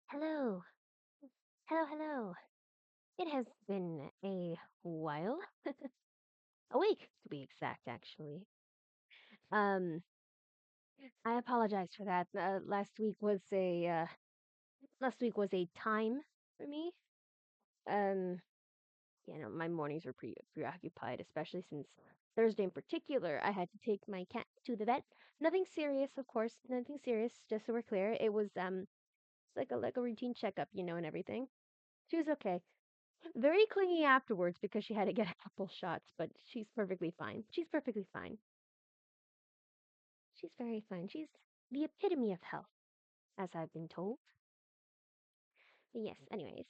Hello. Hello, hello. It has been a while. A week to be exact, actually. Um, I apologize for that. Last week was a time for me. Um, my mornings were preoccupied, especially since Thursday in particular, I had to take my cat to the vet. Nothing serious, of course, nothing serious, just so we're clear. It was like a routine checkup, and everything. She was okay. Very clingy afterwards because she had to get a couple shots, but she's perfectly fine. She's perfectly fine. She's very fine. She's the epitome of health, as I've been told. But yes, anyways.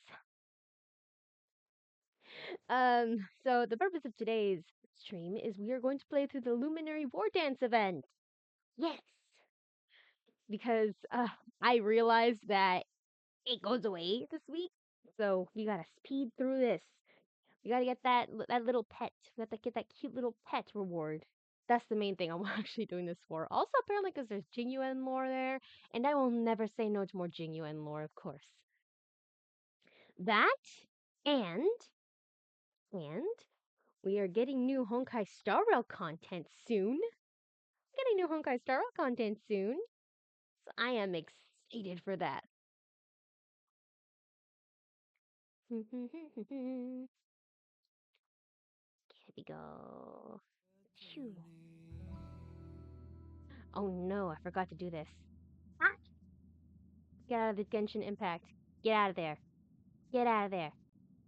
So the purpose of today's stream is we are going to play through the Luminary Wardance event. Yes, because I realized that it goes away this week, so we gotta speed through this. You gotta get that little pet. You have to get that cute little pet reward. That's the main thing I'm actually doing this for. Also, apparently, because there's genuine lore there, and I will never say no to more genuine lore, of course. That, and and we are getting new Honkai Star Rail content soon. Getting new Honkai Star Rail content soon, so I am excited for that. Here we go. Phew. Oh no, I forgot to do this. Ah! Get out of the Genshin Impact. Get out of there. Get out of there.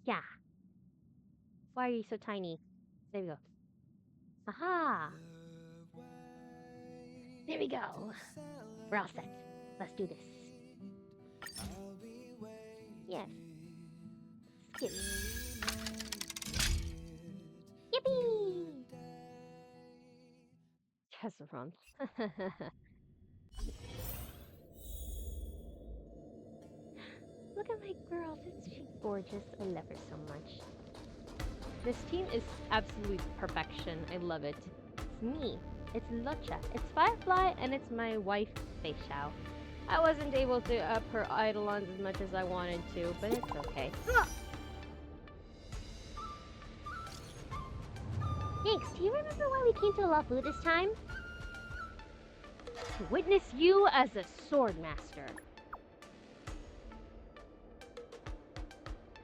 Yeah. Why are you so tiny? There we go. Aha! There we go. We're all set. Let's do this. Yes. Skip. Yippee! Casserole. Look at my girl. She's gorgeous. I love her so much. This team is absolute perfection. I love it. It's me. It's Lucha. It's Firefly, and it's my wife, Xianzhou. I wasn't able to up her eidolons as much as I wanted to, but it's okay. Thanks. Do you remember why we came to Lafu this time? To witness you as a sword master.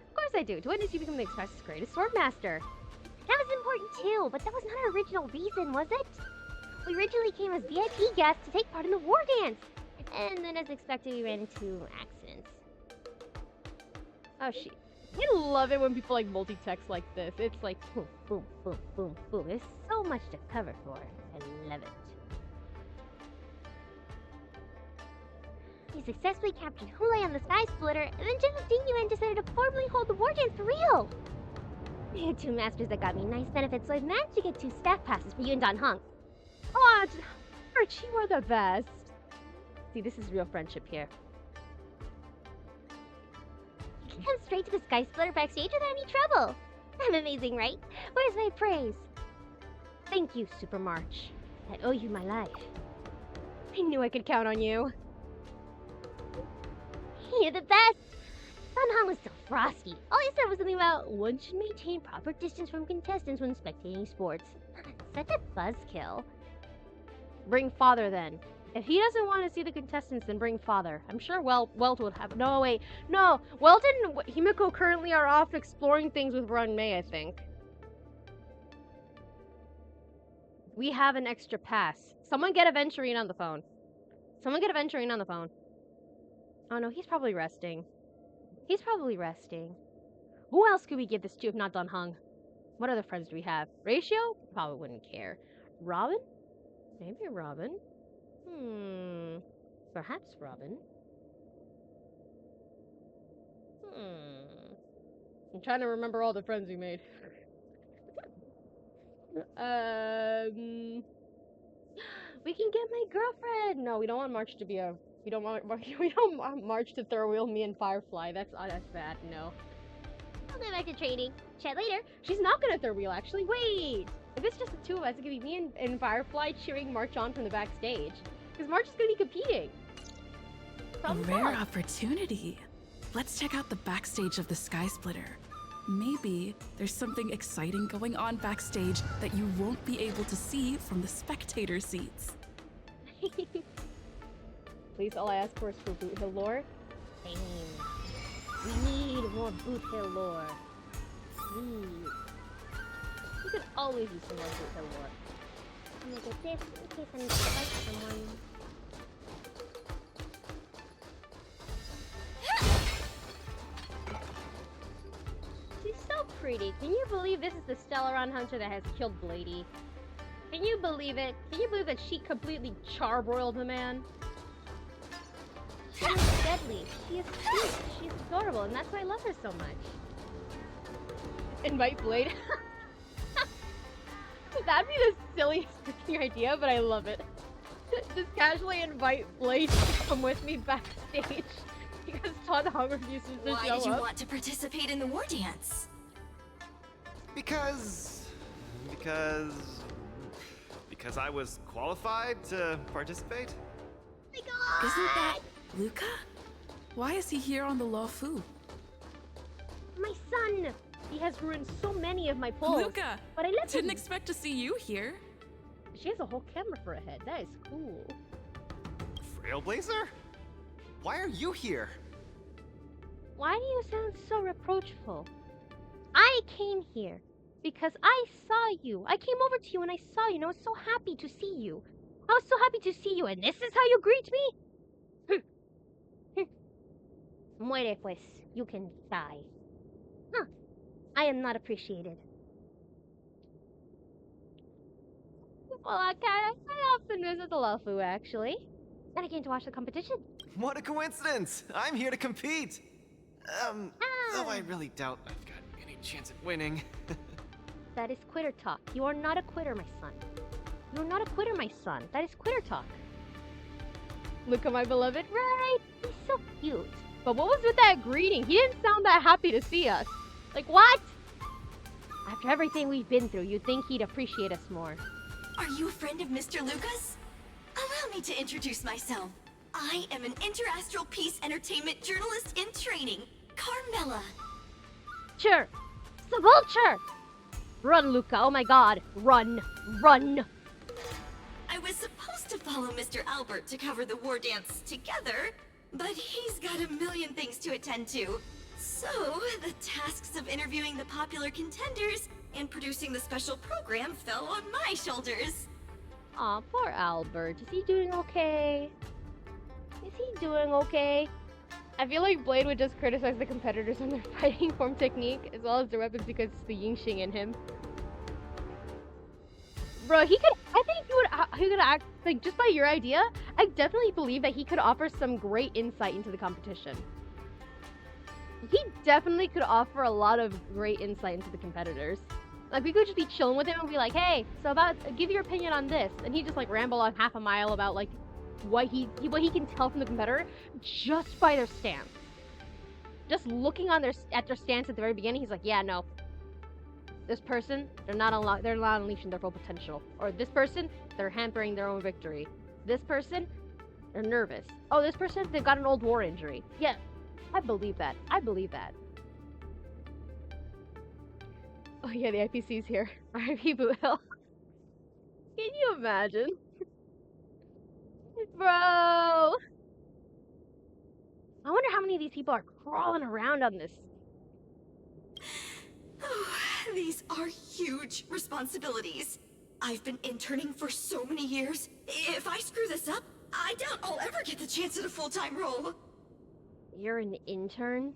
Of course I do. To witness you become the Express's greatest sword master. That was important too, but that was not our original reason, was it? We originally came as VIP guests to take part in the war dance. And then as expected, we ran into accidents. Oh, shit. I love it when people like multi-text like this. It's like boom, boom, boom, boom, boom. There's so much to cover for. I love it. We successfully captured Hoolay on the Sky Splitter, and then just as Yuan decided to formally hold the war dance for real. I had two masters that got me nice benefits, so I managed to get 2 staff passes for you and Don Hung. Oh, Arch, you are the best. See, this is real friendship here. You can come straight to the Sky Splitter backstage without any trouble. I'm amazing, right? Where's my praise? Thank you, Super March. I owe you my life. I knew I could count on you. You're the best! Don Hong was so frosty. All he said was something about one should maintain proper distance from contestants when spectating sports. Such a buzzkill. Bring father then. If he doesn't want to see the contestants, then bring father. I'm sure Welt would have. No, wait. No. Welt and Himiko currently are off exploring things with Run May, I think. We have an extra pass. Someone get Aventurine on the phone. Someone get Aventurine on the phone. Oh no, he's probably resting. He's probably resting. Who else could we give this to if not Don Hung? What other friends do we have? Ratio? Probably wouldn't care. Robin? Maybe Robin. Perhaps Robin. I'm trying to remember all the friends we made. We can get my girlfriend. No, we don't want March to be a We don't march to third wheel me and Firefly. That's bad. No. I'll go back to training. Chat later. She's not gonna third wheel actually. Wait. If it's just the two of us, it could be me and Firefly cheering March on from the backstage. Because March is gonna be competing. A rare opportunity. Let's check out the backstage of the Sky Splitter. Maybe there's something exciting going on backstage that you won't be able to see from the spectator seats. Please, all I ask for is for Boot Hill lore. Same. We need more Boot Hill lore. Please. You could always use some more Boot Hill lore. I'm gonna get this in case I need to fight someone. She's so pretty. Can you believe this is the Stellaron Hunter that has killed Blady? Can you believe it? Can you believe that she completely charbroiled the man? She is deadly. She is cute. She's adorable, and that's why I love her so much. Invite Blade. That'd be the silliest freaking idea, but I love it. Just casually invite Blade to come with me backstage because Todd Hong refuses to show up. Why did you want to participate in the war dance? Because I was qualified to participate? Oh my god! Isn't that Luca? Why is he here on the Law Fu? My son! He has ruined so many of my polls. Luca! But I let Didn't him. expect to see you here. She has a whole camera for a head. That is cool. Trailblazer? Why are you here? Why do you sound so reproachful? I came here because I saw you. I came over to you and I saw you and I was so happy to see you. I was so happy to see you, and this is how you greet me? Muere pues. You can die. Huh. I am not appreciated. Well, I often visit the Laofu, actually. And I came to watch the competition. What a coincidence! I'm here to compete! Though I really doubt I've got any chance at winning. That is quitter talk. You are not a quitter, my son. You are not a quitter, my son. That is quitter talk. Look at my beloved, right? He's so cute. But what was with that greeting? He didn't sound that happy to see us. Like, what? After everything we've been through, you'd think he'd appreciate us more. Are you a friend of Mr. Lucas? Allow me to introduce myself. I am an interastral peace entertainment journalist in training, Carmela. Vulture! It's the vulture! Run, Luca. Oh my god. Run. Run. I was supposed to follow Mr. Albert to cover the war dance together, but he's got a million things to attend to. So, the tasks of interviewing the popular contenders and producing the special program fell on my shoulders. Aw, poor Albert. Is he doing okay? Is he doing okay? I feel like Blade would just criticize the competitors on their fighting form technique, as well as their weapons, because it's the Yingxing in him. Bro, I think he could act, like, just by your idea, I definitely believe that he could offer some great insight into the competition. He definitely could offer a lot of great insight into the competitors. Like, we could just be chilling with him and be like, hey, so give your opinion on this. And he'd just, like, ramble on half a mile about, like, what he can tell from the competitor just by their stance. Just looking at their stance at the very beginning, he's like, yeah, no. This person, they're not unleashing their full potential. Or this person, they're hampering their own victory. This person, they're nervous. Oh, this person, they've got an old war injury. Yeah, I believe that. I believe that. Oh yeah, the IPC's here. R.I.P. Boot Hill. Can you imagine? Bro! I wonder how many of these people are crawling around on this. These are huge responsibilities. I've been interning for so many years. If I screw this up, I doubt I'll ever get the chance at a full-time role. You're an intern?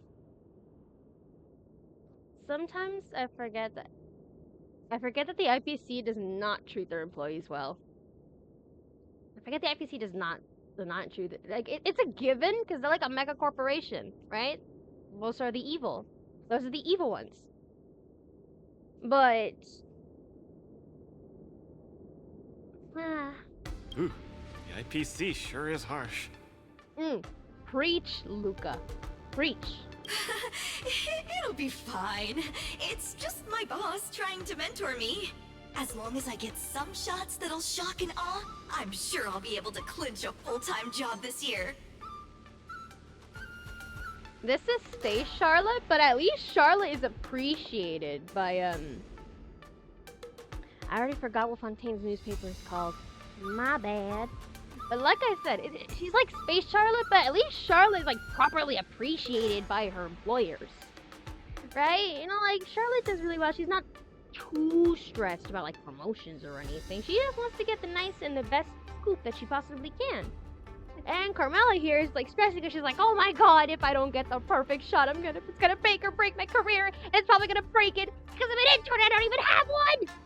Sometimes I forget that the IPC does not treat their employees well. I forget the IPC does not treat it. Like, it's a given, because they're like a mega corporation, right? Those are the evil. Those are the evil ones. But... Ooh, the IPC sure is harsh. Preach, Luca. Preach. It'll be fine. It's just my boss trying to mentor me. As long as I get some shots that'll shock and awe, I'm sure I'll be able to clinch a full-time job this year. This is Stay Charlotte, but at least Charlotte is appreciated by, I already forgot what Fontaine's newspaper is called. My bad. But like I said, she's like Space Charlotte, but at least Charlotte is like properly appreciated by her employers. Right? You know, like Charlotte does really well. She's not too stressed about like promotions or anything. She just wants to get the nice and the best scoop that she possibly can. And Carmela here is like stressing because she's like, oh my god, if I don't get the perfect shot, it's gonna make or break my career. And it's probably gonna break it because of an intern. I don't even have one.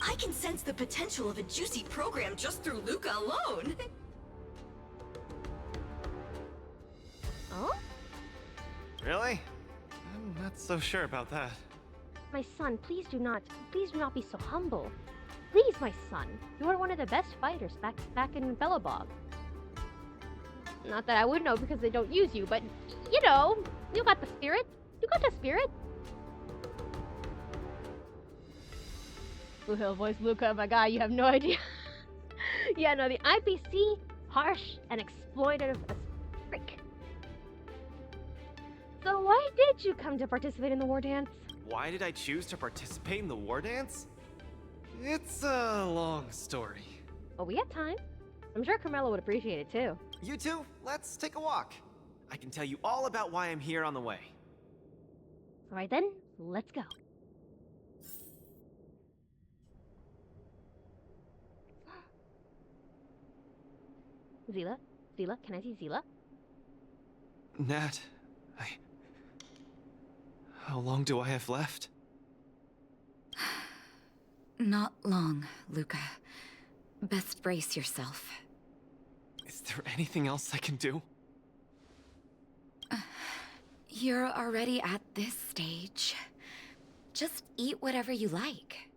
I can sense the potential of a juicy program just through Luca alone. Oh? Really? I'm not so sure about that. My son, please do not be so humble. Please, my son, you are one of the best fighters back in Belobog. Not that I would know because they don't use you, but you know, you got the spirit. You got the spirit. Blue Hill voice Luca, oh my god, you have no idea. Yeah, no, the IPC, harsh and exploitative as frick. So why did you come to participate in the war dance? Why did I choose to participate in the war dance? It's a long story. Well, we have time. I'm sure Carmela would appreciate it too. You two, let's take a walk. I can tell you all about why I'm here on the way. Alright then, let's go. Zila? Zila? Can I see Zila? Nat, How long do I have left? Not long, Luca. Best brace yourself. Is there anything else I can do? You're already at this stage. Just eat whatever you like.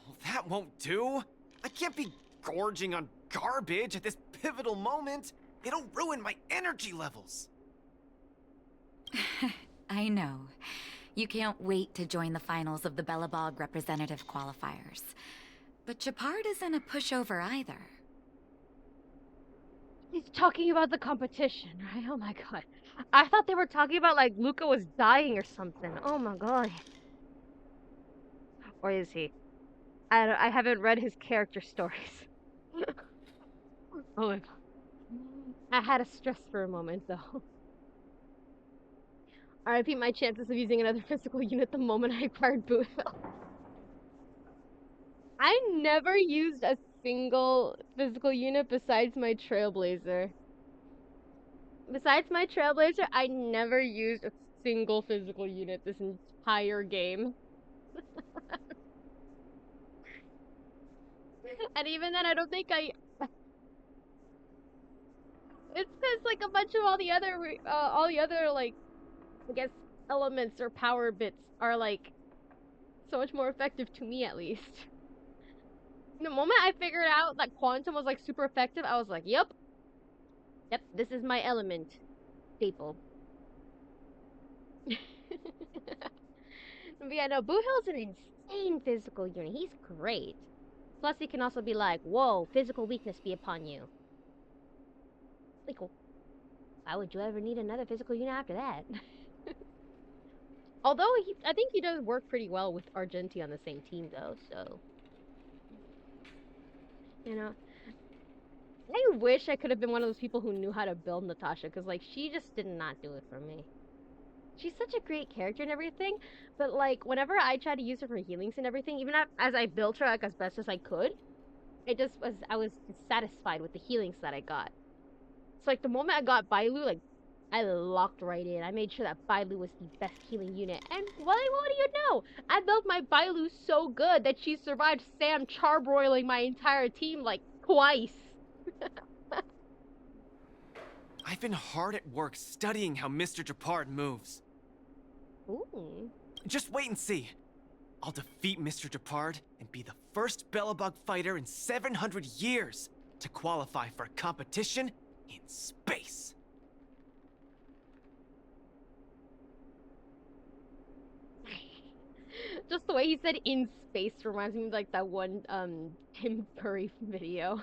Well, that won't do. I can't be gorging on garbage at this pivotal moment. It'll ruin my energy levels. I know. You can't wait to join the finals of the Belobog representative qualifiers. But Japard isn't a pushover either. He's talking about the competition, right? Oh my god. I thought they were talking about like Luca was dying or something. Oh my god. Or is he? I haven't read his character stories. Oh my god. I had a stress for a moment though. RIP my chances of using another physical unit the moment I acquired Boothville. I never used a single physical unit besides my Trailblazer. Besides my Trailblazer, I never used a single physical unit this entire game. And even then, I don't think I... It's because, like, a bunch of all the other, like, I guess, elements or power bits are, like, so much more effective to me, at least. The moment I figured out that Quantum was, like, super effective, I was like, yep, this is my element. Staple. But yeah, no, Boohill's an insane physical unit. He's great. Plus, he can also be like, whoa, physical weakness be upon you. Pretty cool. Why would you ever need another physical unit after that? Although, I think he does work pretty well with Argenti on the same team, though, so... You know, I wish I could have been one of those people who knew how to build Natasha, because, like, she just did not do it for me. She's such a great character and everything, but, like, whenever I tried to use her for healings and everything, even as I built her, like, as best as I could, I was dissatisfied with the healings that I got. So, like, the moment I got Bailu, like, I locked right in. I made sure that Bailu was the best healing unit. And, well, what do you know? I built my Bailu so good that she survived Sam charbroiling my entire team, like, twice. I've been hard at work studying how Mr. Japard moves. Ooh. Just wait and see. I'll defeat Mr. Japard and be the first Belobog fighter in 700 years to qualify for a competition in space. space. Just the way he said "in space" reminds me of like that one Tim Curry video.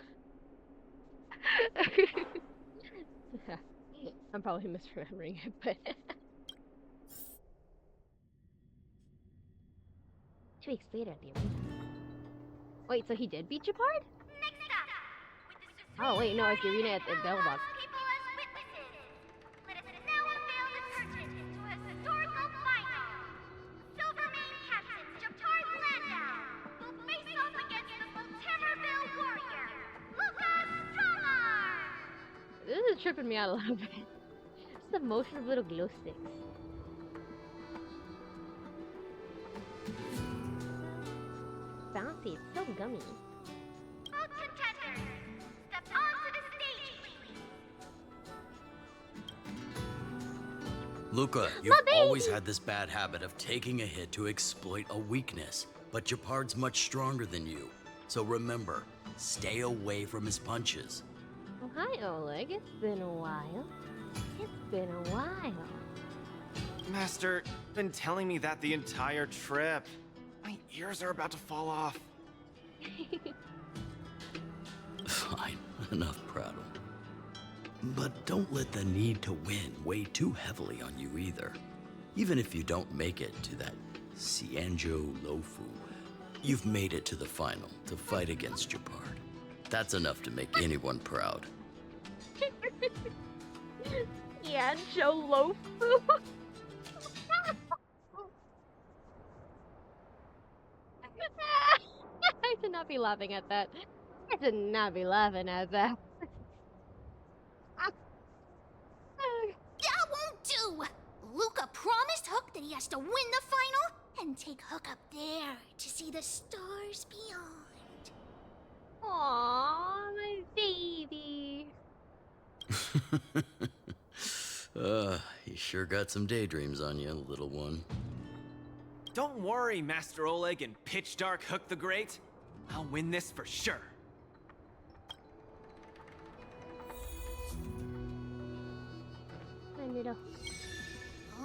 I'm probably misremembering it, but 2 weeks later at the arena. Wait, so he did beat Japard? Oh wait, no, it's the arena at the Bell Box. This is tripping me out a little bit. Just the motion of little glow sticks. Bouncy, it's so gummy. Luca, you've always had this bad habit of taking a hit to exploit a weakness, but Japard's much stronger than you. So remember, stay away from his punches. Oh, hi, Oleg. It's been a while. It's been a while. Master, been telling me that the entire trip. My ears are about to fall off. Fine, enough prattle. But don't let the need to win weigh too heavily on you either. Even if you don't make it to that Xianzhou Lofu, you've made it to the final to fight against Japard. That's enough to make anyone proud. Xianzhou Lofu. I should not be laughing at that. I should not be laughing at that. That won't do! Luca promised Hook that he has to win the final and take Hook up there to see the stars beyond. Aww, my baby. You sure got some daydreams on you, little one. Don't worry, Master Oleg and Pitch Dark Hook the Great. I'll win this for sure. My little.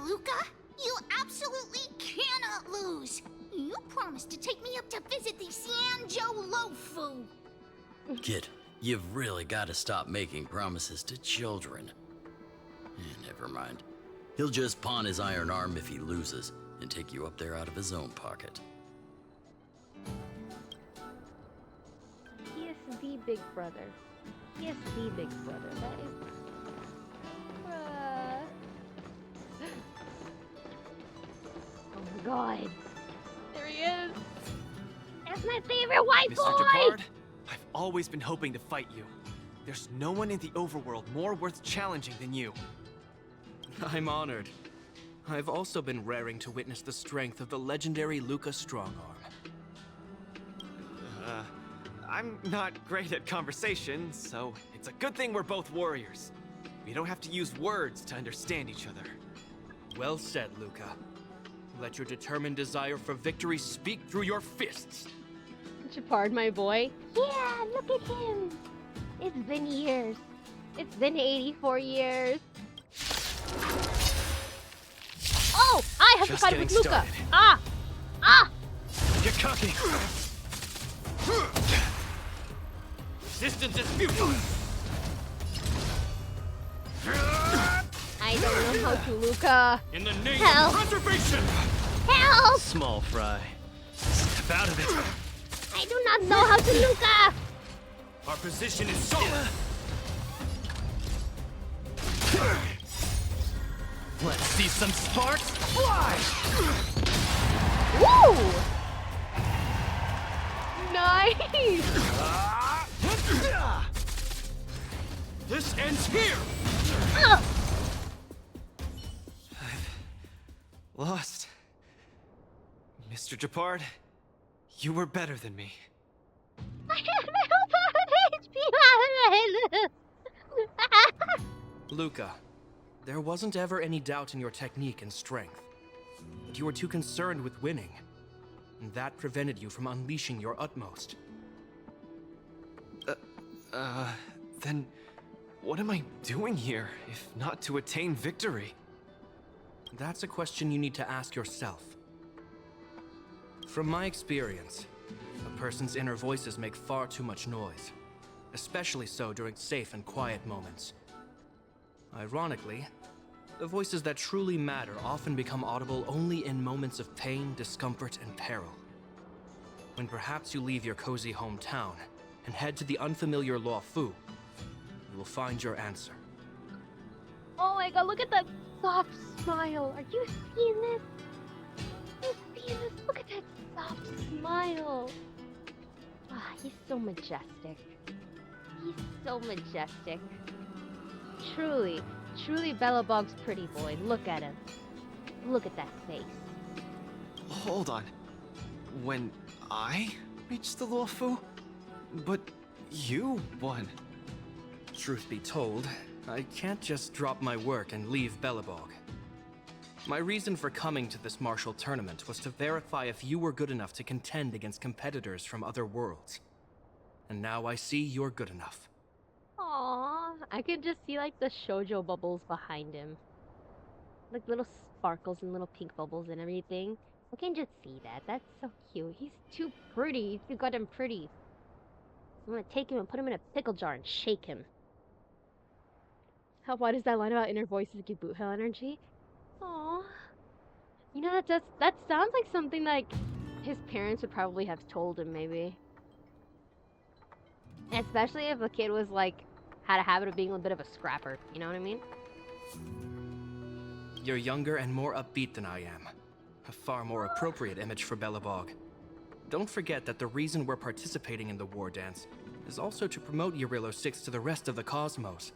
Luca, you absolutely cannot lose! You promised to take me up to visit the Xianzhou Lofu. Kid, you've really got to stop making promises to children. Never mind. He'll just pawn his iron arm if he loses and take you up there out of his own pocket. He is the big brother. He is the big brother. That is. Oh my god. There he is. That's my favorite white Mr. boy! Japard, I've always been hoping to fight you. There's no one in the overworld more worth challenging than you. I'm honored. I've also been raring to witness the strength of the legendary Luca Strongarm. I'm not great at conversation, so it's a good thing we're both warriors. We don't have to use words to understand each other. Well said, Luca. Let your determined desire for victory speak through your fists. Japard, my boy. Yeah, look at him. It's been years. It's been 84 years. Oh, I have to Just fight with getting Luca. started. Ah! Ah! Get cocky! Resistance is futile! I don't know how to, Luca. In the name Help. of conservation! Help! Small fry. Step out of it. I do not know how to, Luca. Our position is solid. Let's see some sparks fly! Woo! Nice! This ends here! Ugh. Lost. Mr. Japard, you were better than me. I have no HP. Luca, there wasn't ever any doubt in your technique and strength. But you were too concerned with winning. And that prevented you from unleashing your utmost. Then What am I doing here, if not to attain victory? That's a question you need to ask yourself. From my experience, a person's inner voices make far too much noise, especially so during safe and quiet moments. Ironically, the voices that truly matter often become audible only in moments of pain, discomfort, and peril. When perhaps you leave your cozy hometown and head to the unfamiliar Luofu, you will find your answer. Oh my god, look at that soft smile. Are you seeing this? Are you seeing this? Look at that soft smile. Ah, he's so majestic. He's so majestic. Truly, truly Belobog's pretty boy. Look at him. Look at that face. Hold on. When I reached the Luofu? But you won. Truth be told, I can't just drop my work and leave Belobog. My reason for coming to this martial tournament was to verify if you were good enough to contend against competitors from other worlds. And now I see you're good enough. Aww, I could just see like the shoujo bubbles behind him. Like little sparkles and little pink bubbles and everything. I can just see that. That's so cute. He's too pretty. He's too goddamn pretty. I'm gonna take him and put him in a pickle jar and shake him. Why does that line about inner voices give boot hell energy? Aww. You know, that sounds like something like his parents would probably have told him, maybe. Especially if the kid was like, had a habit of being a bit of a scrapper. You know what I mean? You're younger and more upbeat than I am. A far more appropriate image for Belobog. Don't forget that the reason we're participating in the war dance is also to promote Eurilo 6 to the rest of the cosmos.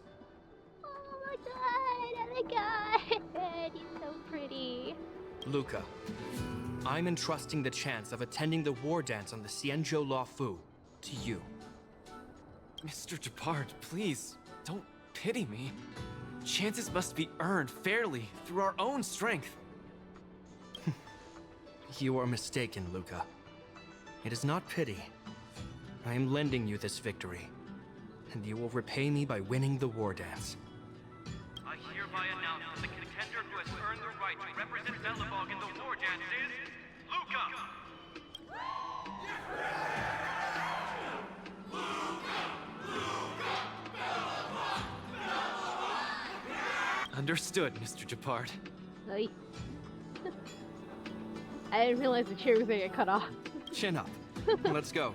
Oh my god, he's so pretty. Luca, I'm entrusting the chance of attending the war dance on the Xianzhou Luofu to you. Mr. Gepard, please, don't pity me. Chances must be earned fairly through our own strength. You are mistaken, Luca. It is not pity. I am lending you this victory, and you will repay me by winning the war dance. I hereby announce that the contender who has earned the right to represent Belobog in the war dance is Luca! Understood, Mr. Gepard. Like, I didn't realize the chair was gonna get cut off. Chin up. Let's go.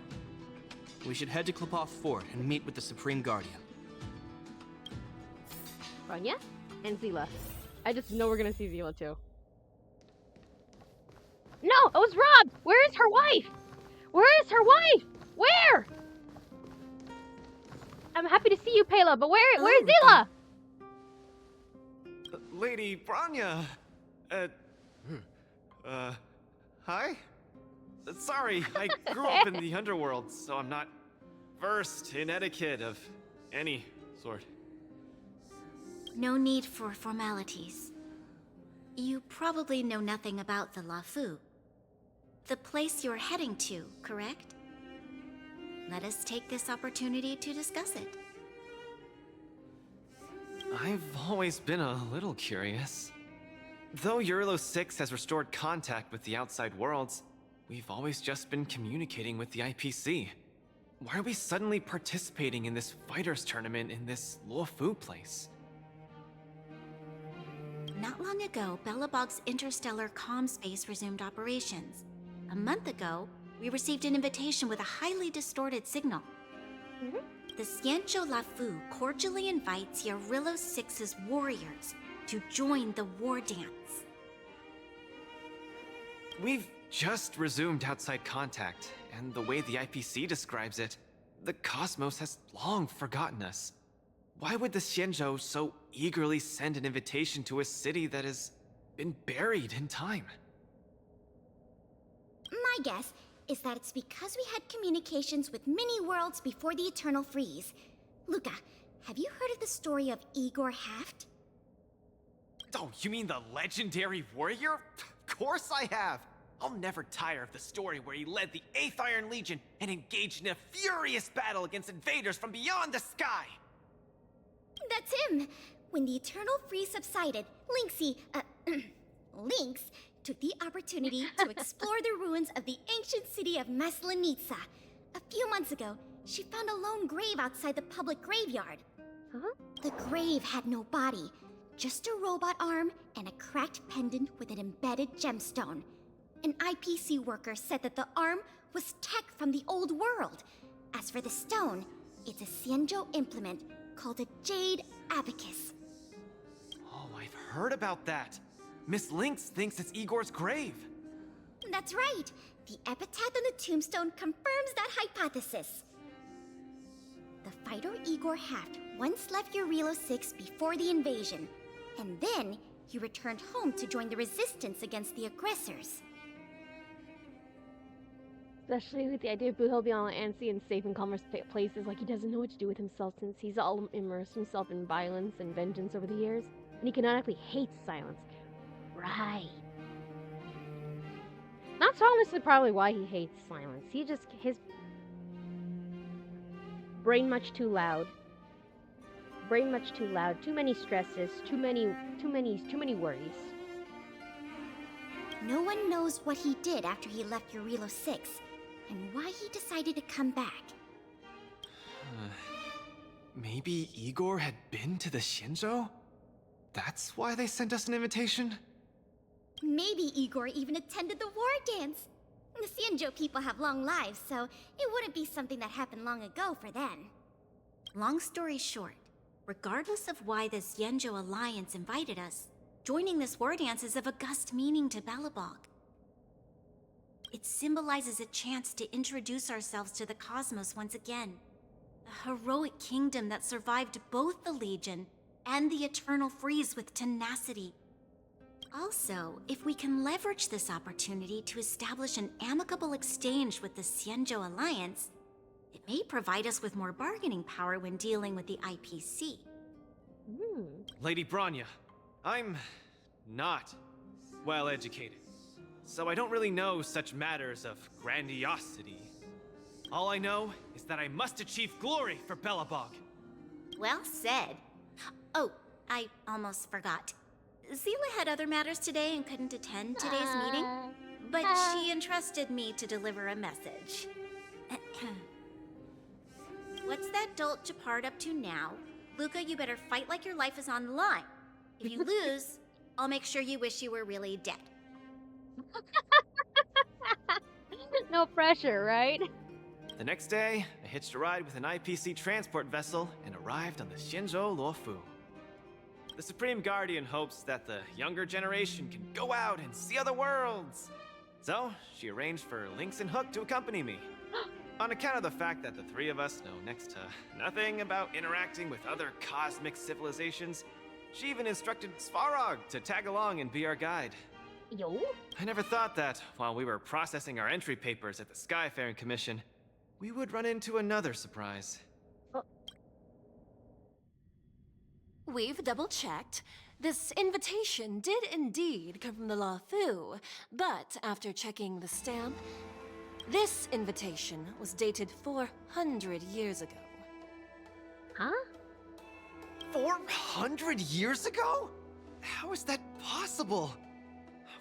We should head to Klopov Fort and meet with the Supreme Guardian. Rania and Zila. I just know we're gonna see Zila too. No, it was robbed! Where is her wife? Where is her wife? Where? I'm happy to see you, Pela, but where's Zila? Lady Branya, hi? Sorry, I grew up in the underworld, so I'm not versed in etiquette of any sort. No need for formalities. You probably know nothing about the Luofu. The place you're heading to, correct? Let us take this opportunity to discuss it. I've always been a little curious. Though Eurilo 6 has restored contact with the outside worlds, we've always just been communicating with the IPC. Why are we suddenly participating in this fighters tournament in this Luofu place? Not long ago, Belobog's interstellar comm space resumed operations. A month ago, we received an invitation with a highly distorted signal. The Xianzhou Luofu cordially invites Eurilo 6's warriors to join the war dance. We've just resumed outside contact, and the way the IPC describes it, the cosmos has long forgotten us. Why would the Xianzhou so eagerly send an invitation to a city that has been buried in time? My guess is that it's because we had communications with many worlds before the Eternal Freeze. Luca, have you heard of the story of Igor Haft? Oh, you mean the legendary warrior? Of course I have! I'll never tire of the story where he led the 8th Iron Legion and engaged in a furious battle against invaders from beyond the sky! That's him! When the eternal freeze subsided, Lynx took the opportunity to explore the ruins of the ancient city of Maslenitsa. A few months ago, she found a lone grave outside the public graveyard. Huh? The grave had no body, just a robot arm and a cracked pendant with an embedded gemstone. An IPC worker said that the arm was tech from the old world. As for the stone, it's a Xianzhou implement called a Jade Abacus. Oh, I've heard about that. Miss Lynx thinks it's Igor's grave. That's right. The epitaph on the tombstone confirms that hypothesis. The fighter Igor Haft once left Urilo 6 before the invasion, and then he returned home to join the resistance against the aggressors. Especially with the idea of he'll be on antsy and safe and calm places, like he doesn't know what to do with himself since he's all immersed himself in violence and vengeance over the years, and he canonically hates silence. Right. That's honestly probably why he hates silence. His brain much too loud. Brain much too loud. Too many stresses. Too many worries. No one knows what he did after he left Urilo 6, and why he decided to come back. Maybe Igor had been to the Xianzhou? That's why they sent us an invitation? Maybe Igor even attended the war dance. The Xianzhou people have long lives, so it wouldn't be something that happened long ago for them. Long story short, regardless of why the Xianzhou Alliance invited us, joining this war dance is of august meaning to Belobog. It symbolizes a chance to introduce ourselves to the cosmos once again. A heroic kingdom that survived both the Legion and the Eternal Freeze with tenacity. Also, if we can leverage this opportunity to establish an amicable exchange with the Xianzhou Alliance, it may provide us with more bargaining power when dealing with the IPC. Lady Bronya, I'm not well educated, so I don't really know such matters of grandiosity. All I know is that I must achieve glory for Belobog. Well said. Oh, I almost forgot. Seela had other matters today and couldn't attend today's meeting, but she entrusted me to deliver a message. What's that dolt Japard up to now? Luca, you better fight like your life is on the line. If you lose, I'll make sure you wish you were really dead. No pressure, right? The next day, I hitched a ride with an IPC transport vessel and arrived on the Xianzhou Luofu. The Supreme Guardian hopes that the younger generation can go out and see other worlds. So, she arranged for Lynx and Hook to accompany me. On account of the fact that the three of us know next to nothing about interacting with other cosmic civilizations, she even instructed Svarog to tag along and be our guide. Yo? I never thought that, while we were processing our entry papers at the Skyfaring Commission, we would run into another surprise. We've double-checked. This invitation did indeed come from the Luofu, but after checking the stamp, this invitation was dated 400 years ago. Huh? 400 years ago? How is that possible?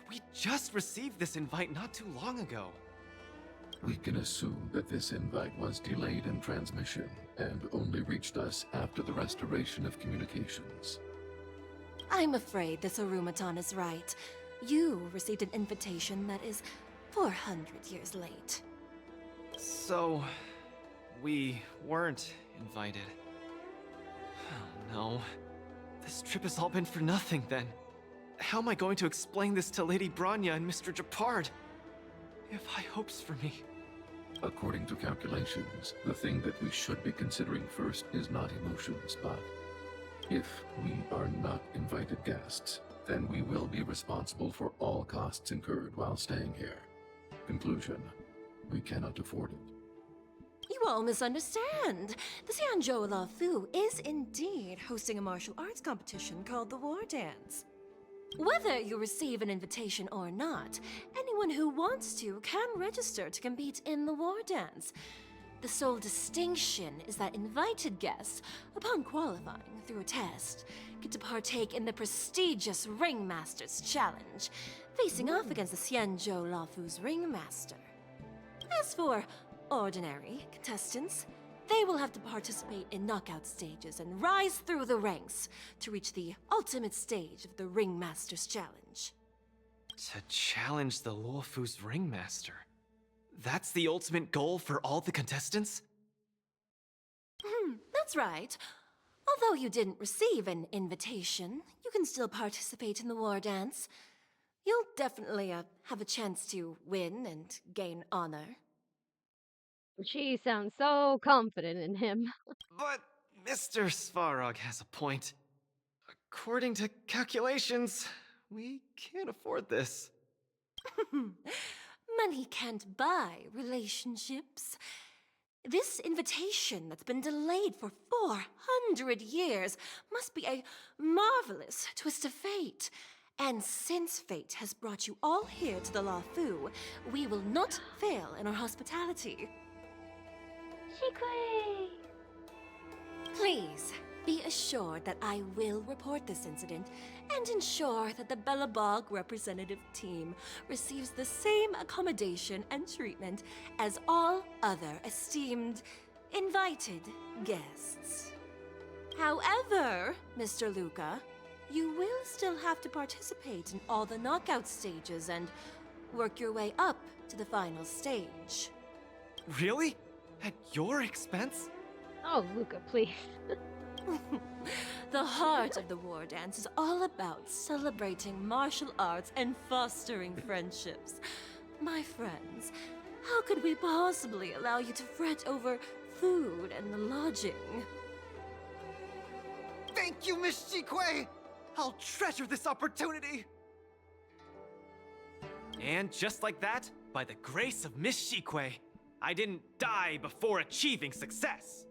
We just received this invite not too long ago. We can assume that this invite was delayed in transmission and only reached us after the restoration of communications. I'm afraid this Arumaton is right. You received an invitation that is 400 years late. So, we weren't invited. Oh no. This trip has all been for nothing then. How am I going to explain this to Lady Bronya and Mr. Japard? They have high hopes for me. According to calculations, the thing that we should be considering first is not emotions, but if we are not invited guests, then we will be responsible for all costs incurred while staying here. Conclusion, we cannot afford it. You all misunderstand. The Xianzhou Luofu is indeed hosting a martial arts competition called the War Dance. Whether you receive an invitation or not, anyone who wants to can register to compete in the War Dance. The sole distinction is that invited guests, upon qualifying through a test, get to partake in the prestigious Ringmaster's Challenge, facing off against the Xianzhou Lafu's Ringmaster. As for ordinary contestants, they will have to participate in knockout stages and rise through the ranks to reach the ultimate stage of the Ringmaster's Challenge. To challenge the Luofu's Ringmaster. That's the ultimate goal for all the contestants? That's right. Although you didn't receive an invitation, you can still participate in the war dance. You'll definitely have a chance to win and gain honor. She sounds so confident in him. But Mr. Svarog has a point. According to calculations, we can't afford this. Money can't buy relationships. This invitation that's been delayed for 400 years must be a marvelous twist of fate. And since fate has brought you all here to the Lafu, we will not fail in our hospitality. Please, be assured that I will report this incident and ensure that the Belobog representative team receives the same accommodation and treatment as all other esteemed, invited guests. However, Mr. Luca, you will still have to participate in all the knockout stages and work your way up to the final stage. Really? At your expense? Oh, Luca, please. The heart of the war dance is all about celebrating martial arts and fostering friendships. My friends, how could we possibly allow you to fret over food and lodging? Thank you, Miss Shikue! I'll treasure this opportunity! And just like that, by the grace of Miss Shikue, I didn't die before achieving success!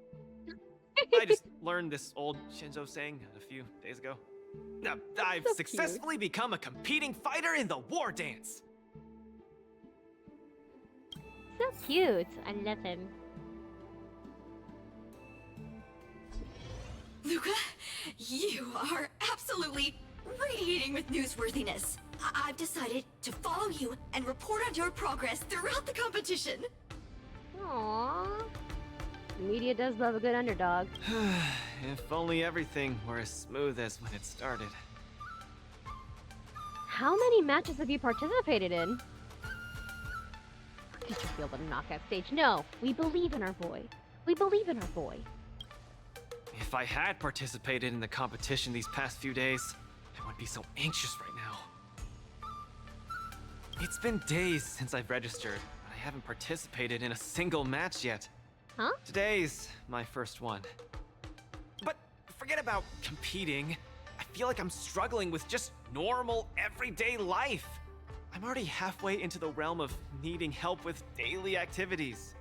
I just learned this old Xianzhou saying a few days ago. I've So successfully become a competing fighter in the war dance! So cute. I love him. Luca, you are absolutely radiating with newsworthiness. I've decided to follow you and report on your progress throughout the competition. Aww. The media does love a good underdog. If only everything were as smooth as when it started. How many matches have you participated in? Did you feel the knockout stage? No, we believe in our boy. We believe in our boy. If I had participated in the competition these past few days, I wouldn't be so anxious right now. It's been days since I've registered, but I haven't participated in a single match yet. Huh? Today's my first one. But forget about competing. I feel like I'm struggling with just normal, everyday life. I'm already halfway into the realm of needing help with daily activities.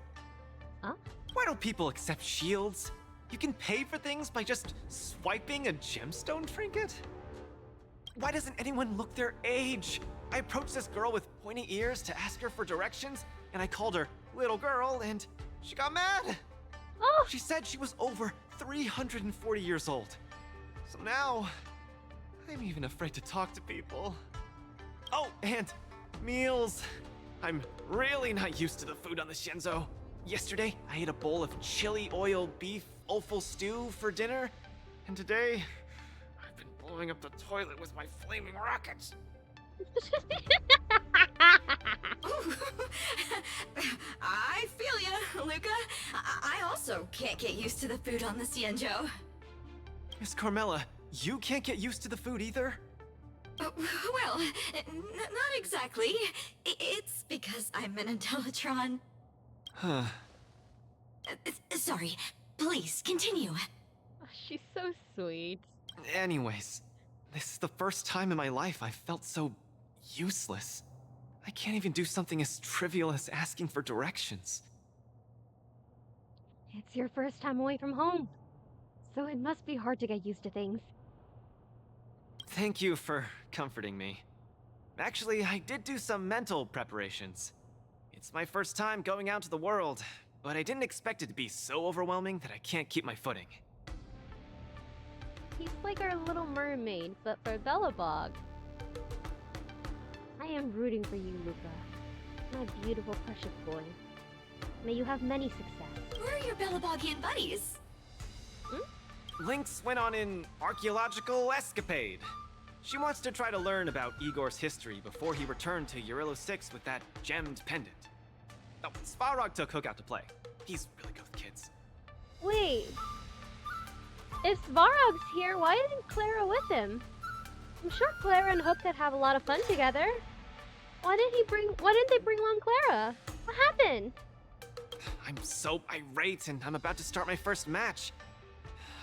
Huh? Why don't people accept shields? You can pay for things by just swiping a gemstone trinket? Why doesn't anyone look their age? I approached this girl with pointy ears to ask her for directions, and I called her little girl, and she got mad. Oh! She said she was over 340 years old. So now, I'm even afraid to talk to people. Oh, and meals. I'm really not used to the food on the Xianzhou. Yesterday, I ate a bowl of chili oil beef offal stew for dinner, and today, I've been blowing up the toilet with my flaming rockets. I feel ya, Luca. I also can't get used to the food on the Xianzhou. Miss Carmela, you can't get used to the food either? Well, not exactly. It's because I'm an Intellitron. Huh. Sorry. Please, continue. Oh, she's so sweet. Anyways, this is the first time in my life I've felt so useless. I can't even do something as trivial as asking for directions. It's your first time away from home, so it must be hard to get used to things. Thank you for comforting me. Actually, I did do some mental preparations. It's my first time going out to the world, but I didn't expect it to be so overwhelming that I can't keep my footing. He's like our little mermaid, but for Belobog. I am rooting for you, Luca. My beautiful, precious boy. May you have many success. Where are your Belabogian buddies? Lynx went on an archaeological escapade. She wants to try to learn about Igor's history before he returned to Eurylo 6 with that gemmed pendant. Oh, Svarog took Hook out to play. He's really good with kids. Wait. If Svarog's here, why isn't Clara with him? I'm sure Clara and Hook could have a lot of fun together. Why didn't they bring along Clara? What happened? I'm so irate and I'm about to start my first match.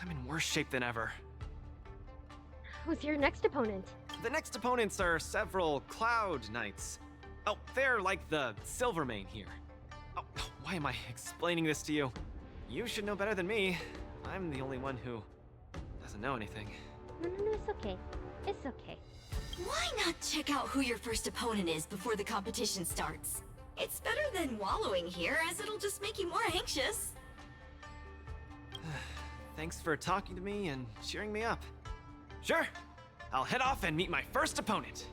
I'm in worse shape than ever. Who's your next opponent? The next opponents are several Cloud Knights. Oh, they're like the Silvermane here. Oh, why am I explaining this to you? You should know better than me. I'm the only one who doesn't know anything. No, it's okay. It's okay. Why not check out who your first opponent is before the competition starts? It's better than wallowing here, as it'll just make you more anxious. Thanks for talking to me and cheering me up. Sure, I'll head off and meet my first opponent.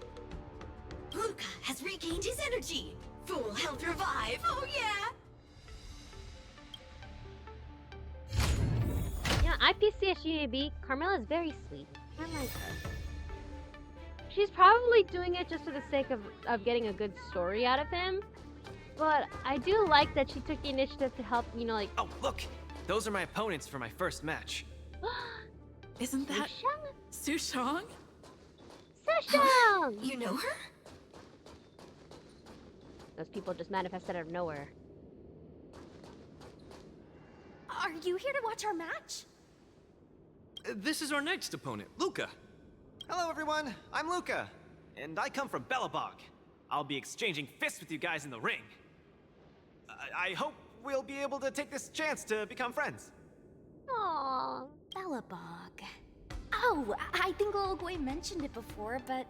Luca has regained his energy. Full health revive, oh yeah! Yeah, IPC as she may be, Carmela is very sweet. I like her. She's probably doing it just for the sake of getting a good story out of him. But I do like that she took the initiative to help, you know, like... Oh, look! Those are my opponents for my first match. Isn't that Sushong? Sushong! You know her? Those people just manifested out of nowhere. Are you here to watch our match? This is our next opponent, Luca. Hello, everyone. I'm Luca, and I come from Belobog. I'll be exchanging fists with you guys in the ring. I hope we'll be able to take this chance to become friends. Aww, Belobog. Oh, I think Little Gui mentioned it before, but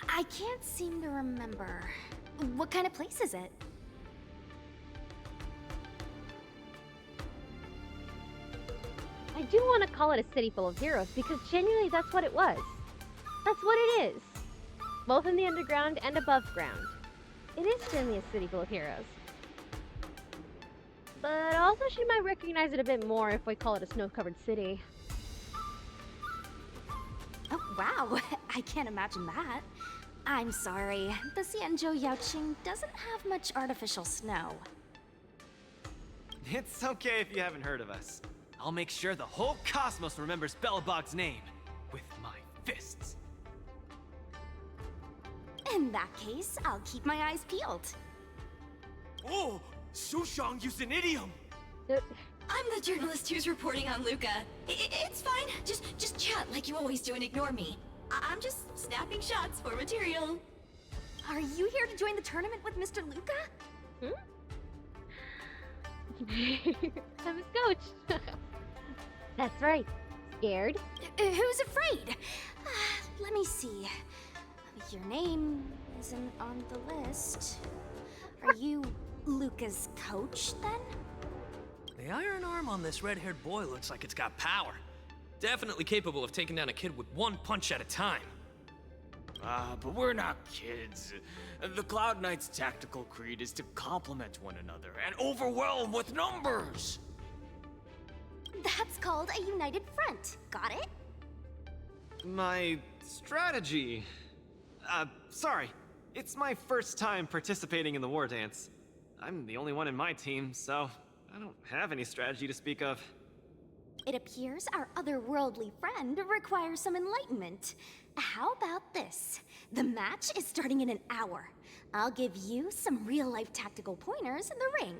I can't seem to remember. What kind of place is it? I do want to call it a city full of heroes because genuinely that's what it was. That's what it is. Both in the underground and above ground. It is genuinely a city full of heroes. But also she might recognize it a bit more if we call it a snow-covered city. Oh, wow. I can't imagine that. I'm sorry. The Xianzhou Yaoqing doesn't have much artificial snow. It's okay if you haven't heard of us. I'll make sure the whole cosmos remembers Belobog's name with my fists. In that case, I'll keep my eyes peeled. Oh, Sushong used an idiom. I'm the journalist who's reporting on Luca. It's fine. Just chat like you always do and ignore me. I'm just snapping shots for material. Are you here to join the tournament with Mr. Luca? I'm his coach. That's right. Scared? Who's afraid? Let me see. Your name isn't on the list. Are you Luca's coach, then? The iron arm on this red-haired boy looks like it's got power. Definitely capable of taking down a kid with one punch at a time. But we're not kids. The Cloud Knight's tactical creed is to complement one another and overwhelm with numbers. That's called a united front. Got it? My strategy... sorry. It's my first time participating in the war dance. I'm the only one in my team, so I don't have any strategy to speak of. It appears our otherworldly friend requires some enlightenment. How about this? The match is starting in an hour. I'll give you some real-life tactical pointers in the ring.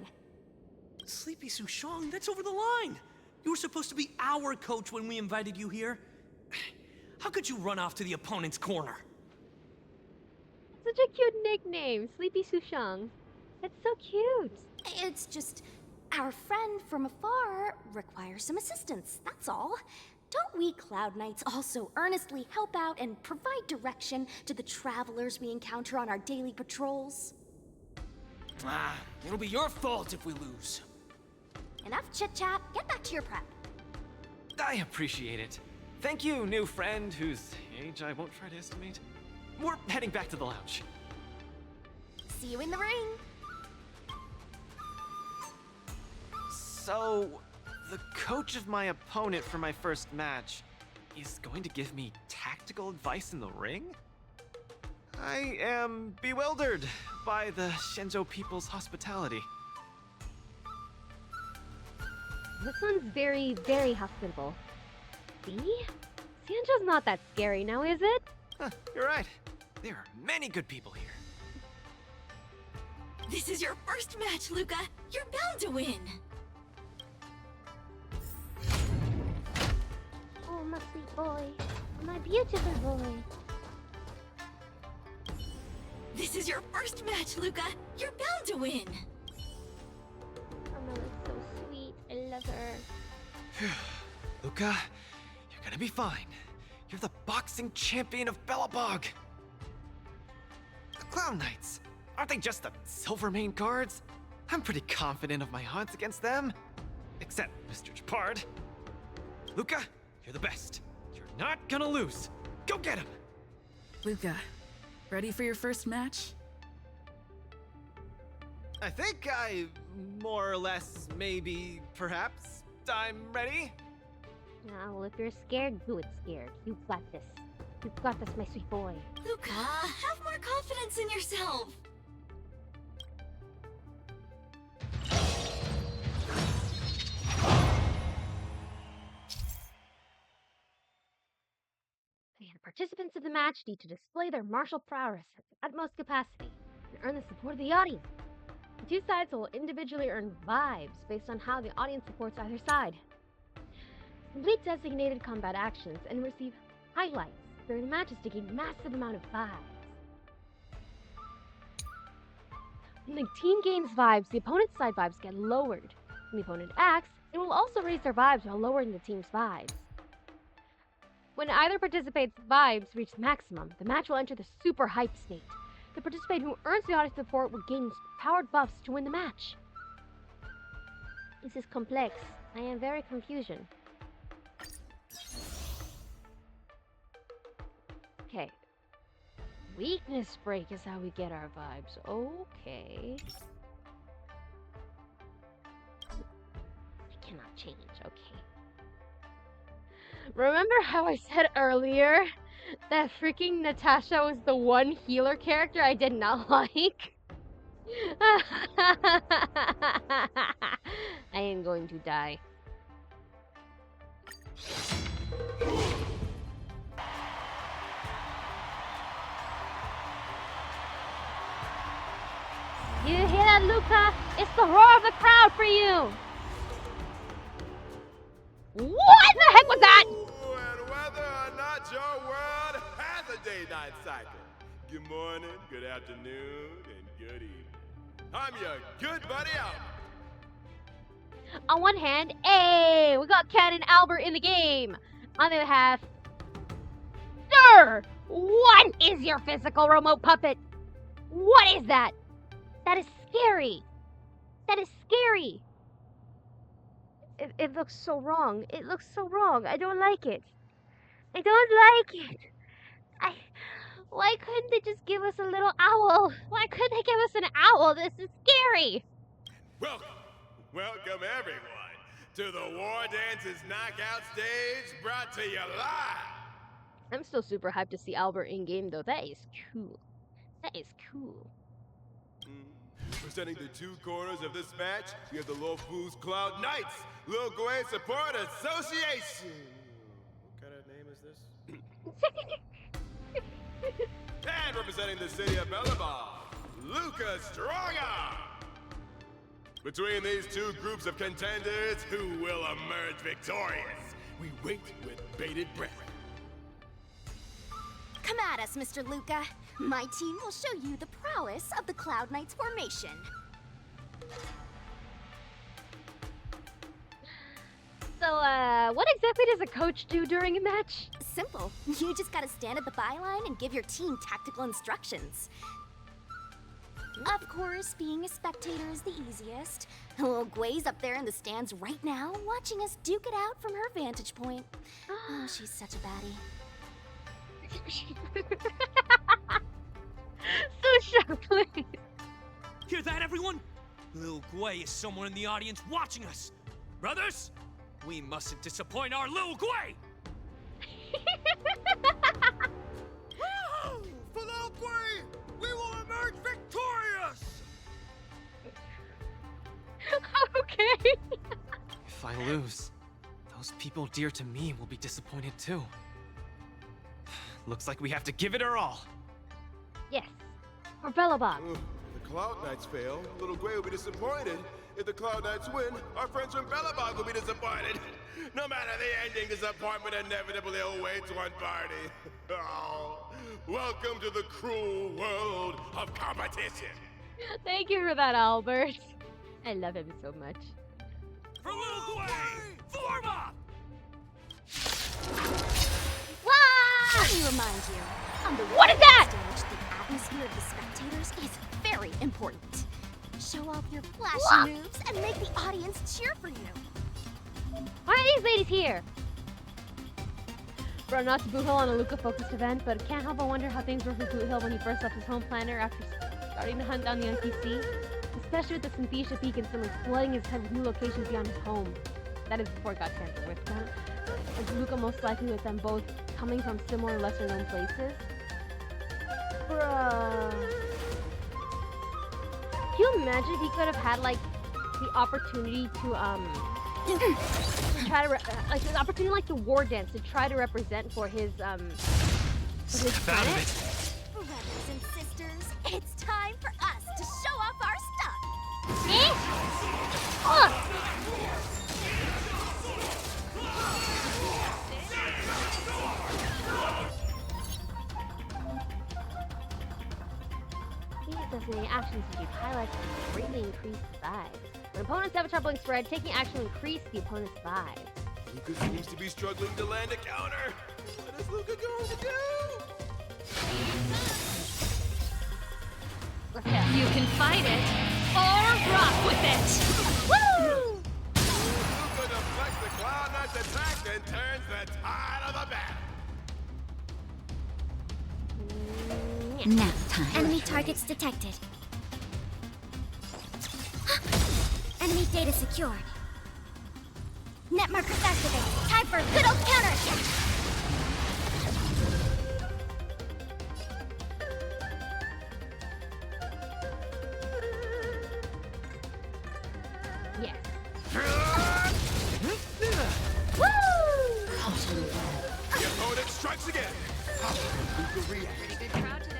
Sleepy Sushong, that's over the line. You were supposed to be our coach when we invited you here. How could you run off to the opponent's corner? Such a cute nickname, Sleepy Sushong. It's so cute. It's just, our friend from afar requires some assistance, that's all. Don't we Cloud Knights also earnestly help out and provide direction to the travelers we encounter on our daily patrols? It'll be your fault if we lose. enough chit-chat, get back to your prep. I appreciate it. Thank you, new friend whose age I won't try to estimate. We're heading back to the lounge. See you in the ring. So, the coach of my opponent for my first match is going to give me tactical advice in the ring? I am bewildered by the Xianzhou people's hospitality. This one's very, very hospitable. See? Xianzhou's not that scary now, is it? Huh, you're right. There are many good people here. This is your first match, Luca. You're bound to win. Oh, my sweet boy. My beautiful boy. This is your first match, Luca. You're bound to win. Carmella's so sweet. I love her. Luca, you're gonna be fine. You're the boxing champion of Belobog. The Clown Knights, aren't they just the Silvermane guards? I'm pretty confident of my odds against them. Except Mr. Japard. Luca, you're the best. You're not gonna lose. Go get him! Luca, ready for your first match? I think more or less, maybe, perhaps, I'm ready. Well, if you're scared, do it scared. You've got this. You've got this, my sweet boy. Luca, have more confidence in yourself. The participants of the match need to display their martial prowess at the utmost capacity and earn the support of the audience. The two sides will individually earn vibes based on how the audience supports either side. Complete designated combat actions and receive highlights during the matches to gain massive amount of vibes. When the team gains vibes, the opponent's side vibes get lowered. When the opponent acts, it will also raise their vibes while lowering the team's vibes. When either participate's vibes reach maximum, the match will enter the super hype state. The participant who earns the audience support will gain powered buffs to win the match. This is complex. I am very confusion. Okay. Weakness break is how we get our vibes. Okay. I cannot change. Okay. Remember how I said earlier that freaking Natasha was the one healer character I did not like? I am going to die. You hear that, Luca? It's the roar of the crowd for you! What the heck was that? And whether or not your world has a day-night cycle. Good morning, good afternoon, and good evening. I'm your good buddy Albert. On one hand, hey, we got Ken and Albert in the game. On the other half, sir, what is your physical remote puppet? What is that? That is scary. That is scary. It looks so wrong. It looks so wrong. I don't like it. I don't like it. Why couldn't they just give us a little owl? Why couldn't they give us an owl? This is scary. Welcome everyone to the Wardance's knockout stage, brought to you live. I'm still super hyped to see Albert in game though. That is cool. That is cool. Presenting the two corners of this match, we have the Lofu's Cloud Knights, Logway Support Association. What kind of name is this? And representing the city of Belobog, Luca Strongarm. Between these two groups of contenders, who will emerge victorious? We wait with bated breath. Come at us, Mr. Luca. My team will show you the prowess of the Cloud Knights formation. So, what exactly does a coach do during a match? Simple. You just gotta stand at the byline and give your team tactical instructions. Of course, being a spectator is the easiest. Little Gwei's up there in the stands right now, watching us duke it out from her vantage point. Oh, she's such a baddie. So shockingly. Hear that, everyone? Lil Gwei is someone in the audience watching us. Brothers, we mustn't disappoint our Lil Gwei! For Lil Gwei, we will emerge victorious! Okay. If I lose, those people dear to me will be disappointed too. Looks like we have to give it our all. Yes. For Belobog. If the Cloud Knights fail, Little Gwei will be disappointed. If the Cloud Knights win, our friends from Belobog will be disappointed. No matter the ending, disappointment inevitably awaits one party. Oh, welcome to the cruel world of competition. Thank you for that, Albert. I love him so much. For Lil Gwei! Form up! Let me remind you, on the What is that? stage, the atmosphere of the spectators is very important. Show off your flashy moves and make the audience cheer for you. Why are these ladies here? Bro, not to Boot Hill on a Luca-focused event, but can't help but wonder how things were for Boot Hill when he first left his home planet after starting to hunt down the NPC. Especially with the Synthesia Peak and someone flooding his head with new locations beyond his home. That is before it got tampered with. And Luca most likely with them both coming from similar lesser-known places. Bruh. Can you imagine if he could have had, like, the opportunity to, try to, like, the opportunity like the war dance to try to represent for his planet? Brothers and sisters, it's time for us to show off our stuff. Eh? Ugh. These designated actions use highlights to greatly increase the size. When opponents have a troubling spread, taking action will increase the opponent's size. Luca seems to be struggling to land a counter. What is Luca going to do? Let's go. You can fight it or rock with it. Woo! Luca deflects the Cloud Knight's attack and turns the tide of the battle. Nap time. Enemy targets detected. Enemy data secured. Net markers activated. Time for a good old counterattack. Yes. Woo! The opponent strikes again. Luca reacts. Pretty good crowd today.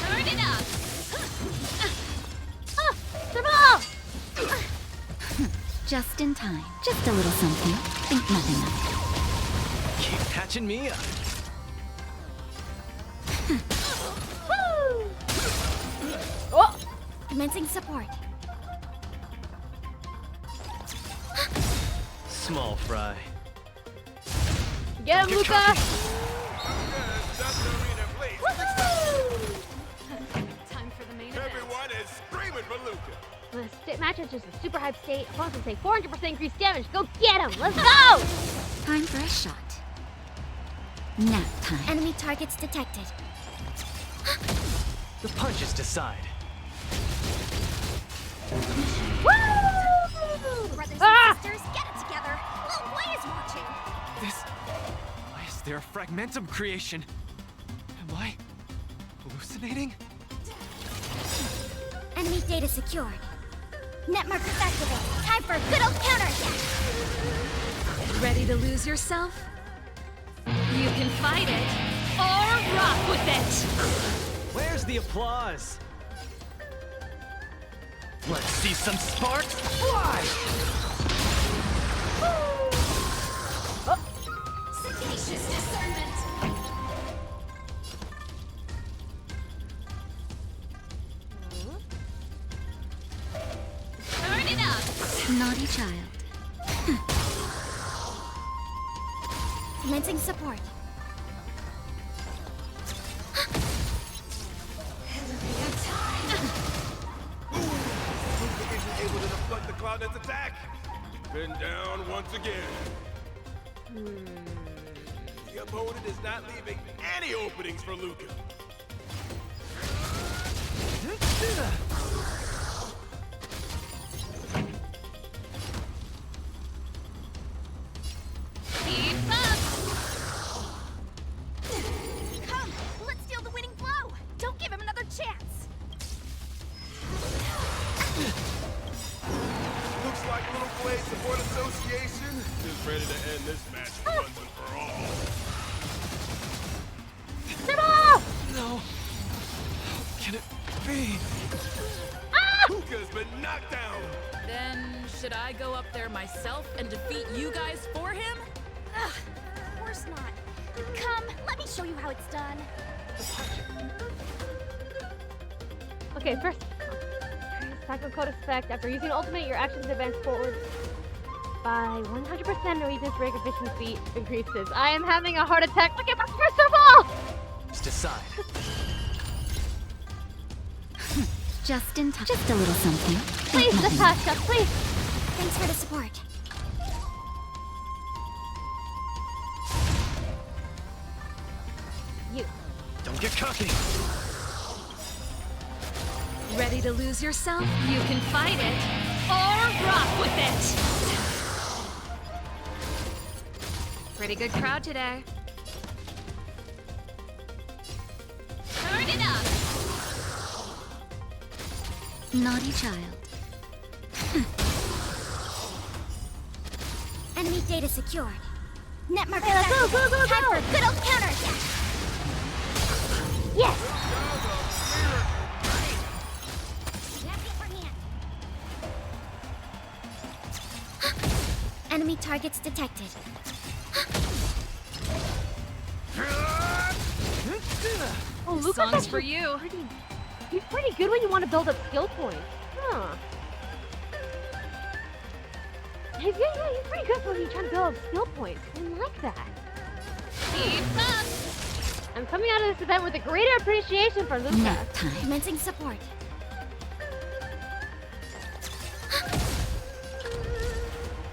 Turn it up. Survive! Just in time. Just a little something. Think nothing of Keep patching me up. Woo! Oh! Commencing support. Small fry. Get him, Luca! That's the arena, please. Time for the main event. Everyone is screaming for Luca. When a match is just a super hype state, opponents will take 400% increased damage. Go get him! Let's go! it. Time for a shot. Nap time. Enemy targets detected. The punches decide. Woo! Brothers Ah! and sisters, get it together. Lil Gwei is watching. Why is there a fragmentum creation? Am I hallucinating? Enemy data secured. Net markers activated. Time for a good old counterattack. Ready to lose yourself? You can fight it or rock with it. Where's the applause? Let's see some sparks fly! Sagacious discernment. Turn it up. Naughty child. Commencing support. Luca isn't able to deflect the Cloud Knight's attack. Been down once again. The opponent is not leaving any openings for Luca. Keep up! Come, let's steal the winning blow! Don't give him another chance! Looks like Little Blade Support Association is ready to end this match once and for all. No. How can it be? Luca's been knocked down. Then, should I go up there myself and defeat you guys for him? Ugh, of course not. Come, let me show you how it's done. Okay, first. Cycle code effect. After using ultimate, your actions advance forward by 100%. Weakness break efficiency increases. I am having a heart attack. Look at my crystal ball! Just decide. Just in time. Just a little something. Please, Natasha, please. Thanks for the support. You. Don't get cocky. Ready to lose yourself? You can fight it, or rock with it! Pretty good crowd today. Turn it up! Naughty child. Enemy data secured. Net marker. Go, go, go, Time go! for a good old counterattack. Yes! That's it for hand. Enemy targets detected. Oh, Lucas Song's actually for you. He's pretty good when you want to build up skill points. Huh. He's pretty good when you're trying to build up skill points. I like that. Keep up! I'm coming out of this event with a greater appreciation for Luca. Nap time. Commencing support.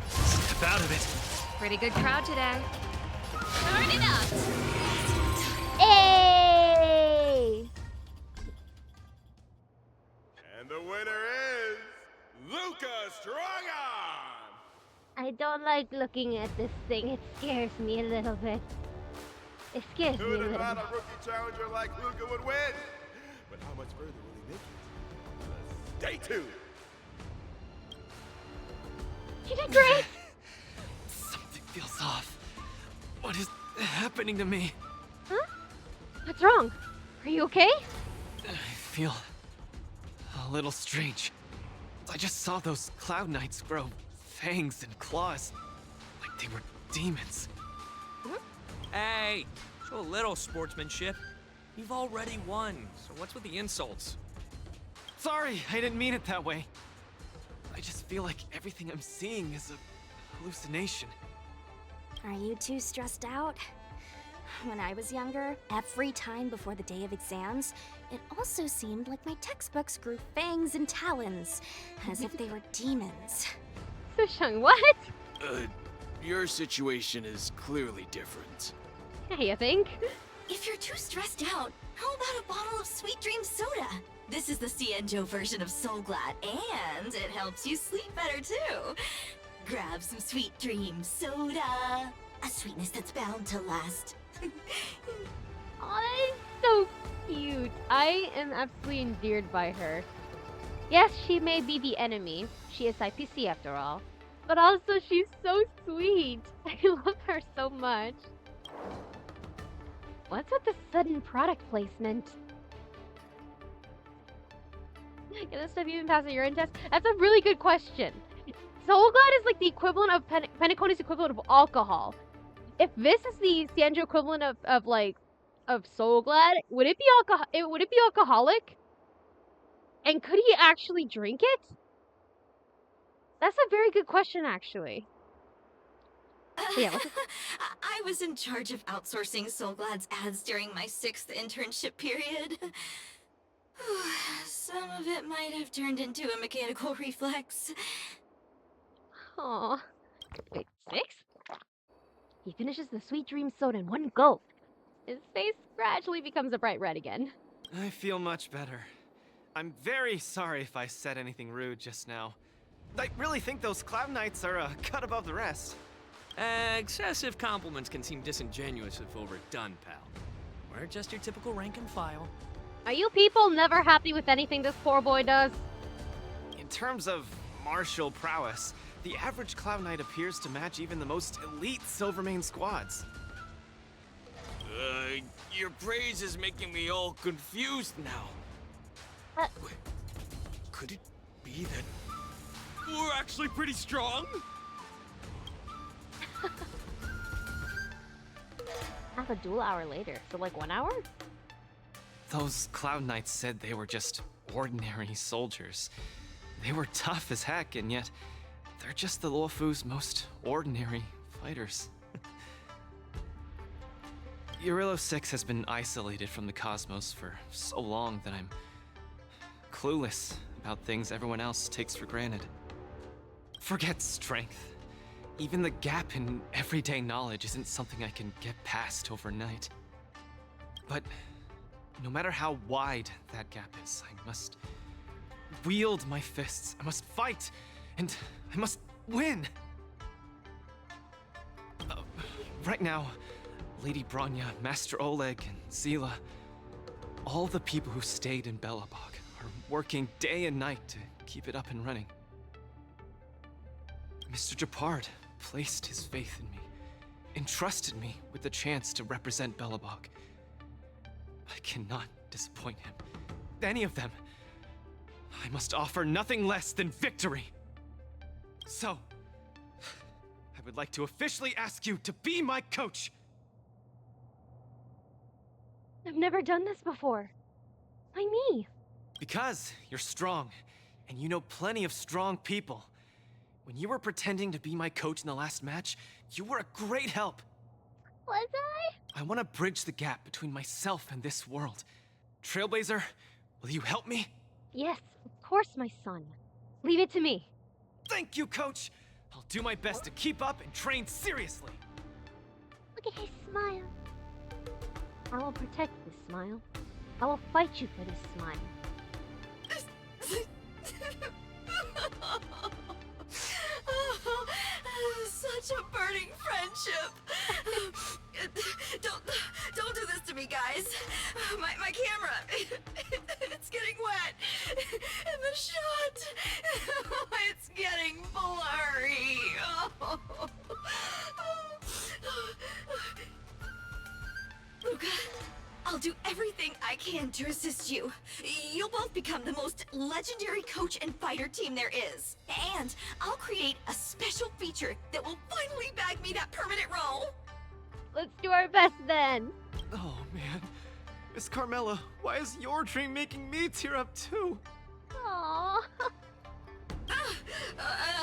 Step out of it. Pretty good crowd today. Turn it up! Hey! And the winner is Luca Strongon. I don't like looking at this thing. It scares me a little bit. It scares me Who a would have little thought bit. a rookie challenger like Luca would win? But how much further will he make it? Stay tuned. You did great! Something feels off. What is happening to me? Huh? What's wrong? Are you okay? I feel a little strange. I just saw those Cloud Knights grow fangs and claws, like they were demons. Hey, show a little sportsmanship. You've already won, so what's with the insults? Sorry, I didn't mean it that way. I just feel like everything I'm seeing is a hallucination. Are you too stressed out? When I was younger, every time before the day of exams, it also seemed like my textbooks grew fangs and talons, as if they were demons. So Shung, what? Your situation is clearly different. Hey, you think? If you're too stressed out, how about a bottle of Sweet Dream Soda? This is the Xianzhou version of Soul Glad, and it helps you sleep better too. Grab some Sweet Dream Soda, a sweetness that's bound to last. Oh, that is so cute. I am absolutely endeared by her. Yes, she may be the enemy. She is IPC after all. But also, she's so sweet. I love her so much. What's with the sudden product placement? Can this stuff even pass a urine test? That's a really good question. Soul Glad is like the equivalent of Penacony's equivalent of alcohol. If this is the Xianzhou equivalent of Soul Glad, would it be alcoholic? And could he actually drink it? That's a very good question, actually. Yeah, what's I was in charge of outsourcing Soulglad's ads during my 6th internship period. Some of it might have turned into a mechanical reflex. Aw. Wait, 6? He finishes the sweet dream soda in one go. His face gradually becomes a bright red again. I feel much better. I'm very sorry if I said anything rude just now. I really think those Cloud Knights are a cut above the rest. Excessive compliments can seem disingenuous if overdone, pal. We're just your typical rank and file. Are you people never happy with anything this poor boy does? In terms of martial prowess, the average Cloud Knight appears to match even the most elite Silvermane squads. Your praise is making me all confused now. Wait, could it be that we're actually pretty strong? Half a duel hour later, so like 1 hour? Those Cloud Knights said they were just ordinary soldiers. They were tough as heck, and yet they're just the Luofu's most ordinary fighters. Eurylo 6 has been isolated from the cosmos for so long that I'm clueless about things everyone else takes for granted. Forget strength. Even the gap in everyday knowledge isn't something I can get past overnight. But no matter how wide that gap is, I must wield my fists. I must fight, and I must win. Right now, Lady Bronya, Master Oleg, and Zila, all the people who stayed in Belobog are working day and night to keep it up and running. Mr. Japard placed his faith in me, entrusted me with the chance to represent Belobog. I cannot disappoint him. Any of them. I must offer nothing less than victory. So, I would like to officially ask you to be my coach. I've never done this before. Why me? Because you're strong, and you know plenty of strong people. When you were pretending to be my coach in the last match, you were a great help. Was I? I want to bridge the gap between myself and this world. Trailblazer, will you help me? Yes, of course, my son. Leave it to me. Thank you, Coach! I'll do my best to keep up and train seriously. Look at his smile. I will protect this smile. I will fight you for this smile. Such a burning friendship. Don't do this to me, guys. My camera, it's getting wet. And the shot, it's getting blurry. Luca, I'll do everything I can to assist you. You'll both become the most legendary coach and fighter team there is. And I'll create a special feature that will finally bag me that permanent role. Let's do our best then. Oh, man. Miss Carmela, why is your dream making me tear up too? Aww.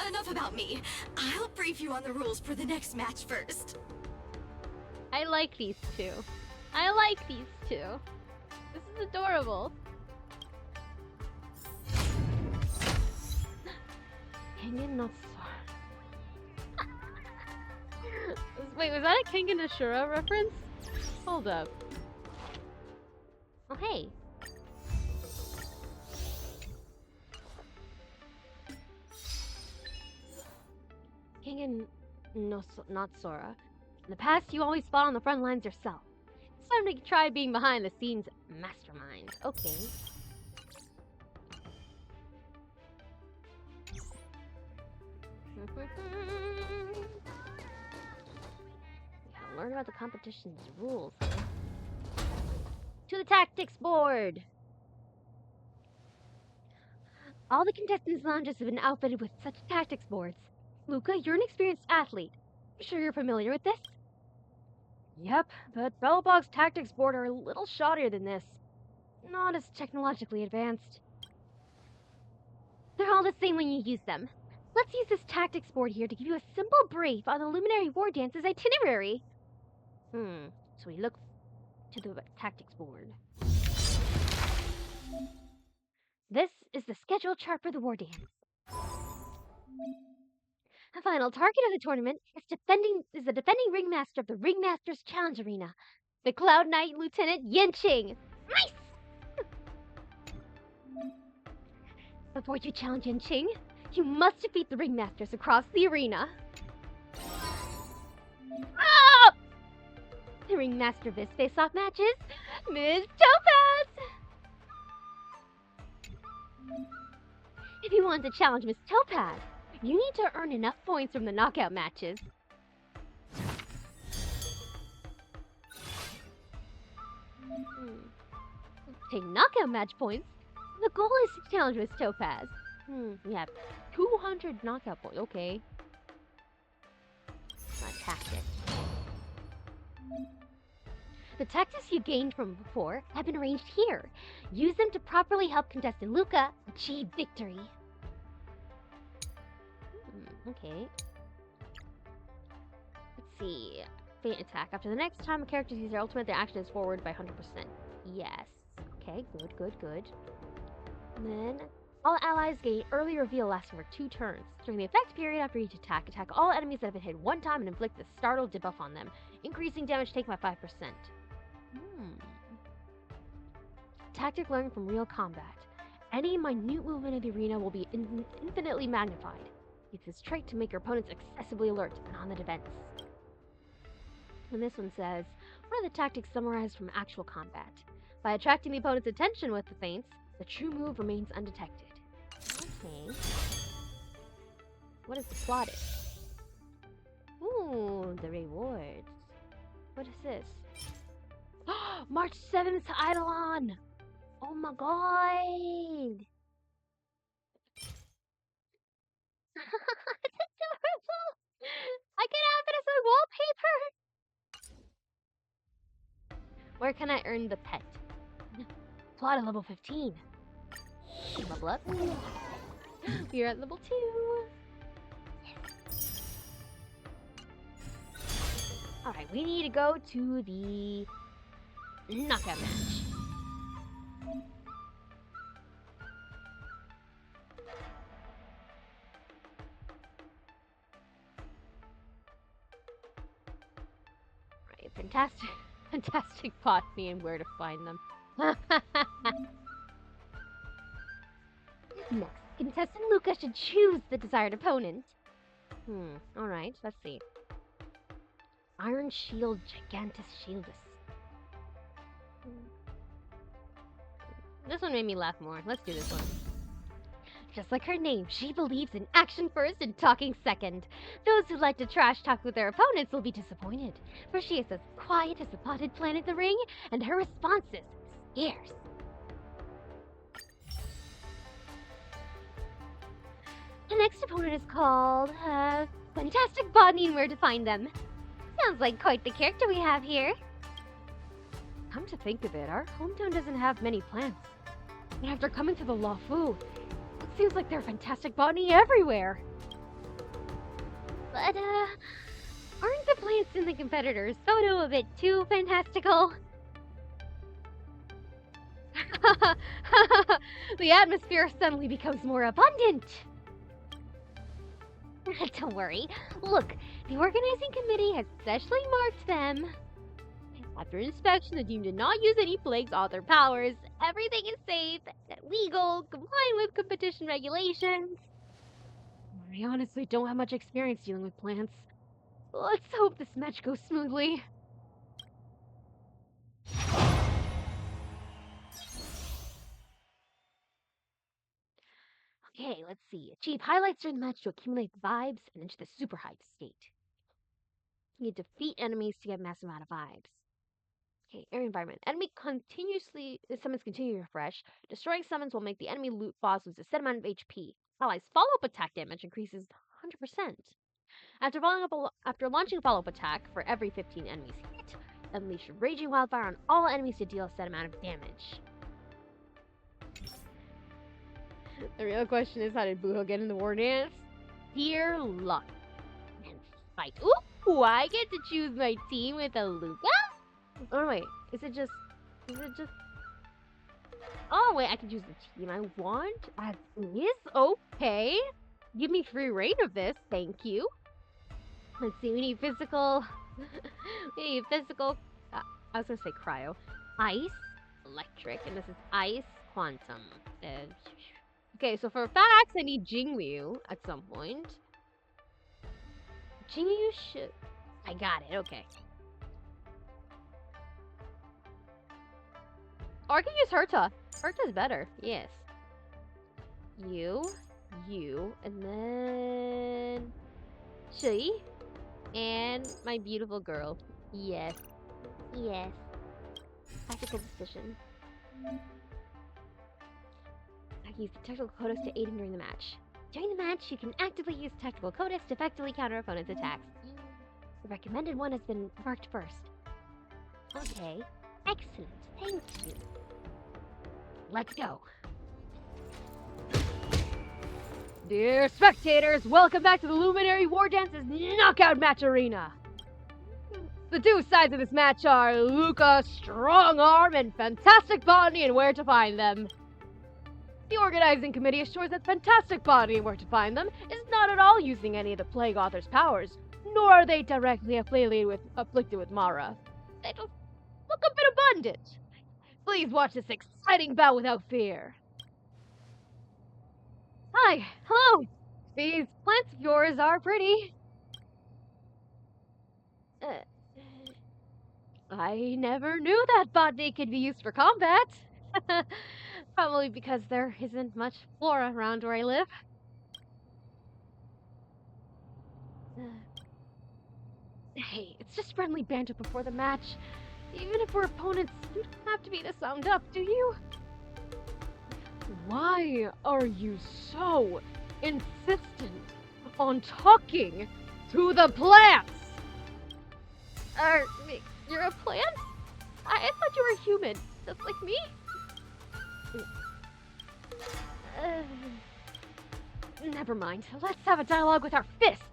Enough about me. I'll brief you on the rules for the next match first. I like these two. I like these two. This is adorable. Kengan no Sora. Wait, was that a Kengan Ashura reference? Hold up. Oh, hey. Kengan no not Sora. In the past, you always fought on the front lines yourself. It's time to try being behind the scenes mastermind. Okay. Learn about the competition's rules. To the tactics board! All the contestants' lounges have been outfitted with such tactics boards. Luca, you're an experienced athlete. I'm sure you're familiar with this? Yep, but Belobog's tactics board are a little shoddier than this. Not as technologically advanced. They're all the same when you use them. Let's use this tactics board here to give you a simple brief on the Luminary Wardance's itinerary. So we look to the tactics board. This is the schedule chart for the Wardance. The final target of the tournament is the defending ringmaster of the Ringmasters Challenge Arena, the Cloud Knight Lieutenant Yanqing. Nice! Before you challenge Yanqing, you must defeat the ringmasters across the arena. Ah! The ringmaster of this face-off match is Ms. Topaz! If you want to challenge Ms. Topaz, you need to earn enough points from the knockout matches. Take knockout match points. The goal is to challenge Ms. Topaz. We have 200 knockout points. Okay. Not tactics. The tactics you gained from before have been arranged here. Use them to properly help contestant Luca achieve victory. Okay. Let's see. Faint attack. After the next time a character sees their ultimate, their action is forward by 100%. Yes. Okay, good. And then, all allies gain early reveal lasting for 2 turns. During the effect period after each attack all enemies that have been hit 1 time and inflict the startle debuff on them, increasing damage taken by 5%. Tactic learned from real combat. Any minute movement of the arena will be infinitely magnified. Use this trait to make your opponents excessively alert and on the defense. And this one says, what are the tactics summarized from actual combat? By attracting the opponent's attention with the feints, the true move remains undetected. Okay. What is the plotted? Ooh, the rewards. What is this? March 7th to Eidolon! Oh my god! It's adorable! I can have it as my wallpaper! Where can I earn the pet? Plot at level 15. Level up. We are at level 2. Alright, we need to go to the knockout match. Right, fantastic bot me and where to find them. Next, contestant Luca should choose the desired opponent. Alright, let's see. Iron Shield Gigantus Shieldus. This one made me laugh more. Let's do this one. Just like her name, she believes in action first and talking second. Those who like to trash talk with their opponents will be disappointed, for she is as quiet as the potted plant in the ring, and her responses scarce. The next opponent is called, Fantastic Botany and Where to Find Them. Sounds like quite the character we have here. Come to think of it, our hometown doesn't have many plants. And after coming to the Luofu, it seems like there's fantastic botany everywhere. But, aren't the plants in the competitor's photo a bit too fantastical? The atmosphere suddenly becomes more abundant. Don't worry. Look, the organizing committee has specially marked them. After inspection, the team did not use any plagues or their powers. Everything is safe, legal, complying with competition regulations. I honestly don't have much experience dealing with plants. Let's hope this match goes smoothly. Okay, let's see. Achieve highlights during the match to accumulate vibes and into the super hype state. You need to defeat enemies to get a massive amount of vibes. Okay, area environment. Enemy summons continue to refresh. Destroying summons will make the enemy loot boss lose a set amount of HP. Allies follow-up attack damage increases 100%. After launching a follow-up attack for every 15 enemies hit, unleash Raging Wildfire on all enemies to deal a set amount of damage. The real question is, how did Buho get in the war dance? Dear luck. And fight. Ooh, I get to choose my team with a Luca? Oh, wait. Is it just... Oh, wait, I can choose the team I want? As is? Okay. Give me free reign of this, thank you. Let's see, we need physical... we need physical... I was gonna say cryo. Ice, electric, and this is ice, quantum. Okay, so for facts, I need Jingyu at some point. Jingyu should... I got it, okay. Or I can use Herta. Herta's better, yes. You, and then... Shui, and my beautiful girl. Yes. Yes. Tactical decision. I can use the tactical codex to aid him during the match. During the match, you can actively use tactical codex to effectively counter opponent's attacks. The recommended one has been marked first. Okay. Excellent. Thank you. Let's go. Dear spectators, welcome back to the Luminary Wardance's Knockout Match Arena. The two sides of this match are Luca's strong arm and fantastic body and where to find them. The organizing committee assures that fantastic body and where to find them is not at all using any of the Plague Author's powers, nor are they directly afflicted with Mara. They just look a bit abundant. Please watch this exciting bout without fear. Hi, hello. These plants of yours are pretty. I never knew that botany could be used for combat. Probably because there isn't much flora around where I live. Hey, it's just friendly banter before the match. Even if we're opponents, you don't have to be this wound up, do you? Why are you so insistent on talking to the plants? You're a plant? I thought you were human, just like me. Never mind. Let's have a dialogue with our fists.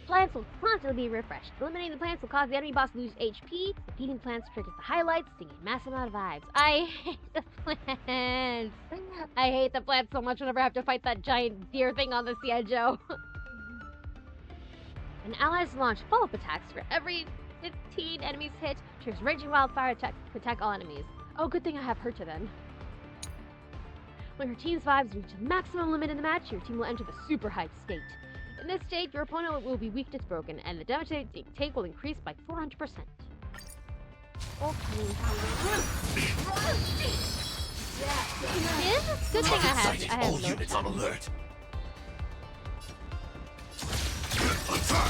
Plants will constantly be refreshed. Eliminating the plants will cause the enemy boss to lose HP. Defeating plants triggers the highlights to gain a massive amount of vibes. I hate the plants. I hate the plants so much whenever I have to fight that giant deer thing on the Xianzhou. And allies launch follow-up attacks for every 15 enemies hit. Triggers raging wildfire attack to attack all enemies. Oh, good thing I have Herta then. When your team's vibes reach a maximum limit in the match, your team will enter the super hype state. In this state, your opponent will be weakness broken, and the damage they take will increase by 400%. Okay. Good thing I have all units on alert.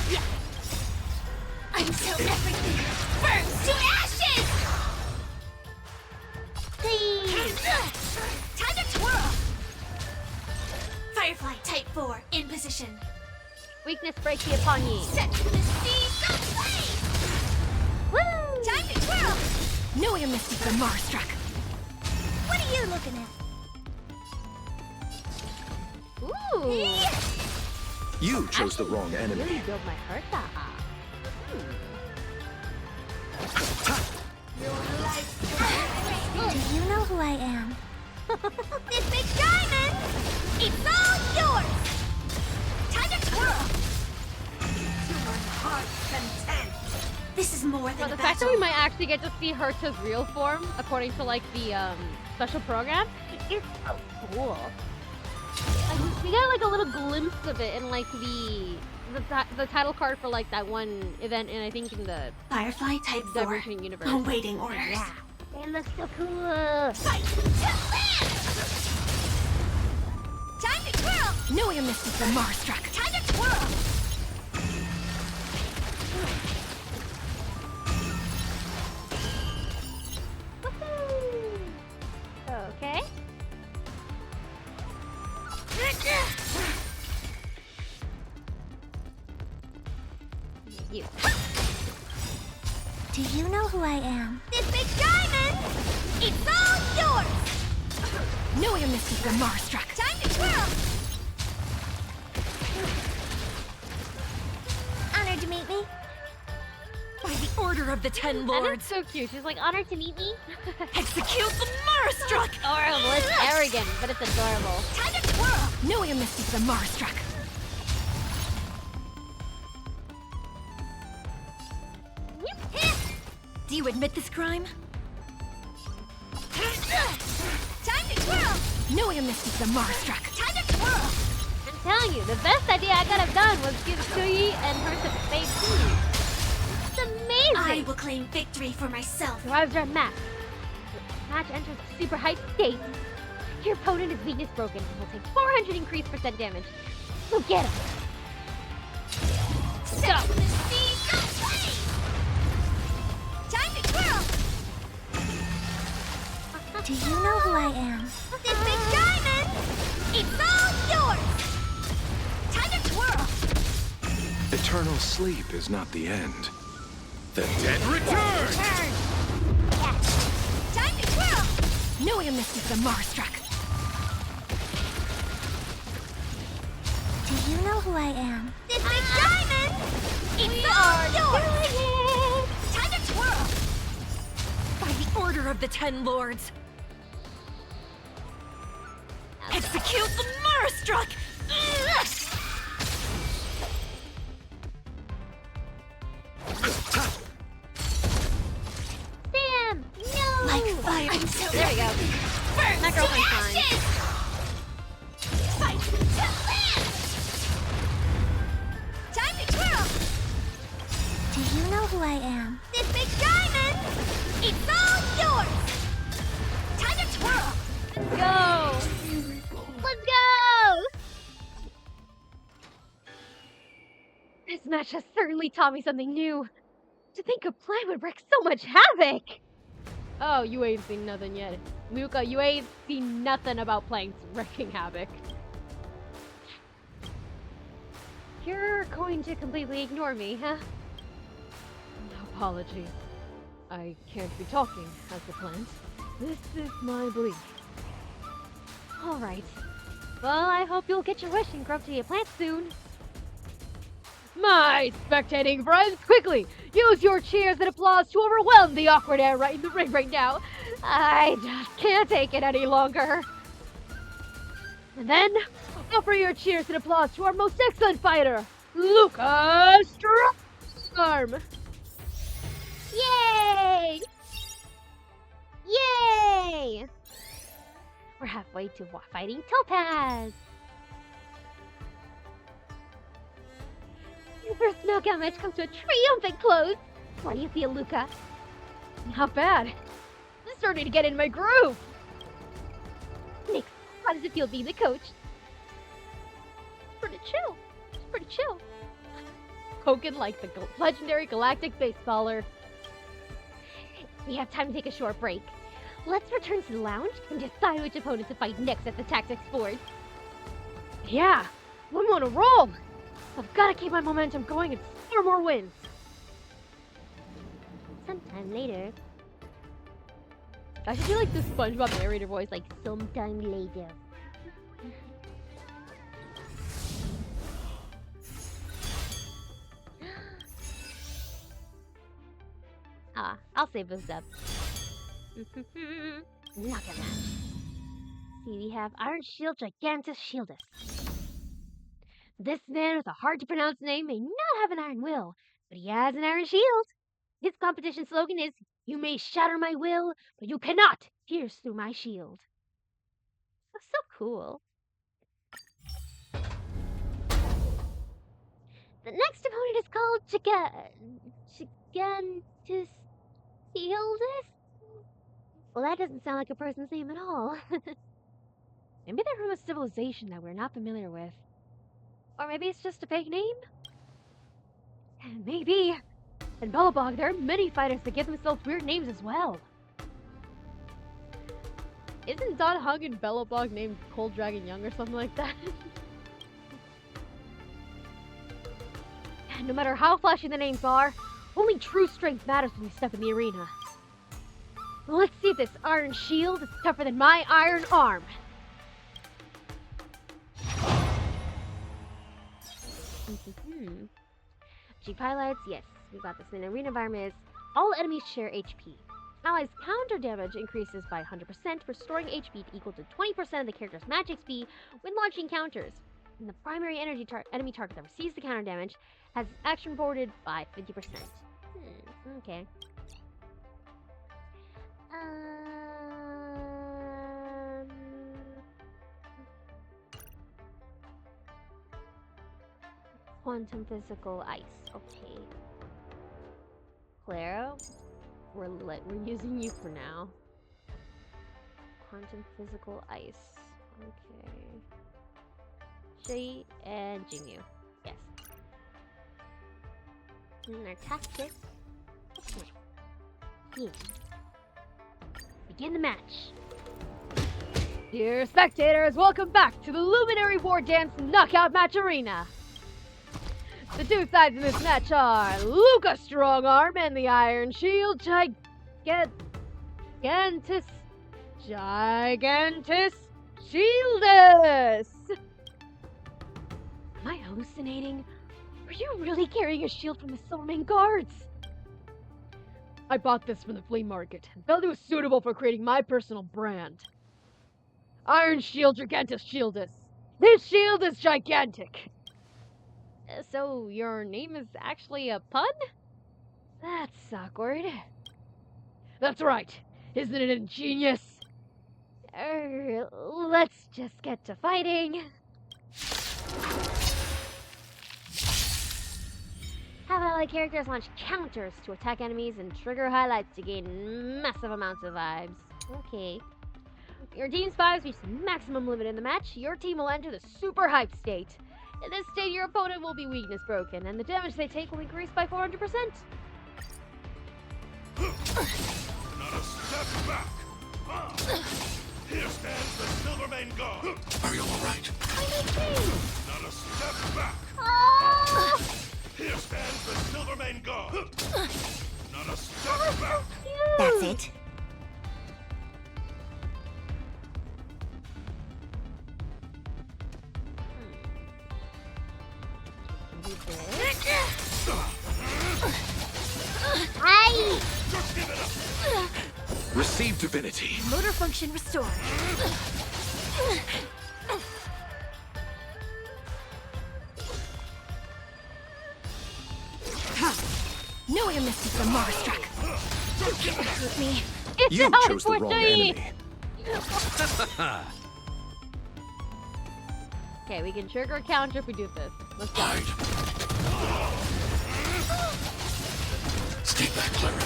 Yeah. Until everything burns to ashes! Please! Time to twirl! Firefly Type 4 in position. Weakness break be upon ye. Set the seas aflame! Woo! Time to twirl! No amnesty for Marstruck. What are you looking at? Ooh! Yeah. You chose the wrong enemy. Really build my Herta. Do you know who I am? This big diamond! It's all yours! Time to twirl! To my heart's content! This is more than the fact that we might actually get to see Herta's real form, according to like the special program, is so cool. Like, we got like a little glimpse of it in like the title card for like that one event, and I think in the Firefly Type 4 Divergent Universe. awaiting orders. Yeah, they look so cool. Fight to live! Time to twirl! No amnesty for Marstruck. Time to twirl! Okay. You. Do you know who I am? This big diamond! It's all yours! No amnesty for Marstruck. Time to twirl! Honored to meet me. By the order of the Ten Lords. That's so cute. She's like, honored to meet me. Execute the Marstruck! Adorable. It's arrogant, but it's adorable. Time to twirl! No amnesty for Marstruck. Do you admit this crime? Time to twirl! No amnesty for Marstruck. Time to twirl! I'm telling you, the best idea I could have done was give Sui and her some fake food. It's amazing! I will claim victory for myself. Arrives our match. Match enters super high state. Your opponent is weakness broken and will take 400 increased % damage. So get him. Go! Time to twirl! Do you know who I am? This big diamond! It's all yours! Time to twirl! Eternal sleep is not the end. The Dead return! Turn! Yes! Time to twirl! No amnesty for Marstruck. Do you know who I am? This big diamond! It's all yours! Time to twirl! By the order of the Ten Lords. Execute the Marstruck! Sam! No! Like fire until There we go. burn That girlfriend's fine. ashes! Fight to live! Time to twirl! Do you know who I am? This big diamond! It's all yours! Time to twirl! Let's go! Let's go! This match has certainly taught me something new. To think a plan would wreak so much havoc! Oh, you ain't seen nothing yet. Luca, you ain't seen nothing about planks wreaking havoc. You're going to completely ignore me, huh? No apologies. I can't be talking as the plant. This is my belief. Alright. Well, I hope you'll get your wish and grow up to be a plant soon. My spectating friends, quickly! Use your cheers and applause to overwhelm the awkward air right in the ring right now. I just can't take it any longer. And then, offer your cheers and applause to our most excellent fighter, Luca Storm! Yay! Yay! We're halfway to fighting Topaz! Your first knockout match comes to a triumphant close! How do you feel, Luca? Not bad. I'm starting to get in my groove! Nick, how does it feel being the coach? It's pretty chill. It's pretty chill. Spoken like the legendary galactic baseballer. We have time to take a short break. Let's return to the lounge and decide which opponent to fight next at the Tactics board. Yeah, I'm on a roll! I've got to keep my momentum going and 4 more wins. Sometime later. I should do like the SpongeBob narrator voice, like sometime later. I'll save this up. Knockout match. See, we have Iron Shield Gigantus Shieldus. This man with a hard to pronounce name may not have an iron will, but he has an iron shield. His competition slogan is, "You may shatter my will, but you cannot pierce through my shield." That's so cool. The next opponent is called Gigantus Shieldus? Well, that doesn't sound like a person's name at all. Maybe they're from a civilization that we're not familiar with. Or maybe it's just a fake name? And maybe. In Belobog, there are many fighters that give themselves weird names as well. Isn't Don Hung in Belobog named Cold Dragon Young or something like that? No matter how flashy the names are, only true strength matters when you step in the arena. Let's see if this iron shield is tougher than my iron arm. Chief highlights, yes, we got this. In the arena environment is all enemies share HP. Allies' counter damage increases by 100%, restoring HP to equal to 20% of the character's match XP when launching counters. And the primary enemy target that receives the counter damage has action forwarded by 50%. Okay. Quantum physical ice. Okay. Clara, we're using you for now. Quantum physical ice. Okay. Shui and Jinyu. Yes. And our tactic. Yeah. Begin the match. Dear spectators, welcome back to the Luminary Wardance Knockout Match Arena. The two sides in this match are Luca Strongarm and the Iron Shield Gigantus Shieldus! Am I hallucinating? Are you really carrying a shield from the Silvermane Guards? I bought this from the flea market and felt it was suitable for creating my personal brand. Iron Shield Gigantus Shieldus. This shield is gigantic. So your name is actually a pun? That's awkward. That's right. Isn't it ingenious? Let's just get to fighting. Have allied characters launch counters to attack enemies and trigger highlights to gain massive amounts of vibes. Okay. Your team's vibes reach the maximum limit in the match. Your team will enter the super hype state. In this state, your opponent will be weakness broken, and the damage they take will increase by 400%. Not a step back! Here stands the Silvermane Guard! Are you alright? Not a step back! Here stands the Silvermane Guard! Not a step back! That's it. Receive divinity. Motor function restored. No, you missed it, the Mara struck. You can't hurt me. You chose the wrong enemy. Okay, we can trigger a counter if we do this. Let's go. Stay back, Clara.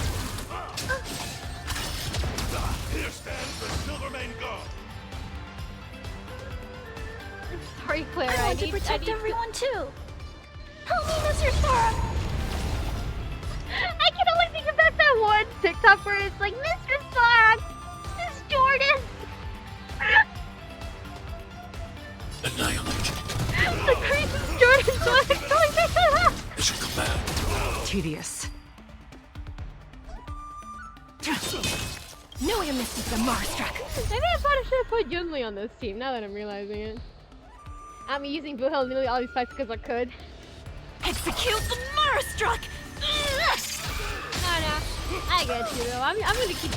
Here stands the Silvermane Guard! Sorry, Clara. I want to protect everyone too. Help me, Mr. Sora. I can only think about that one TikTok where it's like, Mr. Sora, Miss Jordan. Annihilate. The crazy Jordan's like going back to that. It should come back. Tedious. No, you missed it, the Mara struck. Maybe I thought I should have put Yunli on this team, now that I'm realizing it. I'm using Blue Hill nearly all these fights because I could. Execute the Mara struck! No, I get you though. I'm gonna keep...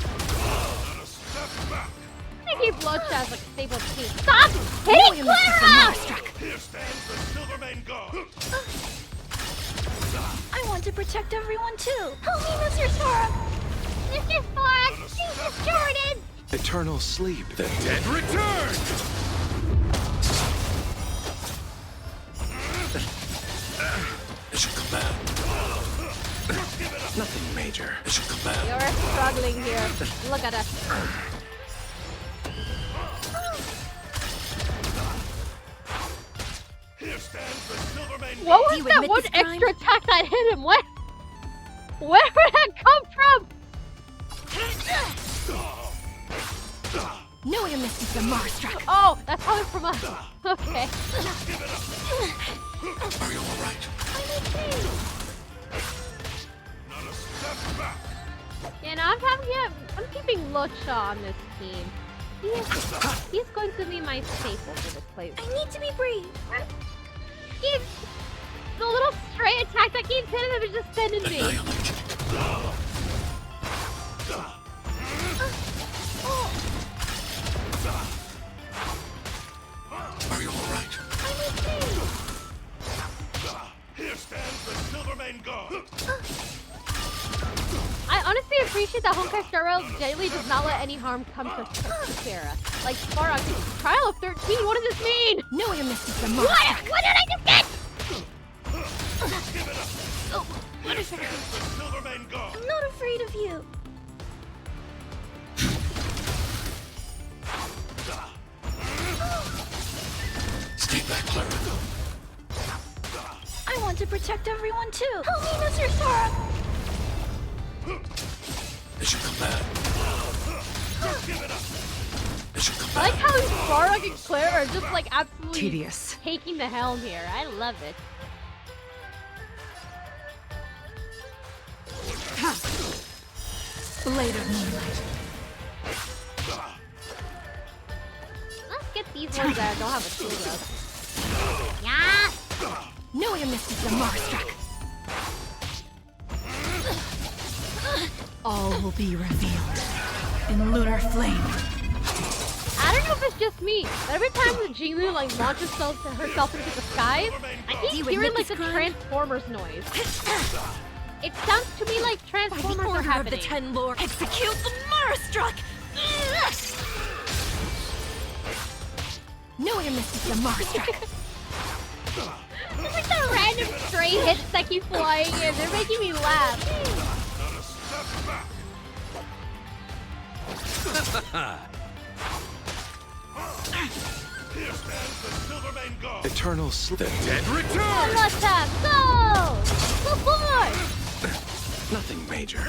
Bloodshot as like a staple of the team. Stop hitting Clara! Here stands the Silvermane Guard! I want to protect everyone too. Help me, Mr. Sora. Mr. Sora, Mrs. Jordan. Eternal sleep. The dead return! It should come back. Nothing major. It should come back. You're struggling here. Look at us. Here stands the Silvermane Guard! What was that one extra attack that hit him? What? Where did that come from? No, you missed it, the Mara struck. Oh, that's coming from us. Okay. Are you alright? Not a step back! Yeah, no, I'm keeping Lucha on this team. He's going to be my staple for this place. I need to be brave. The little stray attack that keeps hitting him is just sending me. Are you alright? I'm okay. Here stands the Silvermane God. I honestly appreciate that Honkai Star Rail generally does not let any harm come to Sarah. Like, Sparrow, Trial of 13, what does this mean? No, you're missing the What? What did I just get? Give it up. Oh, what is The Silvermane God. I'm not afraid of you. Stay back, Clara. I want to protect everyone too. Help me, Mr. Sora. It should come back. Give it up. It should come I like back. how Sparrow and Claire are just like absolutely Tedious. taking the helm here. I love it. Blade of Moonlight. Let's get these ones that don't have a shield up. Yeah! No, you're missing the Marstruck. All will be revealed in lunar flame. I don't know if it's just me, but every time the Jilu like launches herself into the skies, I keep hearing like the Transformers noise. It sounds to me like Transformers are Order happening. of the Ten Lord, execute the Marstruck. No, you're missing the Marstruck. It's like the random stray hits that keep flying in. They're making me laugh. Here stands the Silvermane God. Eternal sleep. The dead One return! more time. Go! Go forward! Nothing major.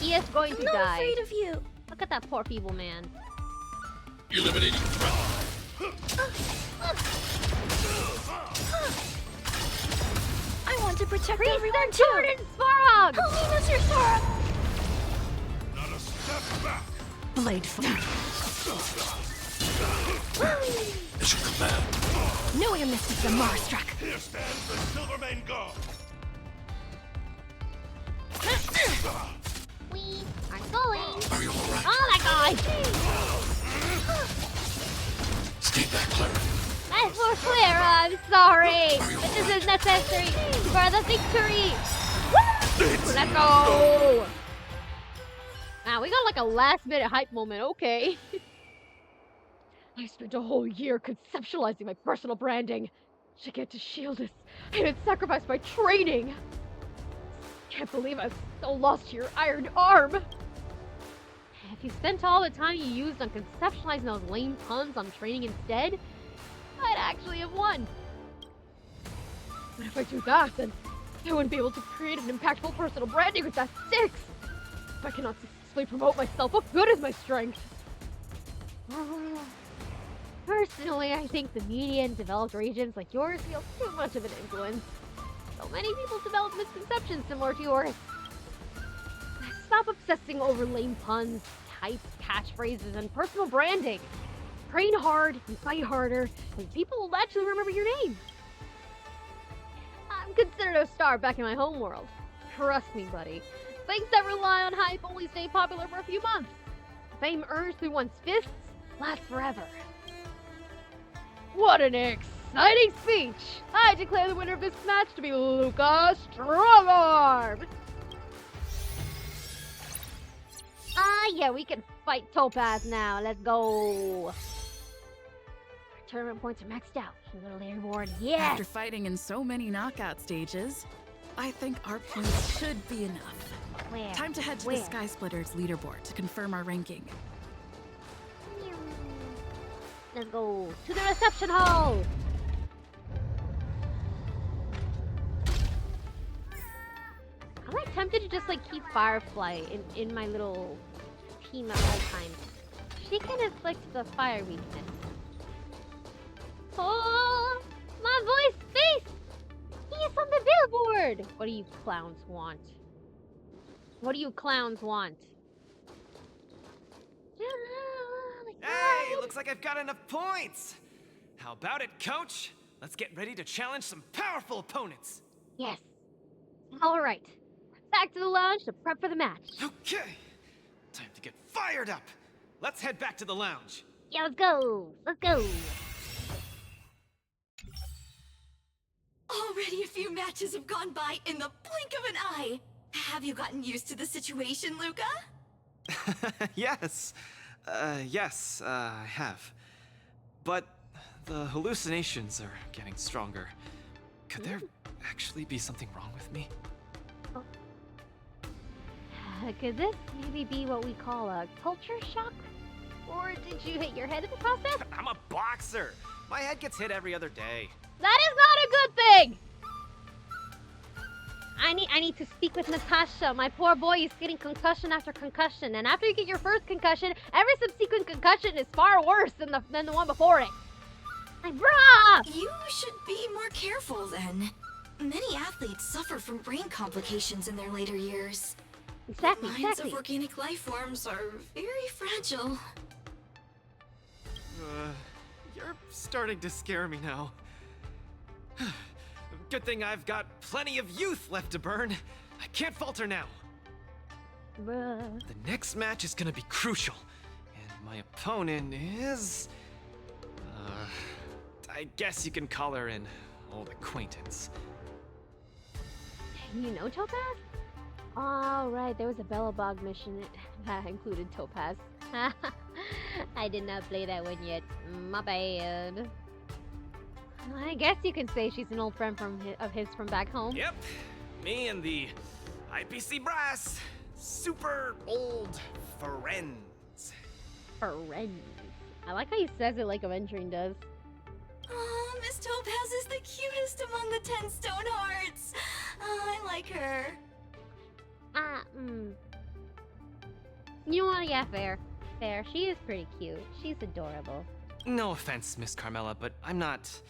He is going to I'm not die. afraid of you. Look at that poor feeble man. Eliminating threat. I want to protect Priest everyone and too. Jordan Svarog! Help me, Mr. Sora. Not a step back. Blade flame. It should come back. No, you're missing the Marstruck. Here stands the Silvermane God. We are going. Are you alright? Oh, that guy! Stay back, Clara. That's for Clara, I'm sorry. But this is necessary for the victory. Woo! Let's go! Now we got like a last minute hype moment, okay. I spent a whole year conceptualizing my personal branding. To get to Shieldus, I had sacrificed my training. Can't believe I'm so lost to your iron arm. If you spent all the time you used on conceptualizing those lame puns on training instead, I'd actually have won. But if I do that, then I wouldn't be able to create an impactful personal branding with that 6. If I cannot successfully promote myself, what good is my strength? Personally, I think the media and developed regions like yours feel too much of an influence. So many people develop misconceptions similar to yours. Stop obsessing over lame puns, types, catchphrases, and personal branding. Train hard and fight harder, and people will actually remember your name. I'm considered a star back in my home world. Trust me, buddy. Things that rely on hype only stay popular for a few months. Fame earned through one's fists lasts forever. What an exciting speech! I declare the winner of this match to be Luca Strongarm! Yeah, we can fight Topaz now. Let's go. Our tournament points are maxed out. Luminary Reward, yes! After fighting in so many knockout stages, I think our points should be enough. Where? Time to head to the Sky Splitters leaderboard to confirm our ranking. Let's go to the reception hall! I'm like tempted to just like keep Firefly in my little team at all times. She can inflict the fire weakness. Oh, my voice face! He is on the billboard! What do you clowns want? What do you clowns want? Hey, looks like I've got enough points. How about it, coach? let's get ready to challenge some powerful opponents. Yes. All right. Back to the lounge to prep for the match. Okay. Time to get fired up. Let's head back to the lounge. Yeah, let's go. Let's go. Already a few matches have gone by in the blink of an eye. Have you gotten used to the situation, Luca? Yes. Yes, I have. But the hallucinations are getting stronger. Could there actually be something wrong with me? Could this maybe be what we call a culture shock? Or did you hit your head in the process? I'm a boxer. My head gets hit every other day. That is not a good thing! I need to speak with Natasha. My poor boy is getting concussion after concussion. And after you get your first concussion, every subsequent concussion is far worse than the one before it. Like, bruh! You should be more careful then. Many athletes suffer from brain complications in their later years. Exactly, Minds of organic life forms are very fragile. You're starting to scare me now. Good thing I've got plenty of youth left to burn. I can't falter now. Bruh. The next match is gonna be crucial. And my opponent is... I guess you can call her an old acquaintance. You know Topaz? Oh, right, there was a Belobog mission that included Topaz. I did not play that one yet. My bad. I guess you can say she's an old friend of his from back home. Yep, me and the IPC brass, super old friends. Friends. I like how he says it like Aventuring does. Oh, Miss Topaz is the cutest among the 10 stone hearts. Oh, I like her. You know what? Yeah, fair. Fair. She is pretty cute. She's adorable. No offense, Miss Carmela, but I'm not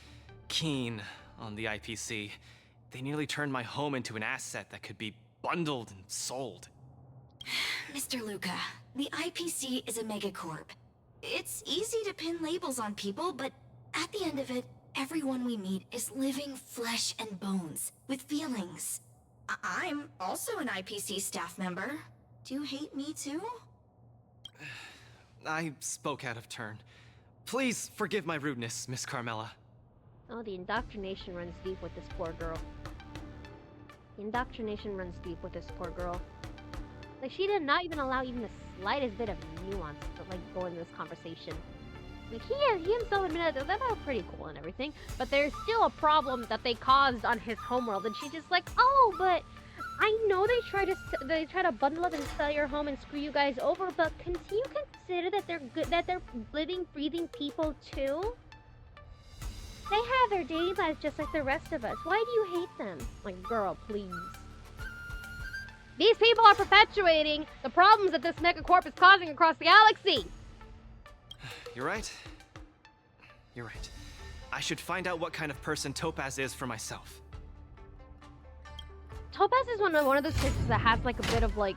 keen on the IPC. They nearly turned my home into an asset that could be bundled and sold. Mr. Luca, the IPC is a megacorp. It's easy to pin labels on people, but at the end of it, everyone we meet is living flesh and bones, with feelings. I'm also an IPC staff member. Do you hate me too? I spoke out of turn. Please forgive my rudeness, Miss Carmela. Oh, the indoctrination runs deep with this poor girl. The indoctrination runs deep with this poor girl. Like, she did not even allow even the slightest bit of nuance to, like, go into this conversation. Like, he himself admitted that that was pretty cool and everything, but there's still a problem that they caused on his homeworld, and she's just like, oh, but I know they try to bundle up and sell your home and screw you guys over, but can you consider that they're good, that they're living, breathing people too? They have their daily lives just like the rest of us. Why do you hate them? Like, girl, please. These people are perpetuating the problems that this megacorp is causing across the galaxy. You're right. You're right. I should find out what kind of person Topaz is for myself. Topaz is one of those characters that has like a bit of like,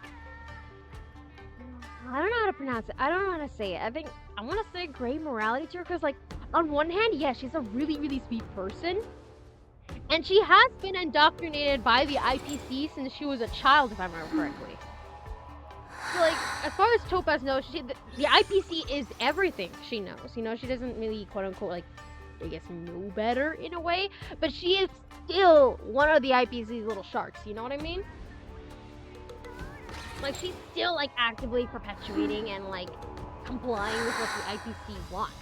I don't know how to pronounce it. I don't know how to say it. I want to say gray morality to her because, like, on one hand, yeah, she's a really, really sweet person. And she has been indoctrinated by the IPC since she was a child, if I remember correctly. So, like, as far as Topaz knows, the IPC is everything she knows. You know, she doesn't really, quote-unquote, like, I guess, know better in a way. But she is still one of the IPC's little sharks, you know what I mean? Like, she's still, like, actively perpetuating and, like, complying with what the IPC wants.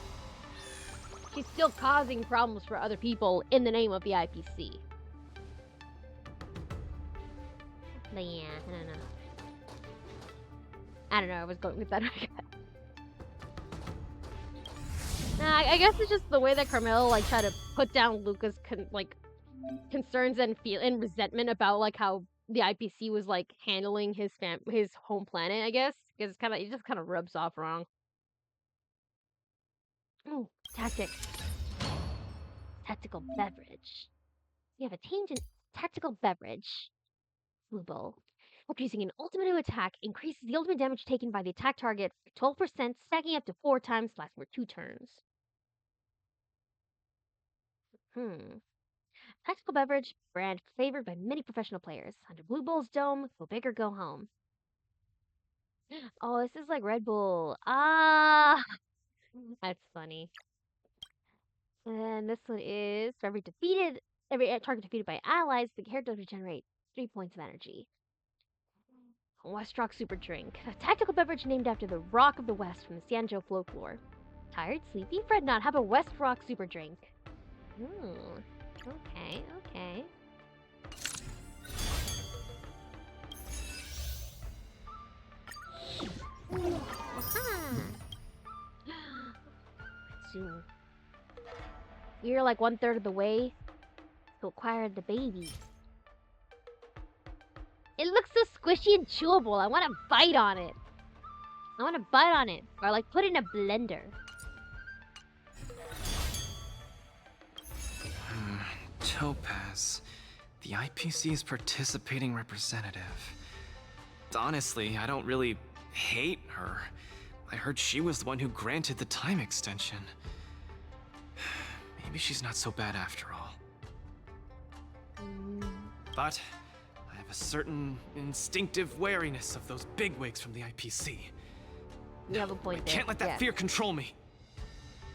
She's still causing problems for other people in the name of the IPC. But yeah, I don't know. I was going with that. I guess it's just the way that Carmelo, like, tried to put down Luca's, concerns and resentment about, like, how the IPC was, like, handling his home planet, I guess. Because it just kind of rubs off wrong. Ooh, tactics. Tactical beverage. You have a tangent tactical beverage. Blue Bowl. After using an ultimate attack, increases the ultimate damage taken by the attack target by 12%, stacking up to 4 times, lasting for 2 turns. Tactical beverage brand favored by many professional players. Under Blue Bull's dome, go big or go home. Oh, this is like Red Bull. Ah, that's funny. And this one is for every target defeated by allies, the character regenerates 3 points of energy. West Rock Super Drink, a tactical beverage named after the Rock of the West from the Xianzhou folklore. Tired, sleepy? Fret not, have a West Rock Super Drink. Ooh, okay, okay. Soon. You're like 1/3 of the way to acquire the baby. It looks so squishy and chewable. I want to bite on it. Or like put it in a blender. Topaz. The IPC's participating representative. Honestly, I don't really hate her. I heard she was the one who granted the time extension. Maybe she's not so bad after all. But I have a certain instinctive wariness of those bigwigs from the IPC. You have a point there. Can't let that fear control me.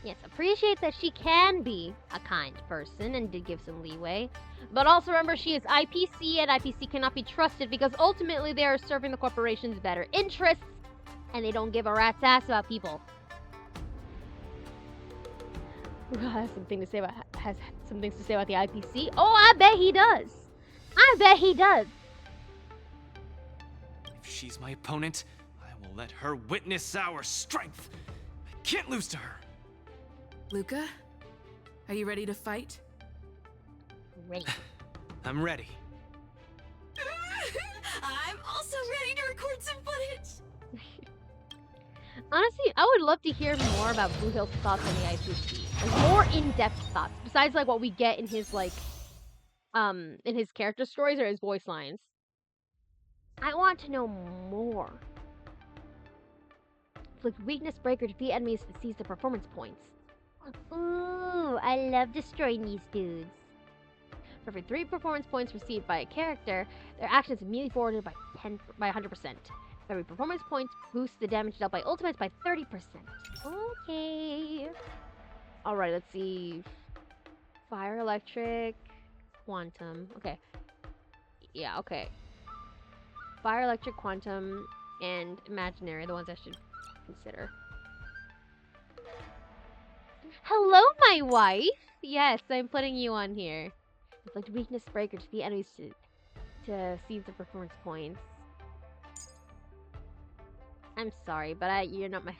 Yes, appreciate that she can be a kind person and did give some leeway. But also remember she is IPC and IPC cannot be trusted because ultimately they are serving the corporation's better interests and they don't give a rat's ass about people. Has some things to say about the IPC. Oh, I bet he does. If she's my opponent, I will let her witness our strength. I can't lose to her. Luca, are you ready to fight? Ready. I'm ready. I'm also ready to record some footage. Honestly, I would love to hear more about Blue Hill's thoughts on the IPC. Like, more in-depth thoughts, besides like what we get in his like, in his character stories or his voice lines. I want to know more. Inflict weakness breaker to defeat enemies to seize the performance points. Ooh, I love destroying these dudes. For every 3 performance points received by a character, their action is immediately forwarded by 100%. Every performance point boosts the damage dealt by ultimates by 30%. Okay. Alright, let's see. Fire, electric, quantum. Okay. Yeah, okay. Fire, electric, quantum, and imaginary, the ones I should consider. Hello, my wife! Yes, I'm putting you on here. Inflict weakness breaker to the enemies to seize the performance points. I'm sorry, but you're not my...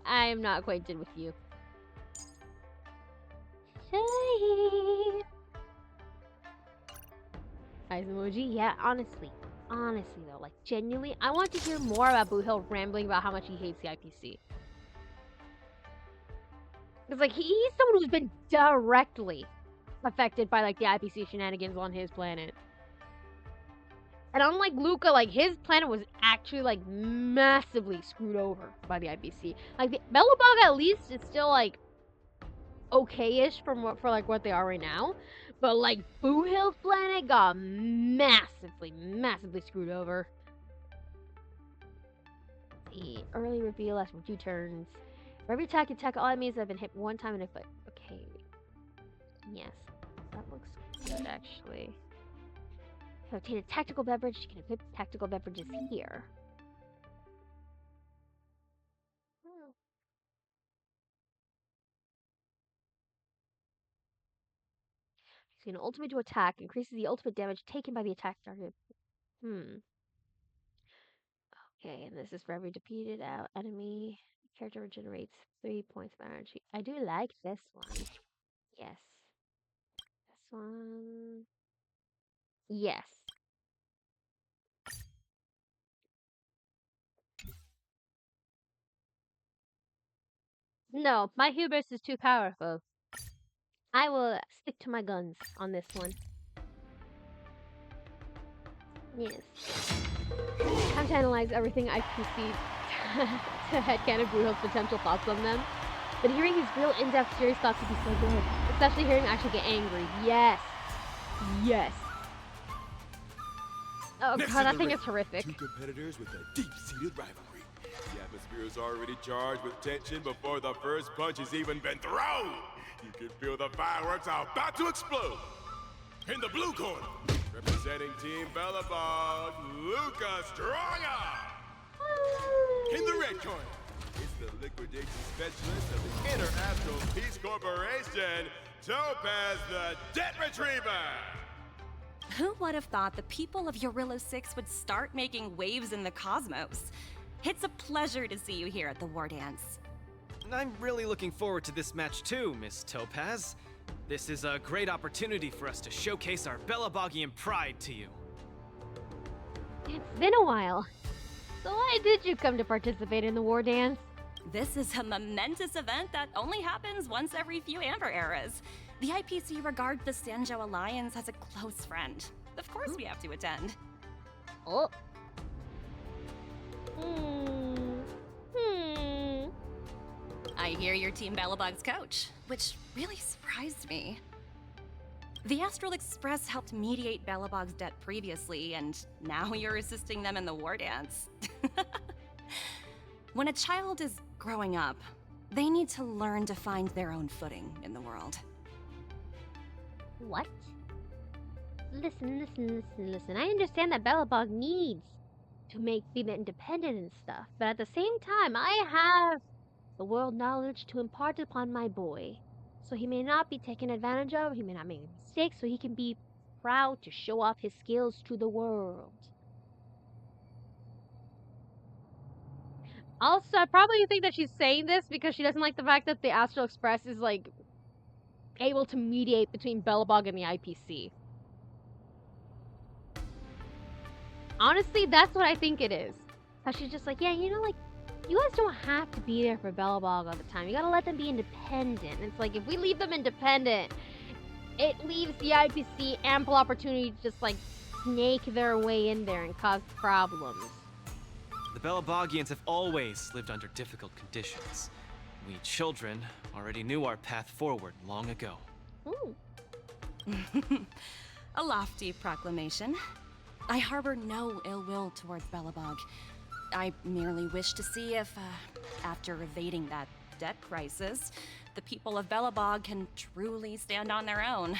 I am not acquainted with you. Eyes emoji? Yeah, honestly though, like genuinely, I want to hear more about Blue Hill rambling about how much he hates the IPC. Because like he's someone who's been directly affected by like the IPC shenanigans on his planet. And unlike Luca, like his planet was actually like massively screwed over by the IPC. Like the Belobog at least is still like okay-ish for what they are right now. But like Blue Hill's planet got massively screwed over. The early reveal lasts for 2 turns. For every attack all enemies that have been hit 1 time in a foot. Okay. Yes. That looks good actually. To obtain a tactical beverage, you can equip tactical beverages here. So an ultimate to attack increases the ultimate damage taken by the attack target. Okay, and this is for every defeated enemy. Character regenerates 3 points of energy. I do like this one. Yes. This one. Yes. No, my hubris is too powerful. I will stick to my guns on this one. Yes. Time to analyze everything I perceive to headcanon Blue Hill's potential thoughts on them. But hearing his real in-depth, serious thoughts would be so good. especially hearing him actually get angry. Yes. Yes. Oh Next god, in that the thing ring, is horrific. Two competitors with a deep-seated rivalry. The atmosphere is already charged with tension before the first punch has even been thrown. You can feel the fireworks are about to explode. In the blue corner, representing Team Bellabog, Luca Stronga. In the red corner, it's the liquidation specialist of the International Peace Corporation, Topaz the Debt Retriever. Who would have thought the people of Eurillo 6 would start making waves in the cosmos? It's a pleasure to see you here at the War Dance. I'm really looking forward to this match too, Miss Topaz. This is a great opportunity for us to showcase our Bellabogian pride to you. It's been a while. So why did you come to participate in the War Dance? This is a momentous event that only happens once every few Amber eras. The IPC regards the Xianzhou Alliance as a close friend. Of course we have to attend. Oh. I hear you're Team Bellabog's coach, which really surprised me. The Astral Express helped mediate Bellabog's debt previously, and now you're assisting them in the War Dance. When a child is growing up, they need to learn to find their own footing in the world. What? Listen. I understand that Bellabog needs to be independent and stuff, but at the same time, I have the world knowledge to impart upon my boy. So he may not be taken advantage of, he may not make mistakes, so he can be proud to show off his skills to the world. Also, I probably think that she's saying this because she doesn't like the fact that the Astral Express is, like, able to mediate between Bellabog and the IPC. Honestly, that's what I think it is. Because she's just like, yeah, you know, like, you guys don't have to be there for Bellabog all the time. You gotta let them be independent. And it's like, if we leave them independent, it leaves the IPC ample opportunity to just, like, snake their way in there and cause problems. The Bellabogians have always lived under difficult conditions. We children already knew our path forward long ago. Ooh. A lofty proclamation. I harbor no ill will towards Bellabog. I merely wish to see if, after evading that debt crisis, the people of Bellabog can truly stand on their own.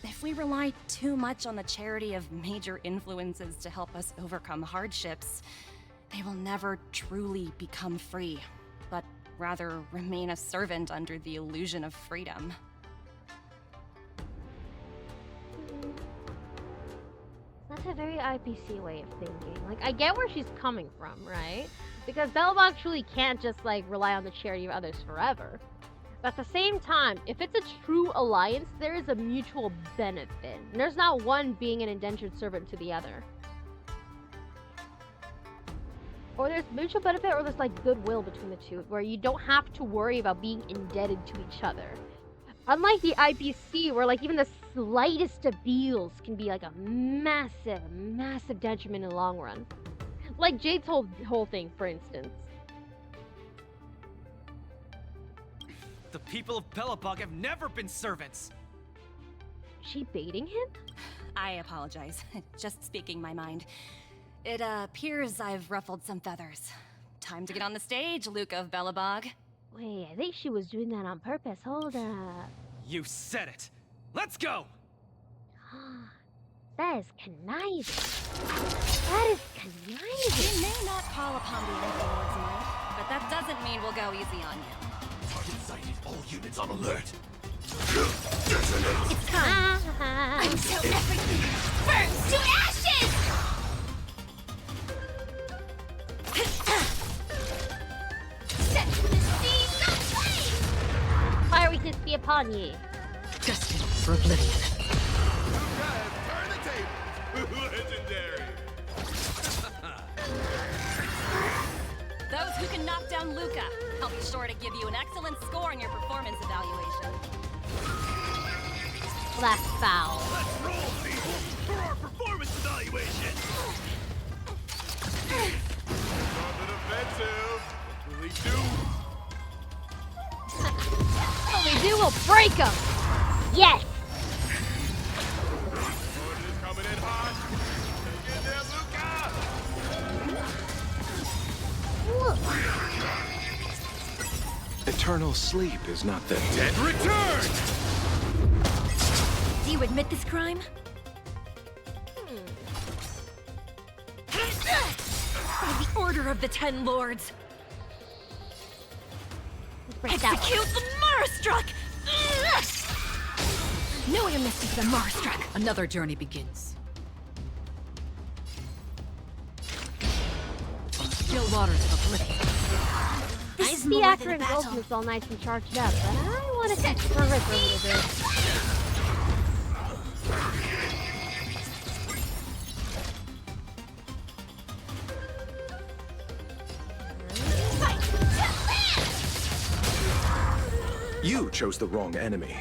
If we rely too much on the charity of major influences to help us overcome hardships, they will never truly become free, but rather remain a servant under the illusion of freedom. That's a very IPC way of thinking. Like, I get where she's coming from, right? Because Bellabog truly can't just, like, rely on the charity of others forever. But at the same time, if it's a true alliance, there is a mutual benefit. And there's not one being an indentured servant to the other. Or there's mutual benefit, or there's, like, goodwill between the two, where you don't have to worry about being indebted to each other. Unlike the IPC, where, like, even the slightest of deals can be, like, a massive, massive detriment in the long run. Like Jade's whole thing, for instance. The people of Bellabog have never been servants! She baiting him? I apologize. Just speaking my mind. It appears I've ruffled some feathers. Time to get on the stage, Luca of Bellabog. Wait, I think she was doing that on purpose. Hold up. You said it! Let's go! That is conniving. That is conniving. We may not call upon the Overlord's might, but that doesn't mean we'll go easy on you. Target sighted. All units on alert. It's time. Until everything burns to ashes! Set to the seas of flame! Fire weakness be upon ye. Destined for oblivion. Turn the table! Legendary! Those who can knock down Luca, I'll be sure to give you an excellent score in your performance evaluation. Last foul. Let's roll, people, for our performance evaluation! On the defensive! What will he do? Holy do will break them. Yes. Coming in hot. Get there, Luca. Eternal sleep is not the Dead return! Do you admit this crime? By the order of the Ten Lords. Execute the Marstruck! No one misses the Marstruck. Another journey begins. Still waters of oblivion. This I is see more after than a battle. indulgence all nice and charged up, but I want to take service for a little bit. You chose the wrong enemy.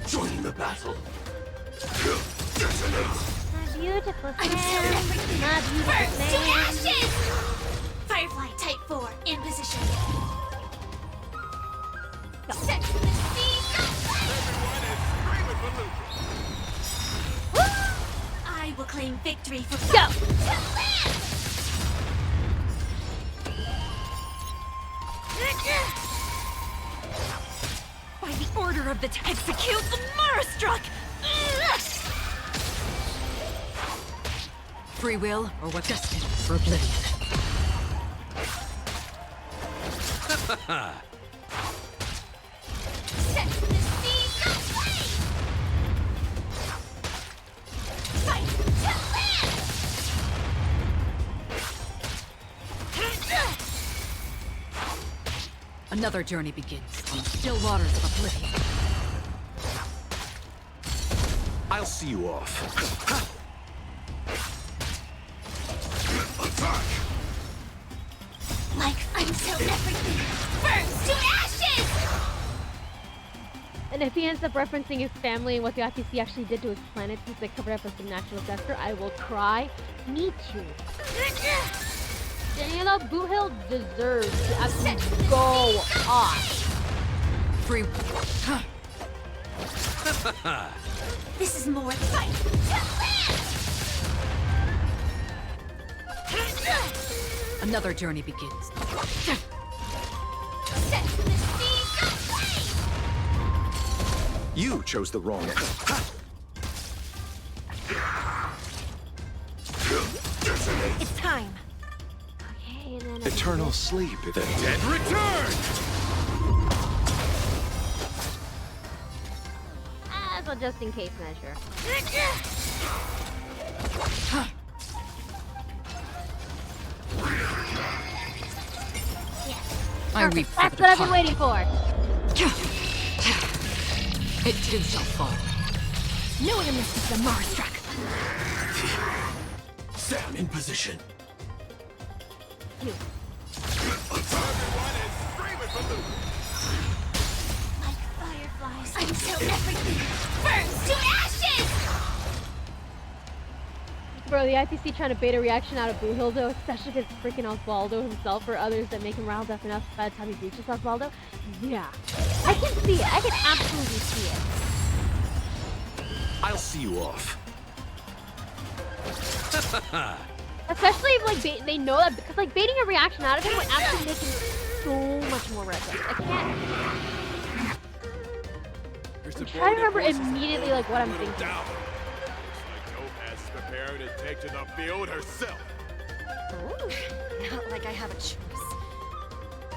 Join the battle. My beautiful man. My beautiful man. Firefly Type 4 in position. Everyone is screaming for Luca. I will claim victory for Go! By the order of the execute the Marstruck! Free will or what destined for oblivion. Set the seas aflame! Fight to land! Another journey begins on still waters of oblivion. I'll see you off. Attack! Like until everything burns to ashes! And if he ends up referencing his family and what the IPC actually did to his planet since they covered up as some natural disaster, I will cry. Me too. Daniela Buhil deserves to absolutely go off. Free. This is more fight to land! Another journey begins. Set the seas aflame! You chose the wrong enemy. It's time. Okay, and then Eternal sleep is the Dead return! as a just in case measure. I reap for That's the what I've been departed. waiting for. It too shall fall. No one misses the Marstruck. Sam in position. Everyone is screaming for Luca. Like fireflies until everything burns to ashes! Bro, the IPC trying to bait a reaction out of Buhil though, especially if it's freaking Osvaldo himself or others that make him riled up enough by the time he reaches Osvaldo. Yeah. I can see it. I can absolutely see it. I'll see you off. Especially if like they know that, because like baiting a reaction out of him would actually make him so much more reckless. I can't. I'm trying to remember immediately like what I'm thinking. Down. Looks like Topaz is preparing to take to the field herself. Not like I have a choice.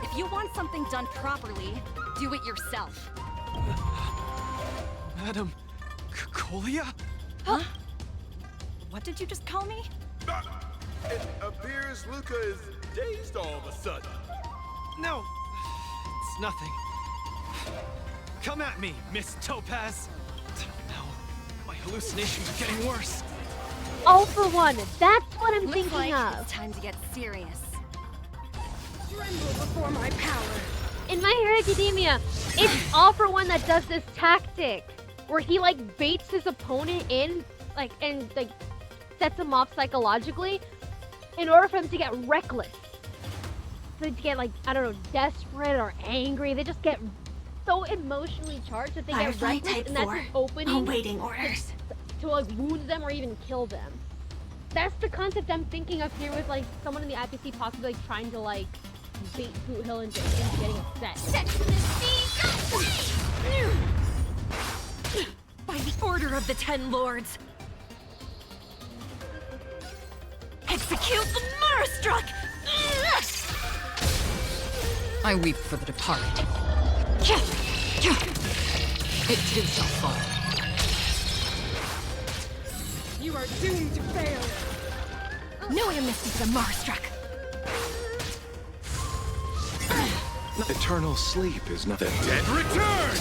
If you want something done properly, do it yourself. Madam Colia? Huh? What did you just call me? It appears Luca is dazed all of a sudden. No, it's nothing. Come at me, Miss Topaz. No, my hallucinations are getting worse. All for one. That's what I'm Looks thinking like of. it's time to get serious. Tremble before my power. In My Hero Academia, it's All for One that does this tactic where he like baits his opponent in, like, and like sets him off psychologically in order for him to get reckless. they get like, I don't know, desperate or angry. They just get so emotionally charged that they get Firefly reckless, Type and that's 4. an opening Awaiting orders. to like wound them or even kill them. That's the concept I'm thinking of here with like someone in the IPC possibly like trying to like bait Boot Hill into getting upset. Set to the sea. By the order of the Ten Lords, execute the Murderstruck! I weep for the departed. It too shall fall. You are doomed to fail! No amnesty for the Murderstruck! Eternal sleep is not... The dead return!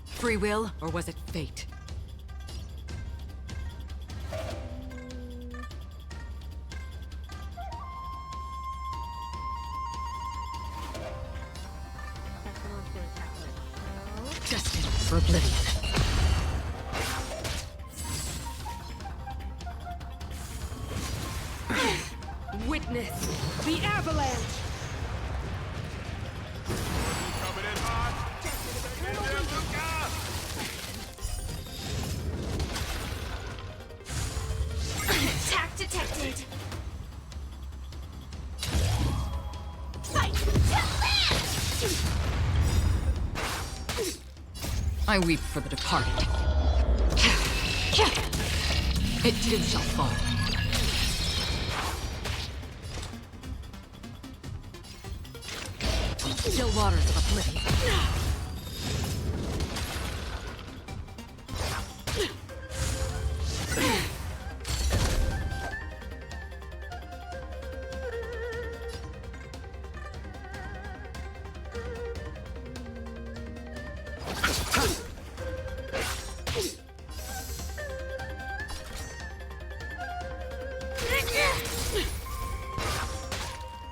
Free will, or was it fate? Destined for oblivion. Witness the avalanche! Coming in hot. Attack detected. Fight to land. I weep for the departed. It too shall fall. Still waters of oblivion.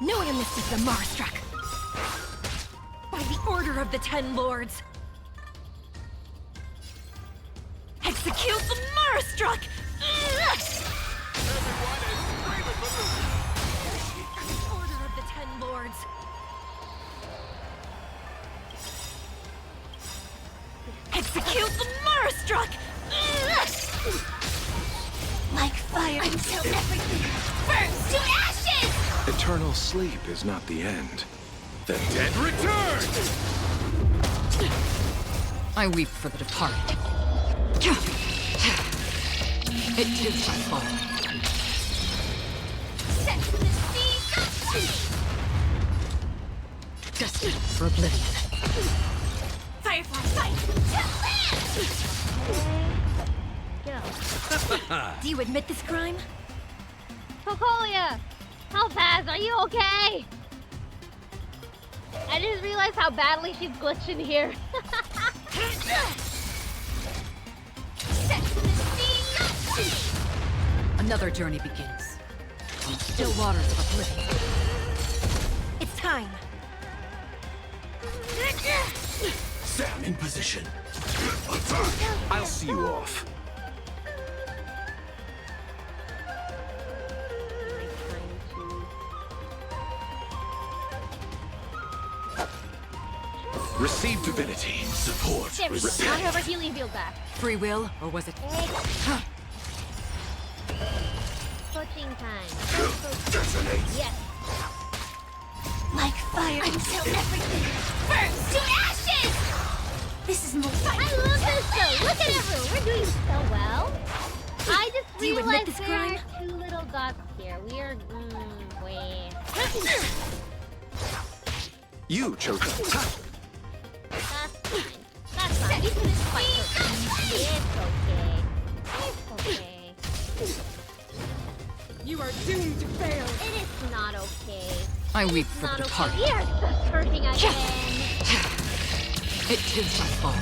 No amnesty for the Murderstruck! By the order of the Ten Lords, execute the Murderstruck! Order of the Ten Lords, execute the Murderstruck! Like fire until everything burns to ashes. Eternal sleep is not the end. The dead return! I weep for the departed. It too shall fall. Set to the sea. Destined for oblivion. Firefly fight to land. Do you admit this crime? Cocolia! How fast? Are you okay? I just realized how badly she's glitching here. Set to the sea. Another journey begins. On still waters of oblivion. It's time. Stand in position. I'll see you off. Receive divinity. Support. There we go. Now we have our healing field back. Free will, or was it... Coaching time. Detonate. Yes. Like fire until everything burns to ashes. This is more fun. I love this though. Look at everyone. We're doing so well. I just Do you admit realized this there crime? are two little dots here. We are... wait. You chose the... That's fine. That's fine. You can fight her. It's okay. It's okay. You are doomed to fail! It is not okay. I weep It's for the not departed. okay. We are just hurting again. It too shall fall.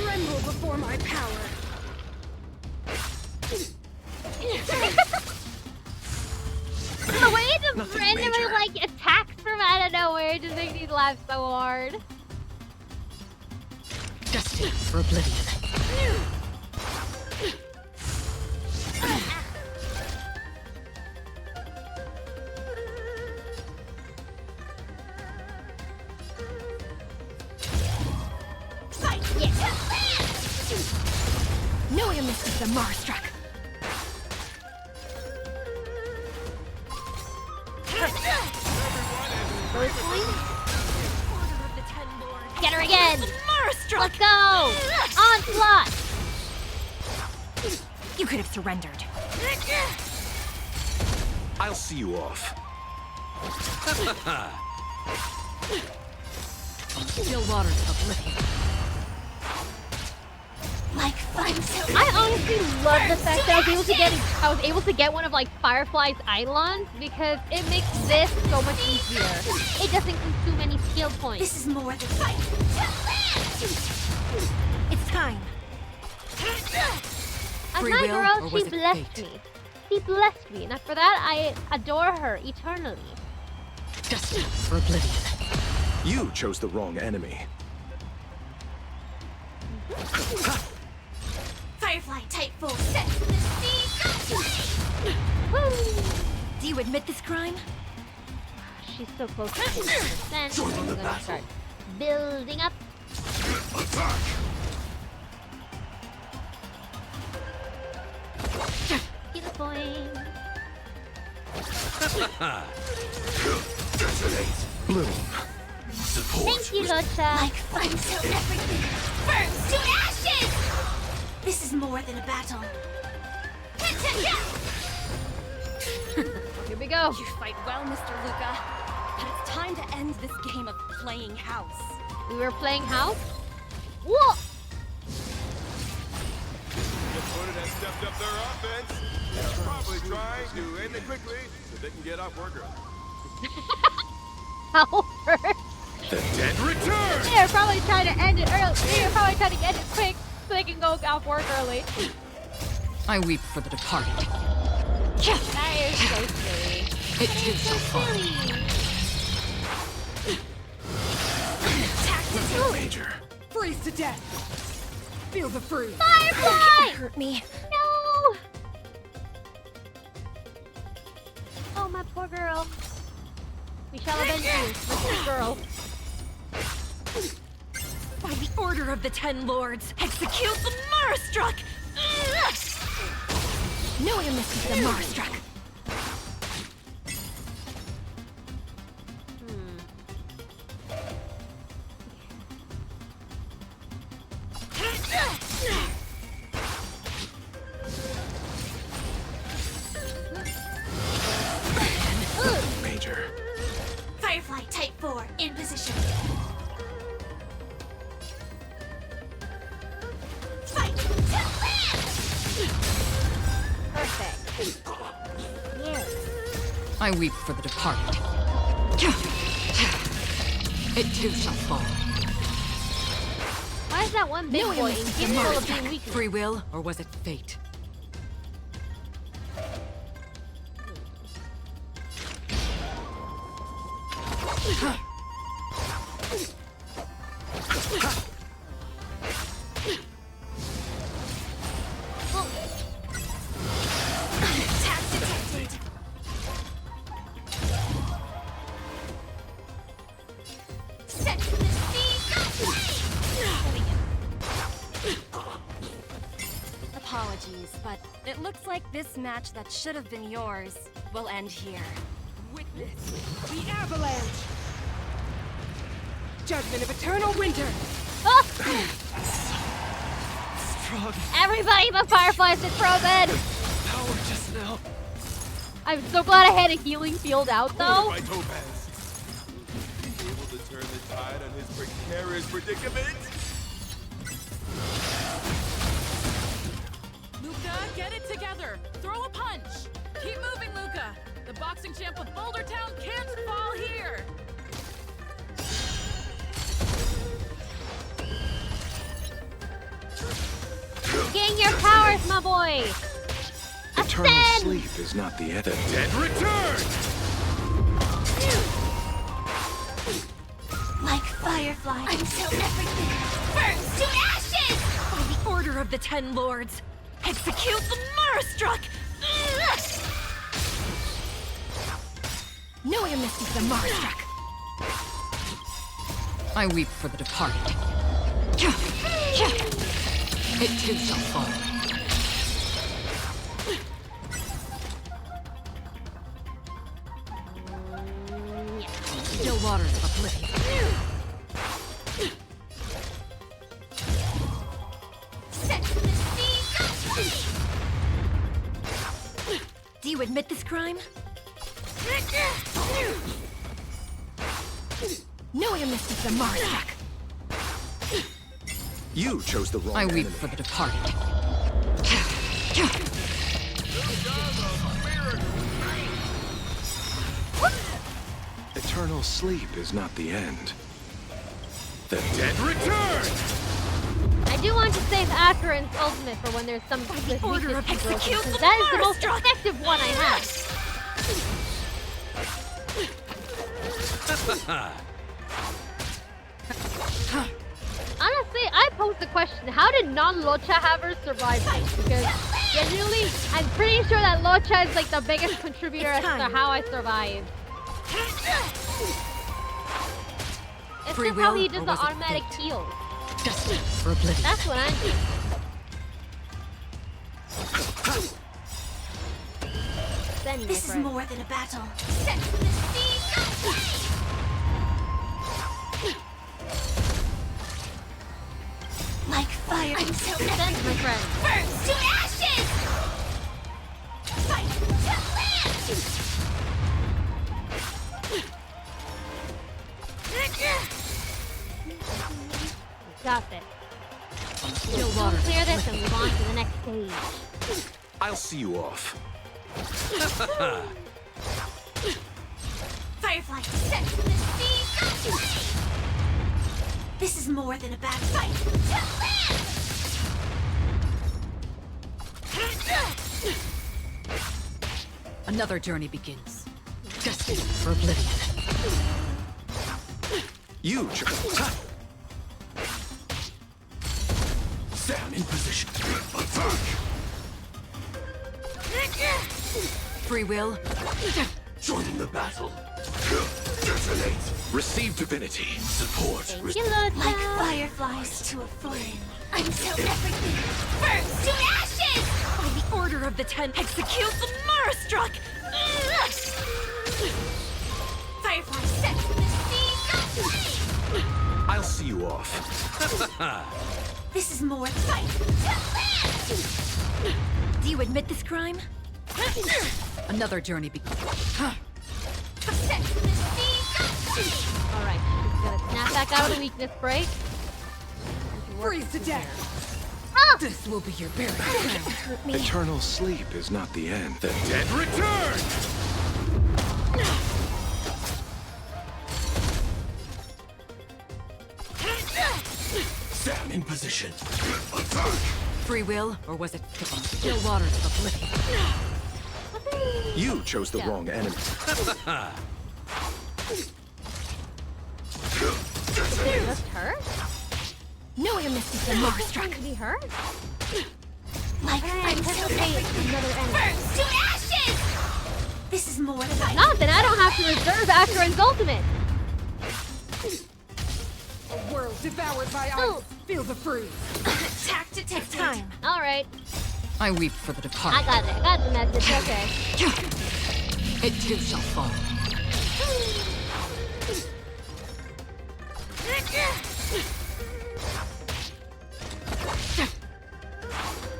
Tremble before my power! The way it just Nothing randomly major. like attacks from out of nowhere just makes me laugh so hard. Destined for oblivion. your mistress the Marstruck. Get her again! Let's go! Onslaught! You could have surrendered. I'll see you off. Still waters of oblivion. Like fun to I honestly love the fact that I was able to get one of like Firefly's Eidolons because it makes this so much easier. It doesn't consume any skill points. This is more than fight. It's time. As Free my will, girl, or she was it blessed fate? me. She blessed me, and for that I adore her eternally. Destined for oblivion. You chose the wrong enemy. Firefly type full set to the sea. Do you admit this crime? She's so close to 50%. I'm gonna start building up. Attack! Get a point. Detonate. Bloom. Support. Thank you, Lucha. Like fun till everything burns to ashes. This is more than a battle. Here we go. You fight well, Mr. Luca. But it's time to end this game of playing house. We were playing house? Whoa! The opponent has stepped up their offense. They're probably trying to end it quickly so they can get off work early. Albert. The dead return! They're probably trying to end it early. They're probably trying to end it quick so they can go off work early. I weep for the departed. That is so silly. It too shall fall. Major. Freeze to death. Feel the freeze. Firefly! Hurt me. No! Oh, my poor girl. We shall avenge you, my poor girl. By the order of the Ten Lords, execute the Marstruck! No one misses the Marstruck. Major. Firefly type 4 in position. Fight to land. Perfect. Yes. I weep for the departed. It too shall fall. Why is that one big boy incapable of being weak? Free will, or was it fate? Attack detected. Set to the sea. Apologies, but it looks like this match that should have been yours will end here. Witness the avalanche. Judgment of eternal winter. Oh! Strong Everybody but Fireflies is frozen! power just now. I'm so glad I had a healing field out though. By Topaz. Able to turn the tide on his precarious predicament. Luca, get it together. Throw a punch. Keep moving, Luca. The boxing champ of Boulder Town can't fall here. Gain your powers, my boy! Eternal Ascend! sleep is not the end. Dead return! Like Firefly until everything burns to ashes. By the order of the Ten Lords, execute the Marstruck! No one misses the Marstruck. I weep for the departed. It too shall fall. Still waters of oblivion. Do you admit this crime? No, you missed the Marsak. You chose the wrong I weep enemy. for the departed. Eternal sleep is not the end. The dead return! I do want to save Akaran's ultimate for when there's some weakness Order of broken, execute because the that is the most Marstruck! effective one I have. Honestly, I posed the question, how did non-Locha havers survive this? Because genuinely, I'm pretty sure that Locha is like the biggest contributor as to how I survived. It's Free just how will, he or does the was it automatic fate? heal. Destined for oblivion. That's what I'm thinking. Send me, This is friend. more than a battle. Like fire. I'm so Send, my friend. burns to ashes! Fight to Got this. Still We'll waters. clear this and move on to the next stage. I'll see you off. Firefly, set the sea aflame! This is more than a bad fight. Another journey begins. Destined for oblivion. You chose. Stand in position. Attack! Free will. Join the battle. Detonate. Receive divinity. Support. Thank you, Locha. Like fireflies to a flame. Until everything burns to ashes! By the order of the Ten, execute the Marstruck! Firefly set the sea aflame! I'll see you off. This is more fight. Do you admit this crime? Another journey begins. Set the sea aflame! Alright, she's gonna snap back out of the weakness break. Freeze to death. This will be your burial ground. Eternal sleep is not the end. The dead return! Stand in position. Attack! Free will, or was it still waters of oblivion? You chose the wrong enemy. Just her? No, you missed the Marstruck. Can be her? Like I until anticipate everything another enemy. burns to ashes! This is more than fight. Not, then I don't have to reserve Akaran's ultimate. A world devoured by ice. Oh. Feel the freeze. Takes time. Alright, I weep for the I departed. got it. I got the message, okay. It too shall fall.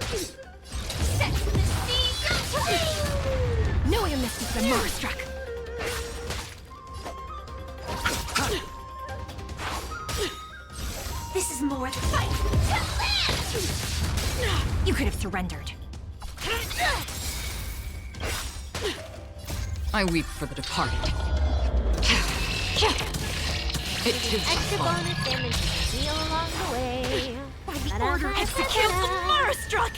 Set the sea aflame! No, you missed the Marstruck. This is more than fight. You could have surrendered. I weep for the departed. It too shall Extra fall. bonus damage to heal along the way. By the order, execute the Marstruck!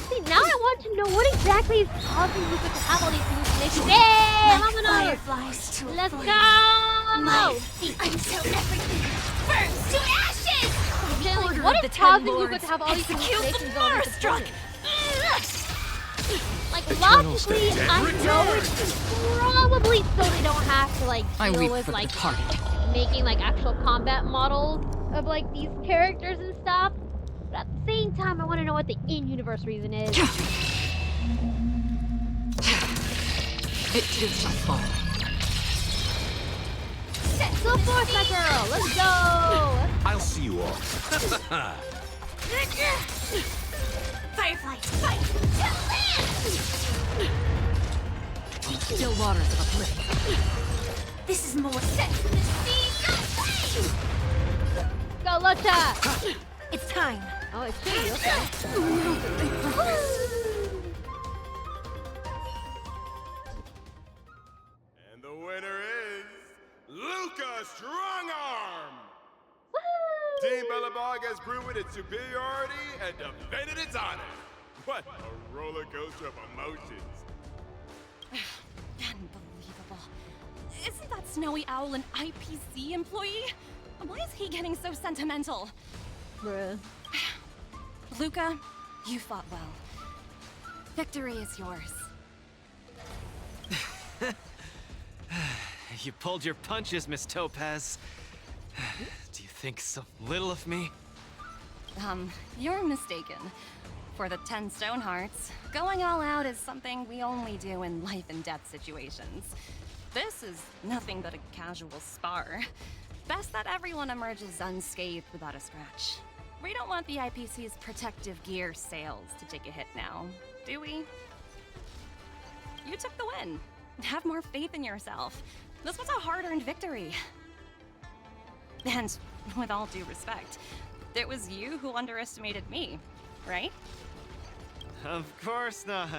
See, now I want to know what exactly is causing Luca to have all these hallucinations. Yay! Like I'm gonna... fireflies to a Let's flame. go! My feet until everything burns to ashes! Jenny, Order what of is the causing Ten Luca Lords, to have all these execute the hallucinations on his Marstruck! opponent? Like, Eternal logically, state. I know it's probably so they don't have to, like, I deal weep with, for the like, departed. making, like, actual combat models of, like, these characters and stuff. But at the same time, I want to know what the in-universe reason is. It too shall fall. Go forth, my girl! Let's go! I'll see you all. Fireflies, fight! Still waters of oblivion. This is more sex than the sea! Go, Lucha! It's time. Oh, it's shitty, okay. And the winner is Luca Strongarm! Team Bellabog has proven its superiority and defended its honor. What a roller coaster of emotions. Unbelievable. Isn't that Snowy Owl an IPC employee? Why is he getting so sentimental? Bruh. Luca, you fought well. Victory is yours. You pulled your punches, Miss Topaz. Do you think so little of me? You're mistaken. For the 10 Stone Hearts, going all out is something we only do in life and death situations. This is nothing but a casual spar. Best that everyone emerges unscathed without a scratch. We don't want the IPC's protective gear sales to take a hit now, do we? You took the win. Have more faith in yourself. This was a hard-earned victory. And with all due respect, it was you who underestimated me, right? Of course not.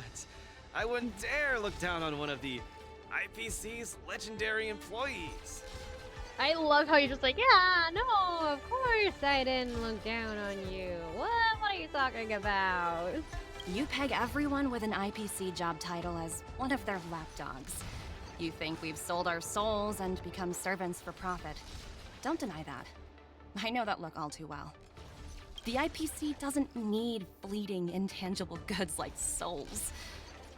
I wouldn't dare look down on one of the IPC's legendary employees. I love how you're just like, yeah, no, of course I didn't look down on you. What are you talking about? You peg everyone with an IPC job title as one of their lapdogs. You think we've sold our souls and become servants for profit. Don't deny that. I know that look all too well. The IPC doesn't need fleeting, intangible goods like souls.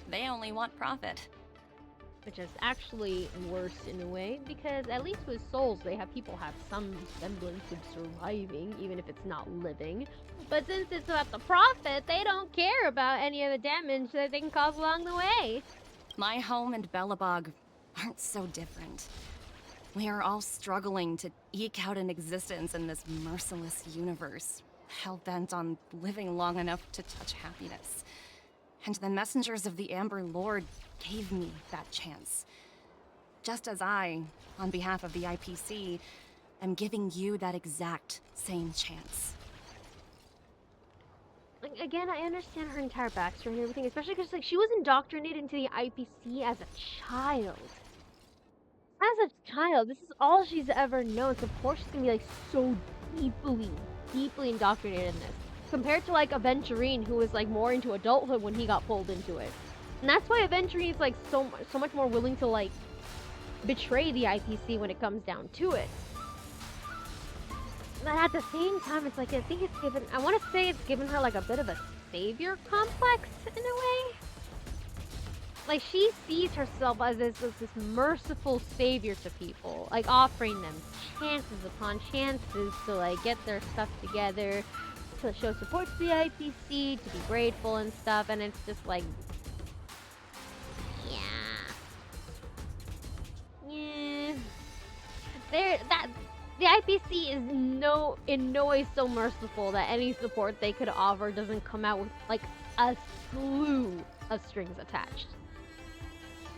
They only want profit. Which is actually worse in a way, because at least with souls, people have some semblance of surviving, even if it's not living. But since it's about the profit, they don't care about any of the damage that they can cause along the way. My home and Bellabog aren't so different. We are all struggling to eke out an existence in this merciless universe, hell-bent on living long enough to touch happiness. And the messengers of the Amber Lord gave me that chance. Just as I, on behalf of the IPC, am giving you that exact same chance. Again, I understand her entire backstory and everything, especially because she was indoctrinated into the IPC as a child. As a child, this is all she's ever known, so of course she's gonna be so deeply indoctrinated in this. Compared to Aventurine, who was more into adulthood when he got pulled into it. And that's why Aventurine is so much more willing to betray the IPC when it comes down to it. But at the same time, it's I think it's given, I want to say it's given her a bit of a savior complex in a way. She sees herself as this merciful savior to people, offering them chances upon chances to get their stuff together, to show support to the IPC, to be grateful and stuff, and it's just yeah. The IPC is in no way so merciful that any support they could offer doesn't come out with a slew of strings attached.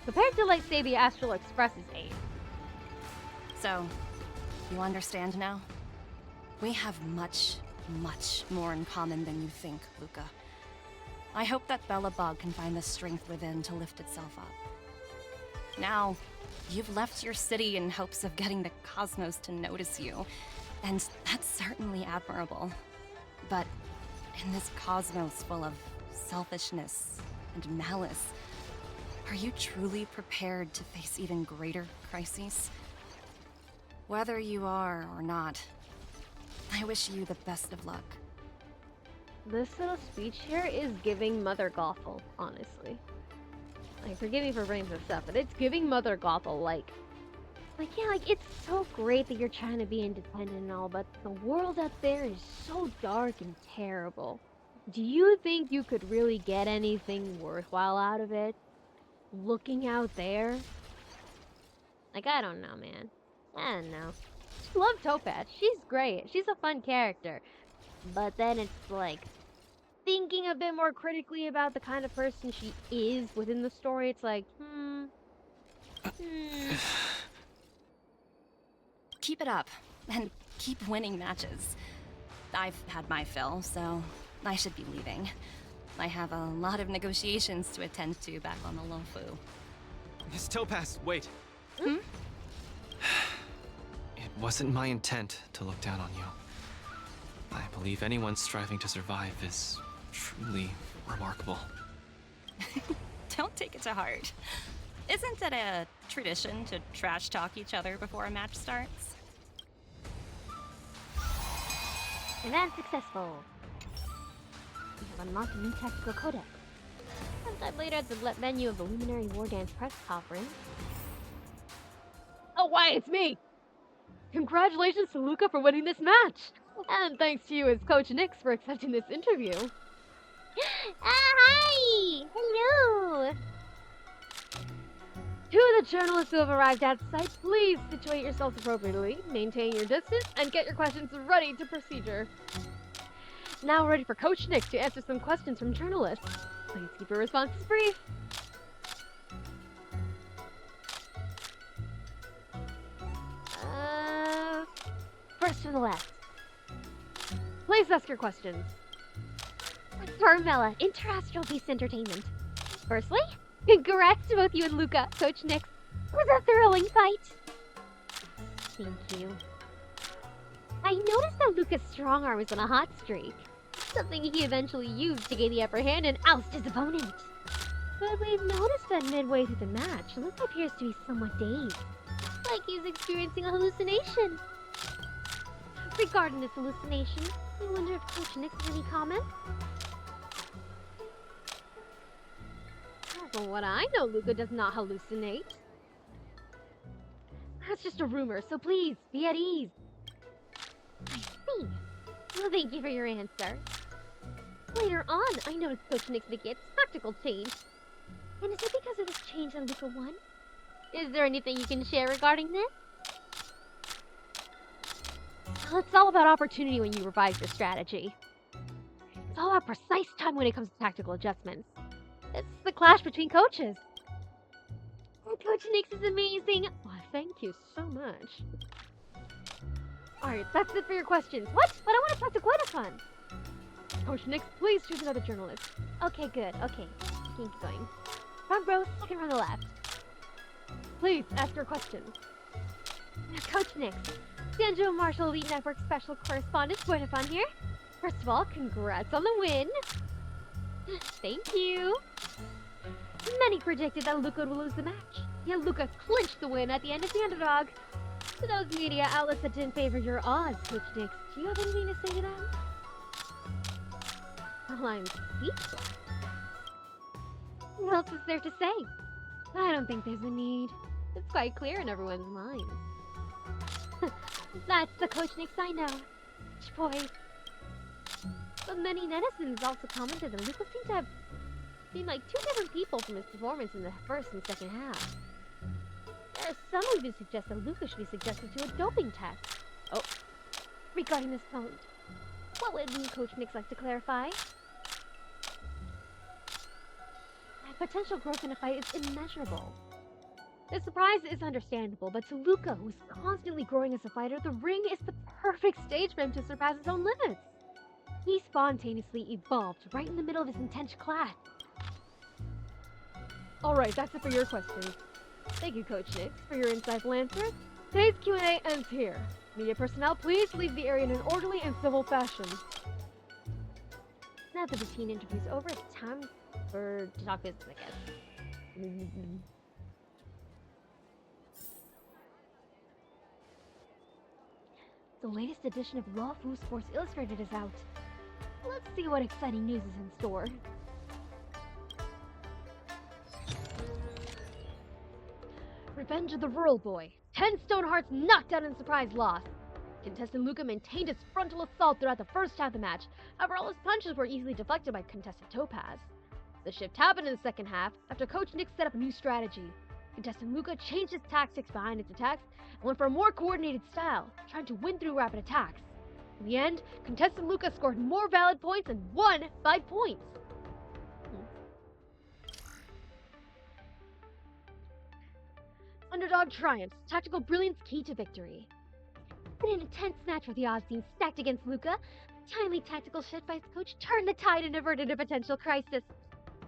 Compared to say the Astral Express's aid. So, you understand now? We have much more in common than you think, Luca. I hope that Bellabog can find the strength within to lift itself up. Now, you've left your city in hopes of getting the cosmos to notice you, and that's certainly admirable. But in this cosmos full of selfishness and malice, are you truly prepared to face even greater crises? Whether you are or not, I wish you the best of luck. This little speech here is giving Mother Gothel, honestly. Forgive me for bringing this up, but it's giving Mother Gothel, it's so great that you're trying to be independent and all, but the world out there is so dark and terrible. Do you think you could really get anything worthwhile out of it? looking out there. Like, I don't know, man. I don't know. Love Topaz. She's great. She's a fun character. But then it's like thinking a bit more critically about the kind of person she is within the story. It's like, Keep it up, and keep winning matches. I've had my fill, so I should be leaving. I have a lot of negotiations to attend to back on the Luofu. Miss Topaz, wait. Hmm? It wasn't my intent to look down on you. I believe anyone striving to survive is truly remarkable. Don't take it to heart. Isn't it a tradition to trash talk each other before a match starts? event successful. We have unlocked a new tactical codex. Sometime later at the menu of the Luminary Wardance press conference. Oh, why, it's me! Congratulations to Luca for winning this match! And thanks to you as Coach Nix for accepting this interview. Hi! Hello! To the journalists who have arrived at the site, please situate yourselves appropriately, maintain your distance, and get your questions ready to procedure. Now ready for Coach Nix to answer some questions from journalists. Please keep your responses brief. First from the left. Please ask your questions. Carmela, Interastral Beast Entertainment. Firstly, congrats to both you and Luca, Coach Nix. It was a thrilling fight. Thank you. I noticed that Luca's strong arm was on a hot streak. Something he eventually used to gain the upper hand and oust his opponent. But we've noticed that midway through the match, Luca appears to be somewhat dazed. Like he's experiencing a hallucination. Regarding this hallucination, I wonder if Coach Nix has any comments? From what I know, Luca does not hallucinate. That's just a rumor, so please, be at ease. I see. Well, thank you for your answer. Later on, I noticed Coach Nix begins tactical change. And is it because of this change that Luca won? Is there anything you can share regarding this? Well, it's all about opportunity when you revise your strategy. It's all about precise time when it comes to tactical adjustments. It's the clash between coaches. Coach Nix is amazing. Why, thank you so much. Alright, that's it for your questions. What? But I want to talk to Gwenafun. Coach Nix, please choose another journalist. Okay, good. Okay. Keep going. Front row, second from the left. Please, ask your questions. Coach Nix, Xianzhou Martial Elite Network Special Correspondent Gwenafun here. First of all, congrats on the win. Thank you. Many predicted that Luca would lose the match. Yet Luca clinched the win at the end as the underdog. To those media outlets that didn't favor your odds, Coach Nix, do you have anything to say to them? Well, I'm speechless. What else is there to say? I don't think there's a need. It's quite clear in everyone's minds. That's the Coach Nix I know. Boys. But many netizens also commented that Luca seemed to have been like two different people from his performance in the first and second half. There are some who even suggest that Luca should be subjected to a doping test. Oh, regarding this point, what would Coach Nix like to clarify? Potential growth in a fight is immeasurable. The surprise is understandable, but to Luca, who is constantly growing as a fighter, the ring is the perfect stage for him to surpass his own limits. He spontaneously evolved right in the middle of his intense clash. Alright, that's it for your questions. Thank you, Coach Nix, for your insightful answers. Today's Q&A ends here. Media personnel, please leave the area in an orderly and civil fashion. Now that the routine interview's over, it's time to talk business, I guess. The latest edition of Luofu Sports Illustrated is out. Let's see what exciting news is in store. Revenge of the Rural Boy. 10 stone hearts knocked out in surprise loss. Contestant Luca maintained his frontal assault throughout the first half of the match. However, all his punches were easily deflected by contestant Topaz. The shift happened in the second half after Coach Nick set up a new strategy. Contestant Luca changed his tactics behind its attacks and went for a more coordinated style, trying to win through rapid attacks. In the end, contestant Luca scored more valid points and won by points. Underdog triumphs, tactical brilliance key to victory. In an intense match where the odds seemed stacked against Luca, a timely tactical shift by his coach turned the tide and averted a potential crisis.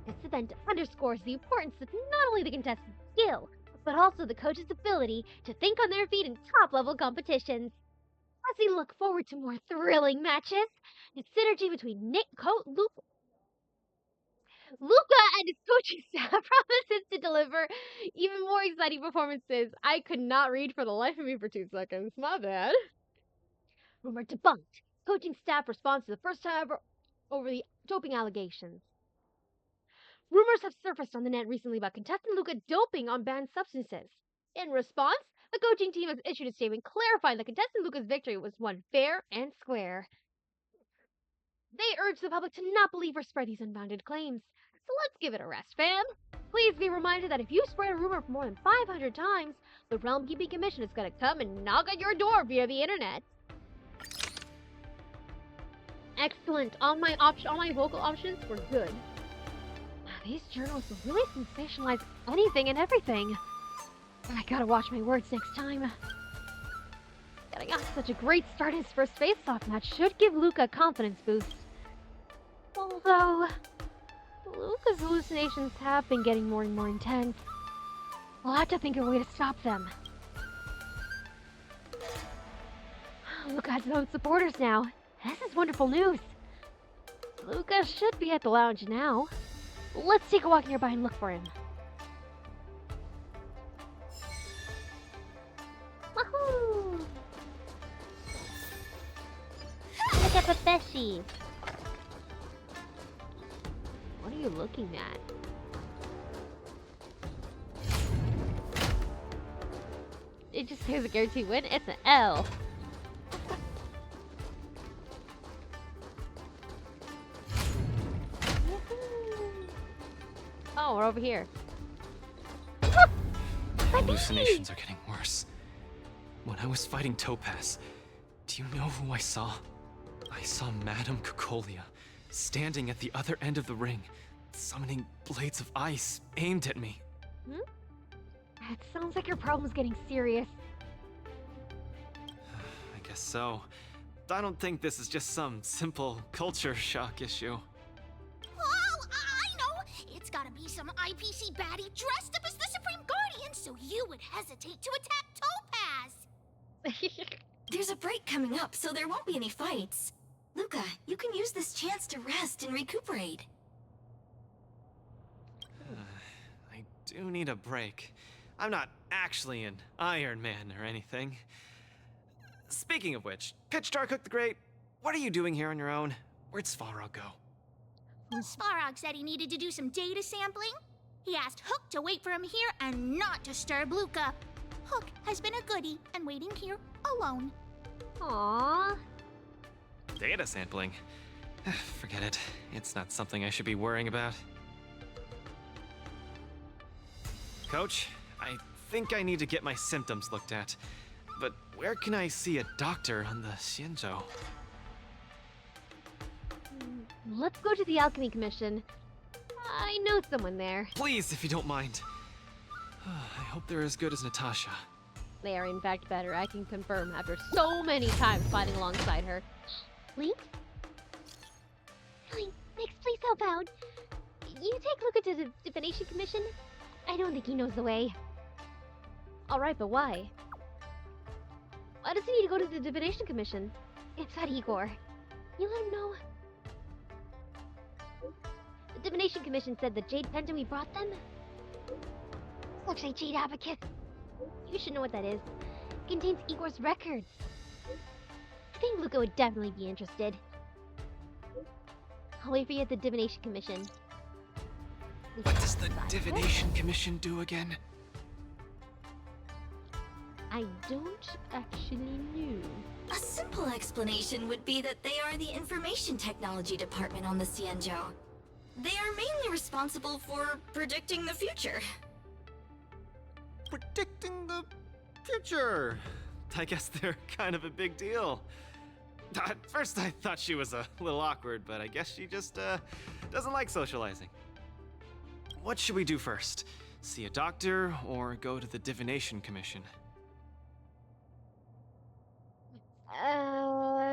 This event underscores the importance of not only the contestant's skill, but also the coach's ability to think on their feet in top-level competitions. As we look forward to more thrilling matches, the synergy between Luca and his coaching staff promises to deliver even more exciting performances. I could not read for the life of me for 2 seconds. My bad. Rumor debunked. Coaching staff responds to the first time ever over the doping allegations. Rumors have surfaced on the net recently about contestant Luca doping on banned substances. In response, the coaching team has issued a statement clarifying that contestant Luca's victory was won fair and square. They urge the public to not believe or spread these unfounded claims. So let's give it a rest, fam. Please be reminded that if you spread a rumor for more than 500 times, the Realm Keeping Commission is going to come and knock on your door via the internet. Excellent. All my vocal options were good. These journals will really sensationalize anything and everything. I gotta watch my words next time. Getting off such a great start in his first face-off match should give Luca a confidence boost. Although, Luca's hallucinations have been getting more and more intense. We'll have to think of a way to stop them. Luca has his own supporters now. This is wonderful news. Luca should be at the lounge now. Let's take a walk nearby and look for him. Woohoo! Look at the fishy. What are you looking at? It just says a guarantee win. It's an L. Oh, we're over here. Hallucinations are getting worse. When I was fighting Topaz, do you know who I saw? I saw Madame Cocolia standing at the other end of the ring, summoning blades of ice aimed at me. It sounds like your problem's getting serious. I guess so. I don't think this is just some simple culture shock issue. Oh, I know! It's gotta be some IPC baddie dressed up as the Supreme Guardian so you would hesitate to attack Topaz! There's a break coming up, so there won't be any fights. Luca, you can use this chance to rest and recuperate. I do need a break. I'm not actually an Iron Man or anything. Speaking of which, Pitch Dark the Great, what are you doing here on your own? Where'd Svarog go? Svarog said he needed to do some data sampling. He asked Hook to wait for him here and not disturb Luca. Hook has been a goodie and waiting here alone. Aww. Data sampling? Forget it. It's not something I should be worrying about. Coach, I think I need to get my symptoms looked at. But where can I see a doctor on the Xianzhou? Let's go to the Alchemy Commission. I know someone there. Please, if you don't mind. I hope they're as good as Natasha. They are in fact better, I can confirm after so many times fighting alongside her. Link? Link, Nix, please help out. You take Luca to the Divination Commission? I don't think he knows the way. Alright, but why? Why does he need to go to the Divination Commission? It's that Igor. You let him know. The Divination Commission said the Jade Pendant we brought them? Looks like Jade Abacus. You should know what that is. It contains Igor's records. I think Luca would definitely be interested. I'll wait for you at the Divination Commission. What does the Divination Commission do again? I don't actually know. A simple explanation would be that they are the information technology department on the Xianzhou. They are mainly responsible for predicting the future. Predicting the future. I guess they're kind of a big deal. At first I thought she was a little awkward, but I guess she just doesn't like socializing. What should we do first? See a doctor or go to the Divination Commission?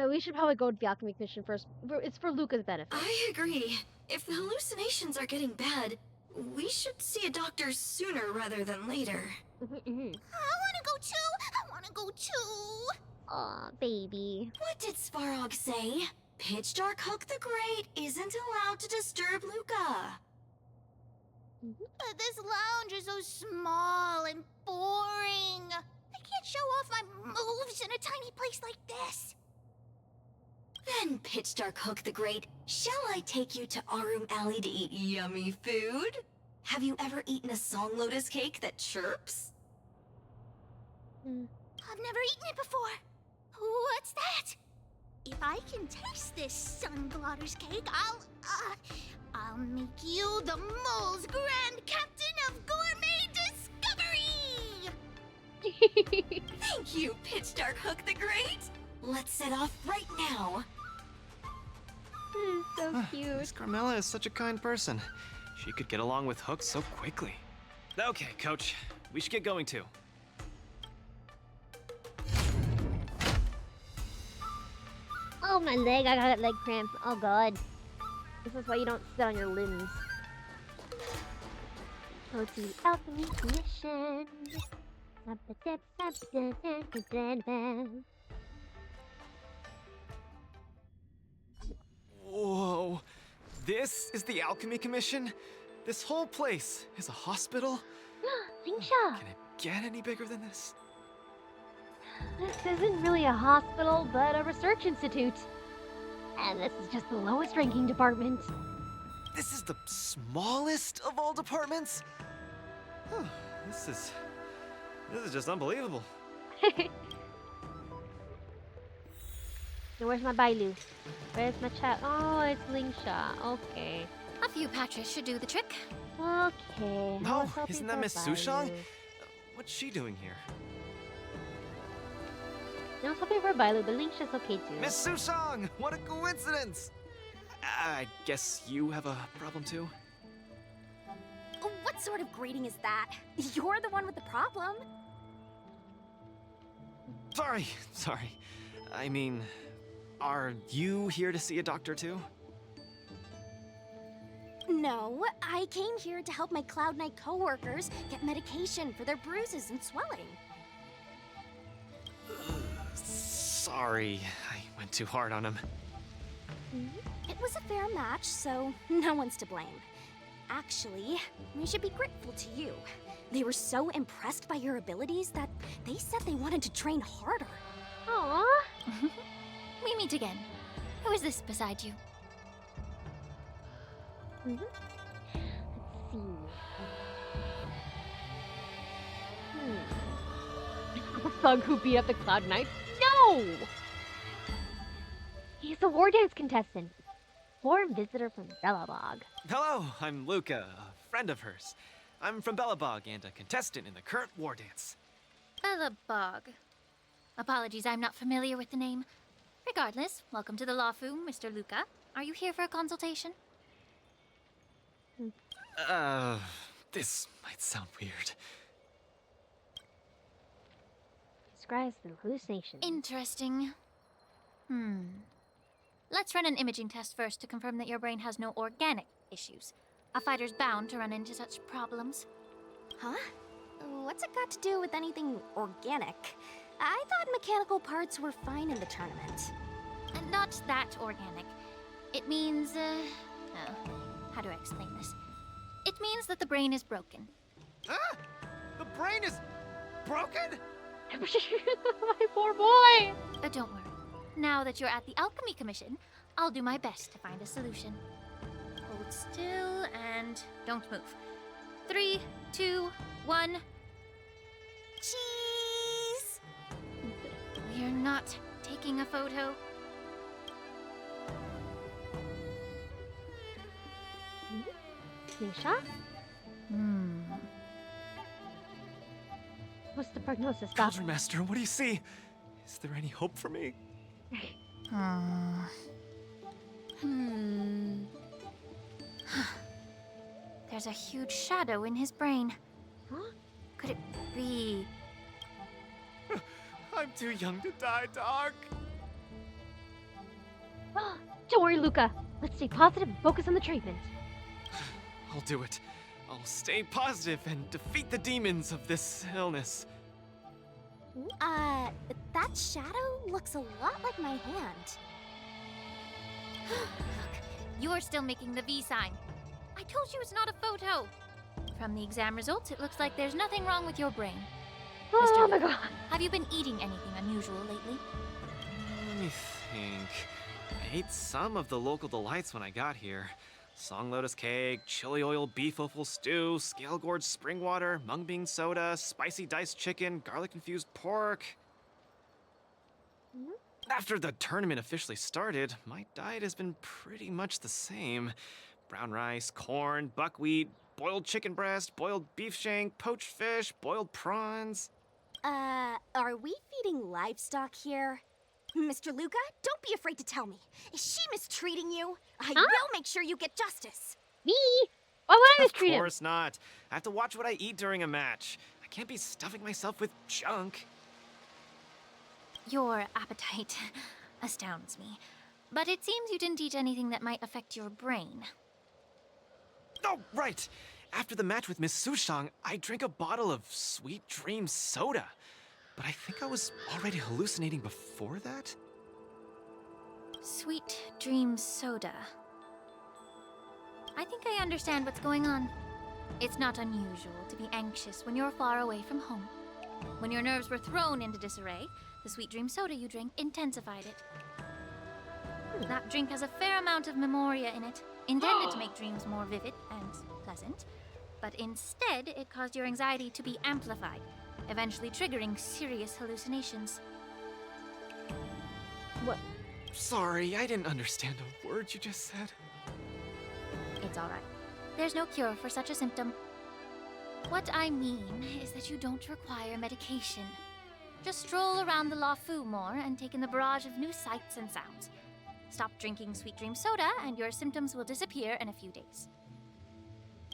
We should probably go to the Alchemy Commission first. It's for Luca's benefit. I agree. If the hallucinations are getting bad, we should see a doctor sooner rather than later. I wanna go too! I wanna go too! Aw, baby. What did Svarog say? Pitch Dark Hook the Great isn't allowed to disturb Luca. But this lounge is so small and boring. I can't show off my moves in a tiny place like this. Then, Pitch Dark Hook the Great, shall I take you to Arum Alley to eat yummy food? Have you ever eaten a song lotus cake that chirps? I've never eaten it before. What's that? If I can taste this sun glotter's cake, I'll make you the mole's grand captain of gourmet discovery! Thank you, Pitch Dark Hook the Great! Let's set off right now. So cute. Miss Carmela is such a kind person. She could get along with Hook so quickly. Okay, Coach. We should get going too. Oh, my leg. I got leg cramp. Oh, God. This is why you don't sit on your limbs. Go to the Alchemy Commission. Whoa. This is the Alchemy Commission? This whole place is a hospital? Xianzhou! Can it get any bigger than this? This isn't really a hospital, but a research institute. And this is just the lowest ranking department. This is the smallest of all departments? Huh, this is just unbelievable. Now, where's my Bailu? Where's my chat? Oh, it's Lingsha. Okay. A few patches should do the trick. Okay. No, isn't that Miss Sushang? What's she doing here? I was hoping for a Bailu, but Lingsha's okay too. Miss Sushang! What a coincidence! I guess you have a problem too? What sort of greeting is that? You're the one with the problem. Sorry. I mean, are you here to see a doctor too? No, I came here to help my Cloud Knight coworkers get medication for their bruises and swelling. Sorry, I went too hard on him. It was a fair match, so no one's to blame. Actually, we should be grateful to you. They were so impressed by your abilities that they said they wanted to train harder. Aww. We meet again. Who is this beside you? Let's see. The thug who beat up the Cloud Knight? No! He's a war dance contestant. Foreign visitor from Belobog. Hello, I'm Luca, a friend of hers. I'm from Belobog and a contestant in the current war dance. Belobog. Apologies, I'm not familiar with the name. Regardless, welcome to the Lawfu, Mr. Luca. Are you here for a consultation? This might sound weird. Describes the hallucination. Interesting. Let's run an imaging test first to confirm that your brain has no organic issues. A fighter's bound to run into such problems. Huh? What's it got to do with anything organic? I thought mechanical parts were fine in the tournament. And not that organic. It means, how do I explain this? It means that the brain is broken. Ah! The brain is broken? My poor boy! Don't worry. Now that you're at the Alchemy Commission, I'll do my best to find a solution. Hold still and don't move. 3, 2, 1. Cheese! We're not taking a photo. Nisha? What's the prognosis, Doc? Cauldron Master, what do you see? Is there any hope for me? There's a huge shadow in his brain. Huh? Could it be... I'm too young to die, Doc. Don't worry, Luca. Let's stay positive and focus on the treatment. I'll do it. I'll stay positive and defeat the demons of this illness. That shadow looks a lot like my hand. Look, you're still making the V sign. I told you it's not a photo. From the exam results, it looks like there's nothing wrong with your brain. Oh Mr. my Luca, god. have you been eating anything unusual lately? Let me think. I ate some of the local delights when I got here. Song lotus cake, chili oil beef offal stew, scale gorge spring water, mung bean soda, spicy diced chicken, garlic infused pork. After the tournament officially started, my diet has been pretty much the same. Brown rice, corn, buckwheat, boiled chicken breast, boiled beef shank, poached fish, boiled prawns. Are we feeding livestock here? Mr. Luca, don't be afraid to tell me. Is she mistreating you? I will make sure you get justice. Me? Why would I mistreat Of him? course not. I have to watch what I eat during a match. I can't be stuffing myself with junk. Your appetite astounds me. But it seems you didn't eat anything that might affect your brain. Oh, right. After the match with Miss Sushang, I drank a bottle of Sweet Dream soda. But I think I was already hallucinating before that? Sweet Dream Soda. I think I understand what's going on. It's not unusual to be anxious when you're far away from home. When your nerves were thrown into disarray, the Sweet Dream Soda you drank intensified it. That drink has a fair amount of memoria in it, intended to make dreams more vivid and pleasant. But instead, it caused your anxiety to be amplified, eventually triggering serious hallucinations. What? Sorry, I didn't understand a word you just said. It's all right. There's no cure for such a symptom. What I mean is that you don't require medication. Just stroll around the La Fu more and take in the barrage of new sights and sounds. Stop drinking Sweet Dream Soda and your symptoms will disappear in a few days.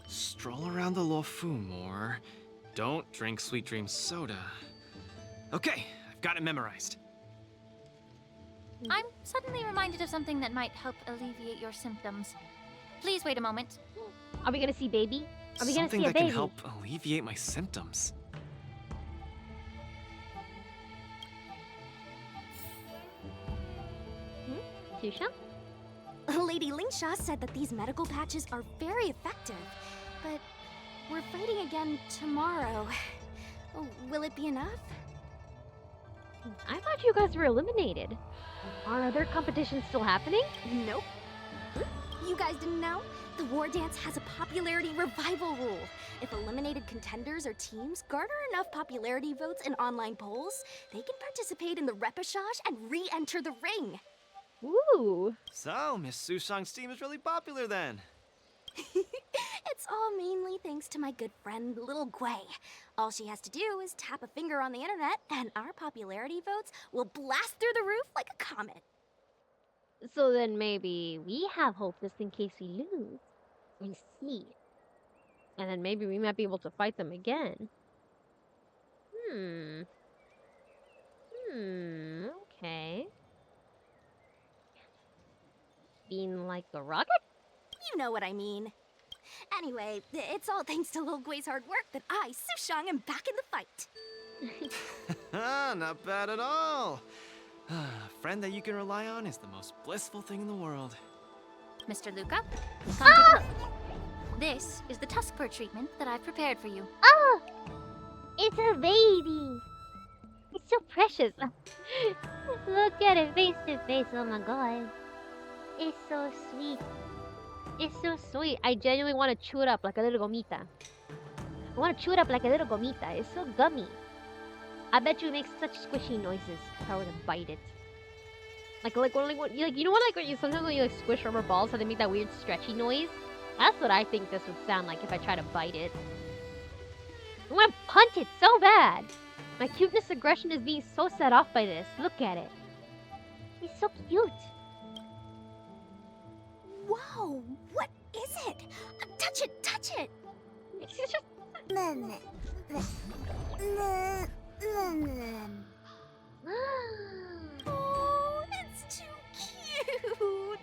Stroll around the Lo Fu more. Don't drink Sweet Dream soda. Okay, I've got it memorized. I'm suddenly reminded of something that might help alleviate your symptoms. Please wait a moment. Are we gonna see baby? Are we Something gonna see that a baby? can help alleviate my symptoms. Susha? Lady Lingsha said that these medical patches are very effective, but we're fighting again tomorrow. Will it be enough? I thought you guys were eliminated. Are other competitions still happening? Nope. You guys didn't know? The War Dance has a popularity revival rule. If eliminated contenders or teams garner enough popularity votes in online polls, they can participate in the repechage and re-enter the ring. Ooh. So, Miss Sushang's team is really popular then. It's all mainly thanks to my good friend, Little Gui. All she has to do is tap a finger on the internet, and our popularity votes will blast through the roof like a comet. So then maybe we have hope just in case we lose. We see. And then maybe we might be able to fight them again. Okay. Being like a rocket? You know what I mean. Anyway, it's all thanks to Lil Gui's hard work that I, Sushang, am back in the fight. Not bad at all. A friend that you can rely on is the most blissful thing in the world. Mr. Luca, come take a look. This is the tusk fur treatment that I've prepared for you. Oh! It's a baby! It's so precious. Look at it face to face, oh my god. It's so sweet. It's so sweet. I genuinely want to chew it up like a little gomita. I want to chew it up like a little gomita. It's so gummy. I bet you it makes such squishy noises if I were to bite it. Like you know what, like when you sometimes when you like squish rubber balls, how they make that weird stretchy noise? That's what I think this would sound like if I try to bite it. I want to punch it so bad. My cuteness aggression is being so set off by this. Look at it. He's so cute. Whoa, what is it? Touch it, touch it. It's just... Oh, it's too cute. Oh,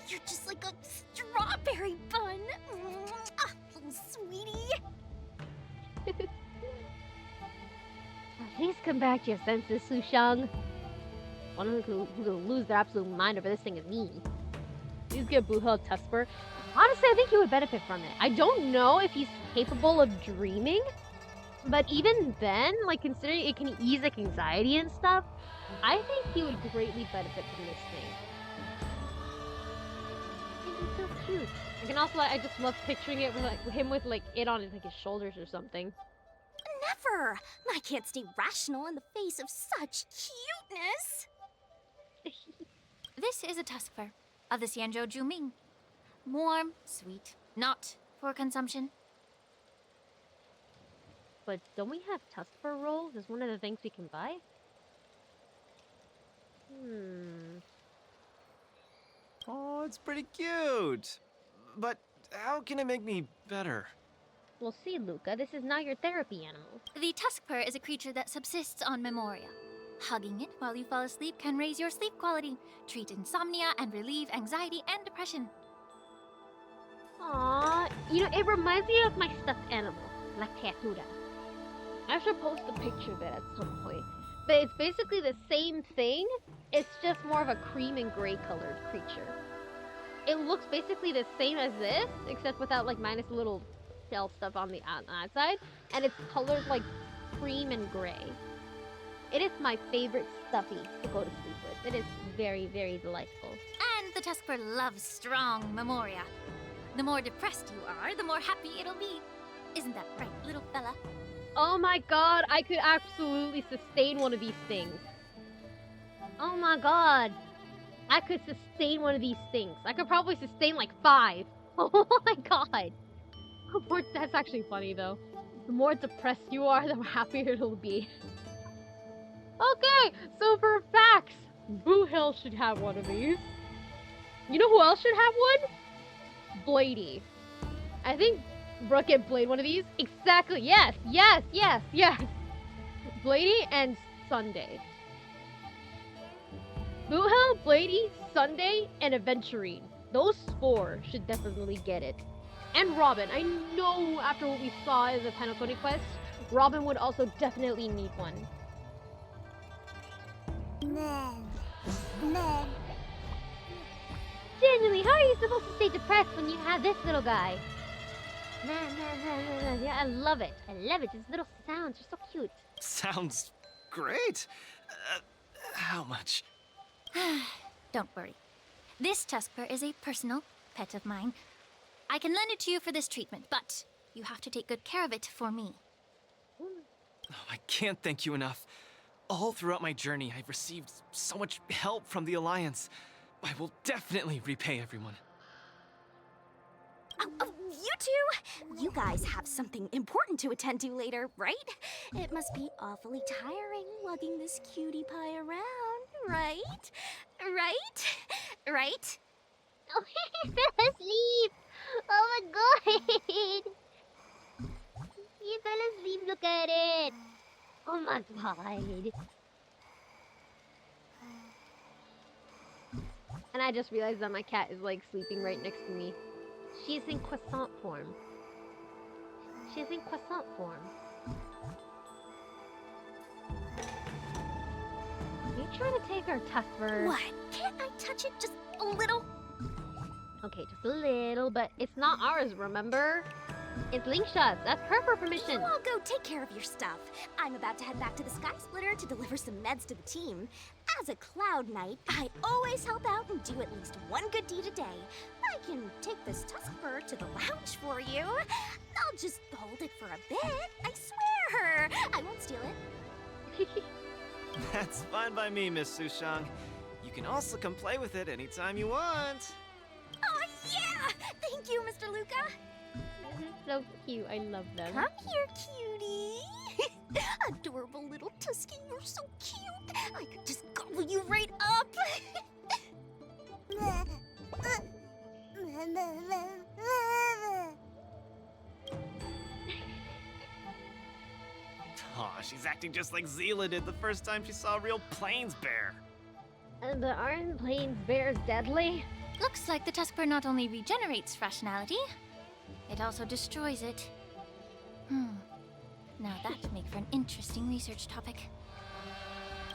you're just like a strawberry bun. Ah, little sweetie. Please come back to your senses, Sushang. One who'll lose their absolute mind over this thing is me. Please give Buhel Tusper. Honestly, I think he would benefit from it. I don't know if he's capable of dreaming, but even then, like considering it can ease like anxiety and stuff, I think he would greatly benefit from this thing. He's so cute. I can also, I just love picturing it with like him with like it on like his shoulders or something. Never! I can't stay rational in the face of such cuteness! This is a tusk fur of the Xianzhou Juming. Warm, sweet, not for consumption. But don't we have tusk fur rolls? Is one of the things we can buy? Oh, it's pretty cute. But how can it make me better? Well, see, Luca, this is not your therapy animal. The tusk fur is a creature that subsists on memoria. Hugging it while you fall asleep can raise your sleep quality, treat insomnia, and relieve anxiety and depression. Aww, you know, it reminds me of my stuffed animal, La Criatura. I should post a picture of it at some point. But it's basically the same thing, it's just more of a cream and gray colored creature. It looks basically the same as this, except without like minus a little shell stuff on the outside, and it's colored like cream and gray. It is my favorite stuffy to go to sleep with. It is very, very delightful. And the tusk fur loves strong memoria. The more depressed you are, the more happy it'll be. Isn't that right, little fella? Oh my god, I could absolutely sustain one of these things. Oh my god. I could sustain one of these things. I could probably sustain like 5. Oh my god. That's actually funny though. The more depressed you are, the happier it'll be. Okay, so for facts, Boo Hill should have one of these. You know who else should have one? Bladey. I think Brooke and Blade one of these. Exactly, yes, yes, yes, yes. Bladey and Sunday. Boo Hill, Bladey, Sunday, and Aventurine. Those 4 should definitely get it. And Robin. I know after what we saw in the Penacony quest, Robin would also definitely need one. Genuinely, how are you supposed to stay depressed when you have this little guy? Yeah, I love it. I love it. His little sounds are so cute. Sounds great. How much? Don't worry. This tusk fur is a personal pet of mine. I can lend it to you for this treatment, but you have to take good care of it for me. Oh, I can't thank you enough. All throughout my journey, I've received so much help from the Alliance. I will definitely repay everyone. You two? You guys have something important to attend to later, right? It must be awfully tiring lugging this cutie pie around, right? Right? Right? Oh, he fell asleep! Oh my god! He fell asleep, look at it! Oh my god. And I just realized that my cat is like sleeping right next to me. She's in croissant form. She's in croissant form. Are you trying to take our tusk fur? What? Can't I touch it just a little? Okay, just a little, but it's not ours, remember? It's Linkshot's. Ask her for permission. You all go take care of your stuff. I'm about to head back to the Sky Splitter to deliver some meds to the team. As a Cloud Knight, I always help out and do at least one good deed a day. I can take this tusk fur to the lounge for you. I'll just hold it for a bit. I swear. I won't steal it. That's fine by me, Miss Sushang. You can also come play with it anytime you want. Oh, yeah! Thank you, Mr. Luca. So cute. I love them. Come here, cutie. Adorable little Tusky, you're so cute. I could just gobble you right up. Aw, she's acting just like Zila did the first time she saw a real plains bear. But aren't plains bears deadly? Looks like the Tuskbear not only regenerates rationality, it also destroys it. Now that'd make for an interesting research topic.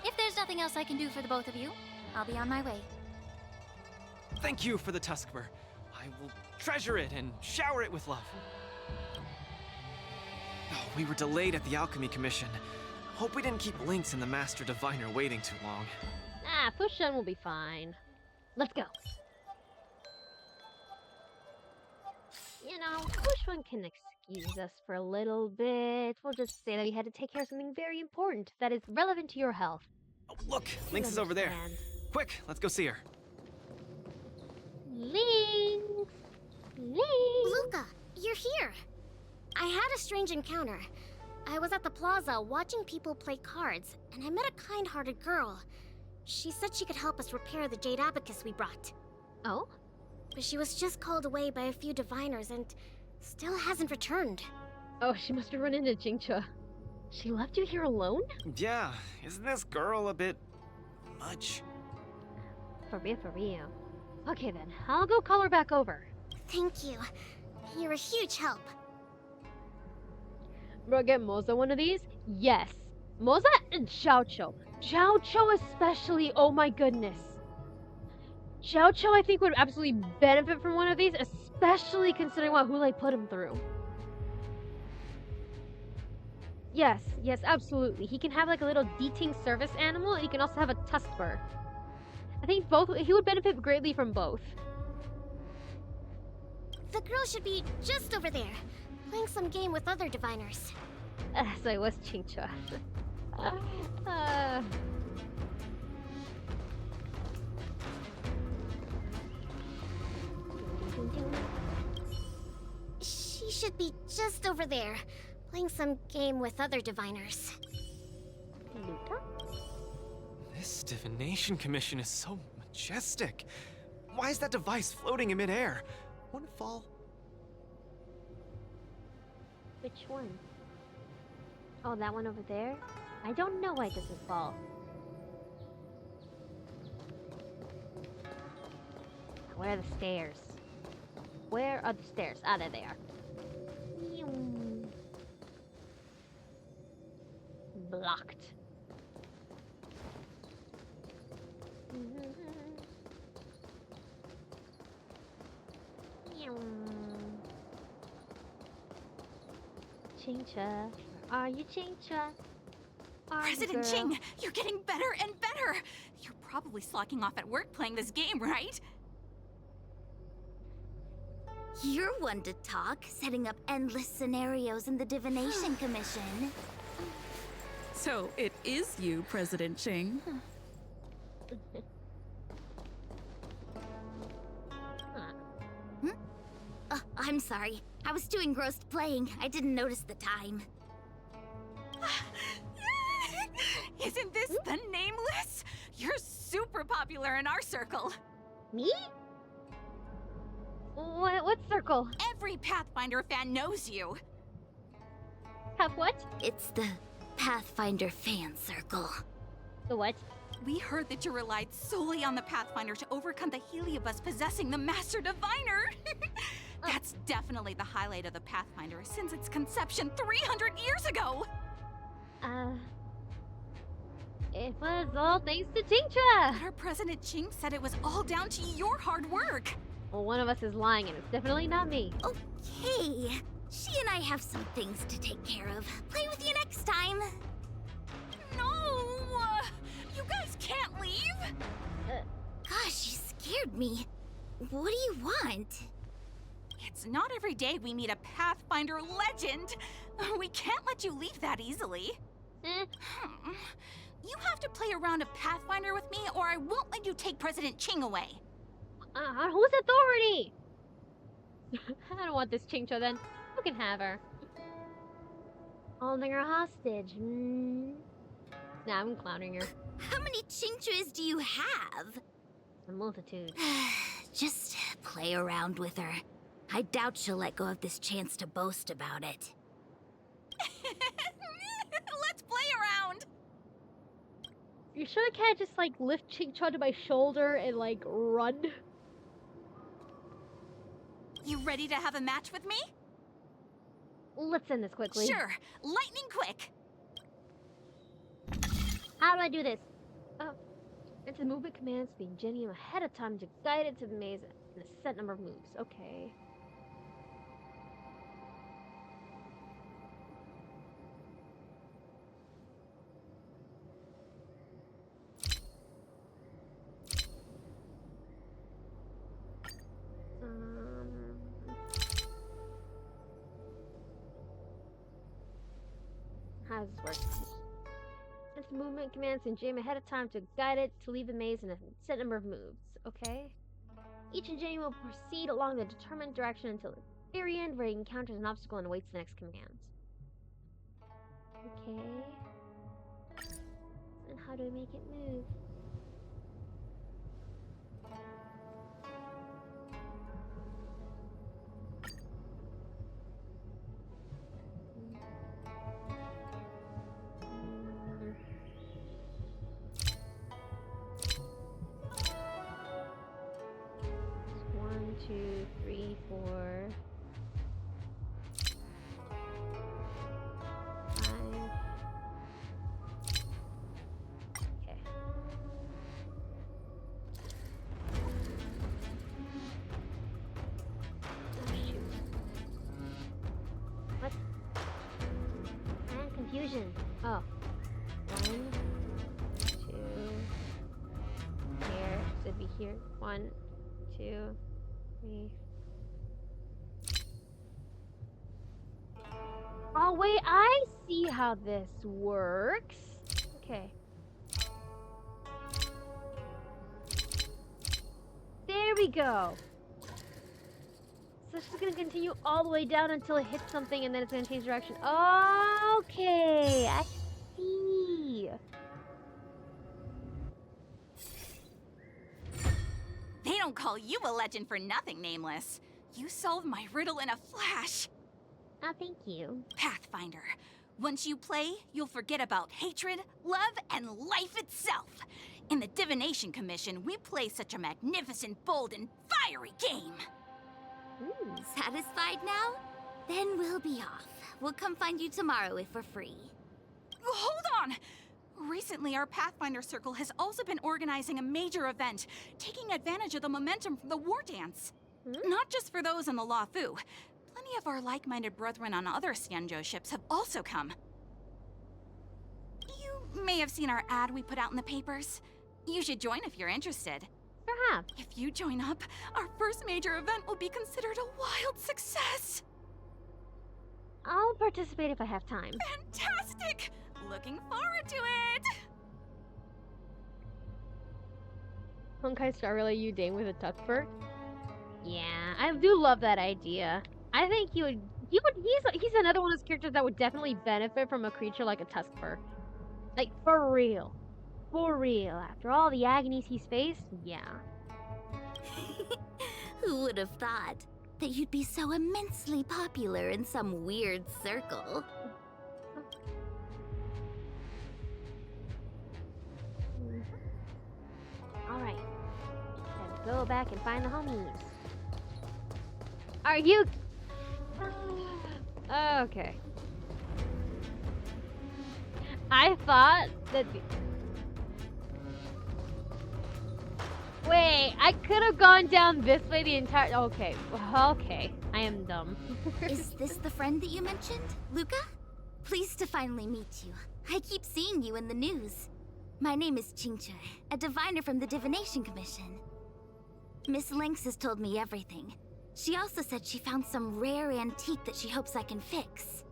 If there's nothing else I can do for the both of you, I'll be on my way. Thank you for the Tuskbear. I will treasure it and shower it with love. Oh, we were delayed at the Alchemy Commission. Hope we didn't keep Lynx and the Master Diviner waiting too long. Ah, Fushun will be fine. Let's go. You know, Fushun can excuse us for a little bit. We'll just say that we had to take care of something very important that is relevant to your health. Oh, look, Lynx is over there. Quick, let's go see her. Lynx! Lynx! Luca, you're here. I had a strange encounter. I was at the plaza watching people play cards, and I met a kind-hearted girl. She said she could help us repair the jade abacus we brought. Oh? But she was just called away by a few diviners and still hasn't returned. Oh, she must have run into Jingcha. She left you here alone? Yeah, isn't this girl a bit much? For real, for real. Okay then, I'll go call her back over. Thank you. You're a huge help. Bro, get Moza one of these? Yes. Moza and Xiaoqiu. Xiaoqiu especially, oh my goodness. Xiaoqiu I think would absolutely benefit from one of these, especially considering what Hoolay put him through. Yes, yes, absolutely. He can have like a little dating service animal, and he can also have a Tuskbear. I think he would benefit greatly from both. The girl should be just over there, playing some game with other diviners. So it was Qingque. She should be just over there, playing some game with other diviners. This divination commission is so majestic. Why is that device floating in midair? Won't it fall? Which one? Oh, that one over there? I don't know why it doesn't fall. Where are the stairs? Where are the stairs? Ah, there they are. Blocked. Qingque, where are you, Qingque? President Ching, you're getting better and better! You're probably slacking off at work playing this game, right? You're one to talk, setting up endless scenarios in the Divination Commission. So it is you, President Ching. I'm sorry. I was too engrossed playing. I didn't notice the time. Isn't this the Nameless? You're super popular in our circle. Me? What circle? Every Pathfinder fan knows you. Have what? It's the Pathfinder fan circle. The what? We heard that you relied solely on the Pathfinder to overcome the Heliobus possessing the Master Diviner. That's definitely the highlight of the Pathfinder since its conception 300 years ago. It was all thanks to Qingque. But our President Ching said it was all down to your hard work. Well, one of us is lying, and it's definitely not me. Okay. She and I have some things to take care of. Play with you next time. No! You guys can't leave! Gosh, you scared me. What do you want? It's not every day we meet a Pathfinder legend. We can't let you leave that easily. You have to play a round of Pathfinder with me, or I won't let you take President Ching away. Whose authority? I don't want this Xianzhou then. You can have her. Holding her hostage. Nah, I'm clowning her. How many Xianzhous do you have? A multitude. Just play around with her. I doubt she'll let go of this chance to boast about it. Let's play around! You sure I can't just like lift Xianzhou to my shoulder and like run? You ready to have a match with me? Let's end this quickly. Sure, lightning quick. How do I do this? Oh, enter the movement commands, being Genium ahead of time to guide it to the maze in a set number of moves. Okay. How does this work? Enter movement commands and jam ahead of time to guide it to leave the maze in a set number of moves. Okay. Each Ingenium will proceed along the determined direction until the very end, where it encounters an obstacle and awaits the next command. Okay. And how do I make it move? One, two, three, four, five. Okay. Oh shoot. What? Confusion. Oh. One, two. Here. Should be here. 1, 2, 3. Oh wait, I see how this works. Okay. There we go. So it's just gonna continue all the way down until it hits something and then it's gonna change direction. Okay, I see. They don't call you a legend for nothing, Nameless. You solved my riddle in a flash. Oh, thank you. Pathfinder. Once you play, you'll forget about hatred, love, and life itself. In the Divination Commission, we play such a magnificent, bold, and fiery game. Satisfied now? Then we'll be off. We'll come find you tomorrow if we're free. Hold on! Recently, our Pathfinder Circle has also been organizing a major event, taking advantage of the momentum from the war dance. Not just for those in the Luofu. Plenty of our like-minded brethren on other Xianzhou ships have also come. You may have seen our ad we put out in the papers. You should join if you're interested. Perhaps. If you join up, our first major event will be considered a wild success. I'll participate if I have time. Fantastic! Looking forward to it! Honkai Star Relay you Dane with a tuck fur? Yeah, I do love that idea. I think he's another one of those characters that would definitely benefit from a creature like a tusk fur. Like, for real. For real. After all the agonies he's faced, yeah. Who would have thought that you'd be so immensely popular in some weird circle? Alright. Let's go back and find the homies. Are you... Okay. I thought that... Wait, I could have gone down this way the entire... Okay, okay. I am dumb. Is this the friend that you mentioned, Luca? Pleased to finally meet you. I keep seeing you in the news. My name is Xianzhou, a diviner from the Divination Commission. Miss Lynx has told me everything. She also said she found some rare antique that she hopes I can fix.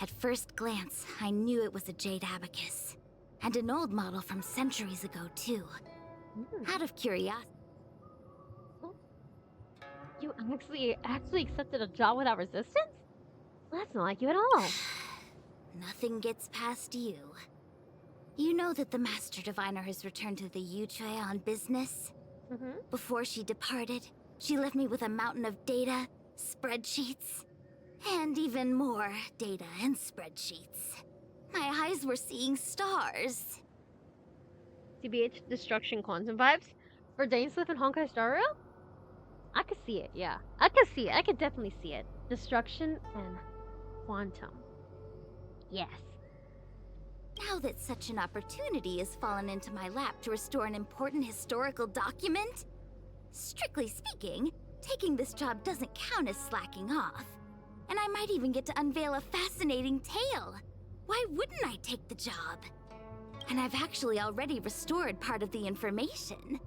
At first glance, I knew it was a jade abacus. And an old model from centuries ago, too. Out of curiosity. You actually accepted a job without resistance? That's not like you at all. Nothing gets past you. You know that the Master Diviner has returned to the Yuchue on business? Before she departed, she left me with a mountain of data, spreadsheets, and even more data and spreadsheets. My eyes were seeing stars. TBH Destruction Quantum vibes? For Dainsliff and Honkai Star Rail? I could see it, yeah. I could see it. I could definitely see it. Destruction and Quantum. Yes. Now that such an opportunity has fallen into my lap to restore an important historical document, strictly speaking, taking this job doesn't count as slacking off. And I might even get to unveil a fascinating tale. Why wouldn't I take the job? And I've actually already restored part of the information.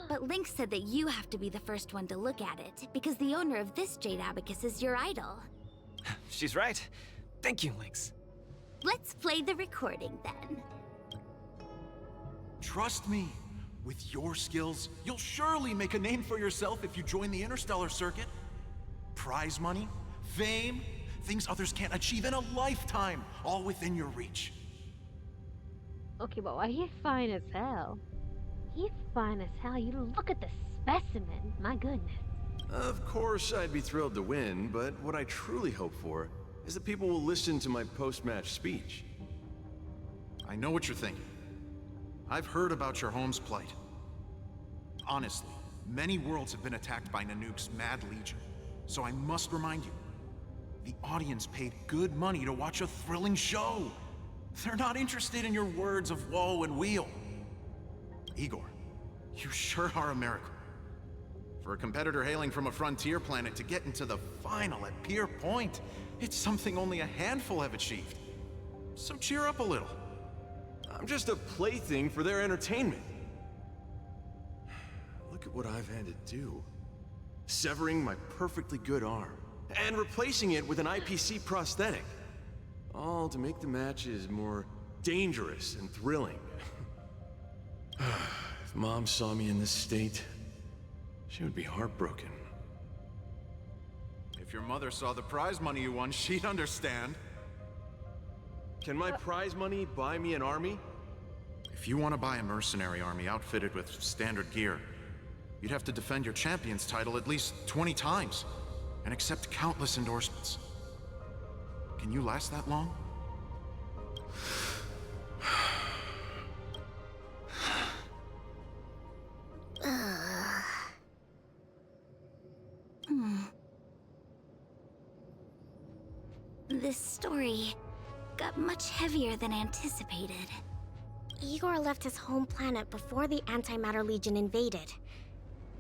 But Link said that you have to be the first one to look at it, because the owner of this Jade Abacus is your idol. She's right. Thank you, Lynx. Let's play the recording then. Trust me, with your skills, you'll surely make a name for yourself if you join the Interstellar Circuit. Prize money, fame, things others can't achieve in a lifetime, all within your reach. Okay, but why he's fine as hell? He's fine as hell. You look at the specimen. My goodness. Of course, I'd be thrilled to win, but what I truly hope for is that people will listen to my post-match speech. I know what you're thinking. I've heard about your home's plight. Honestly, many worlds have been attacked by Nanook's Mad Legion, so I must remind you, the audience paid good money to watch a thrilling show. They're not interested in your words of woe and weal. Igor, you sure are a miracle. For a competitor hailing from a frontier planet to get into the final at Pier Point, it's something only a handful have achieved. So cheer up a little. I'm just a plaything for their entertainment. Look at what I've had to do. Severing my perfectly good arm, and replacing it with an IPC prosthetic. All to make the matches more dangerous and thrilling. If Mom saw me in this state, she would be heartbroken. If your mother saw the prize money you won, she'd understand. Can my prize money buy me an army? If you want to buy a mercenary army outfitted with standard gear, you'd have to defend your champion's title at least 20 times, and accept countless endorsements. Can you last that long? This story got much heavier than anticipated. Igor left his home planet before the Antimatter Legion invaded.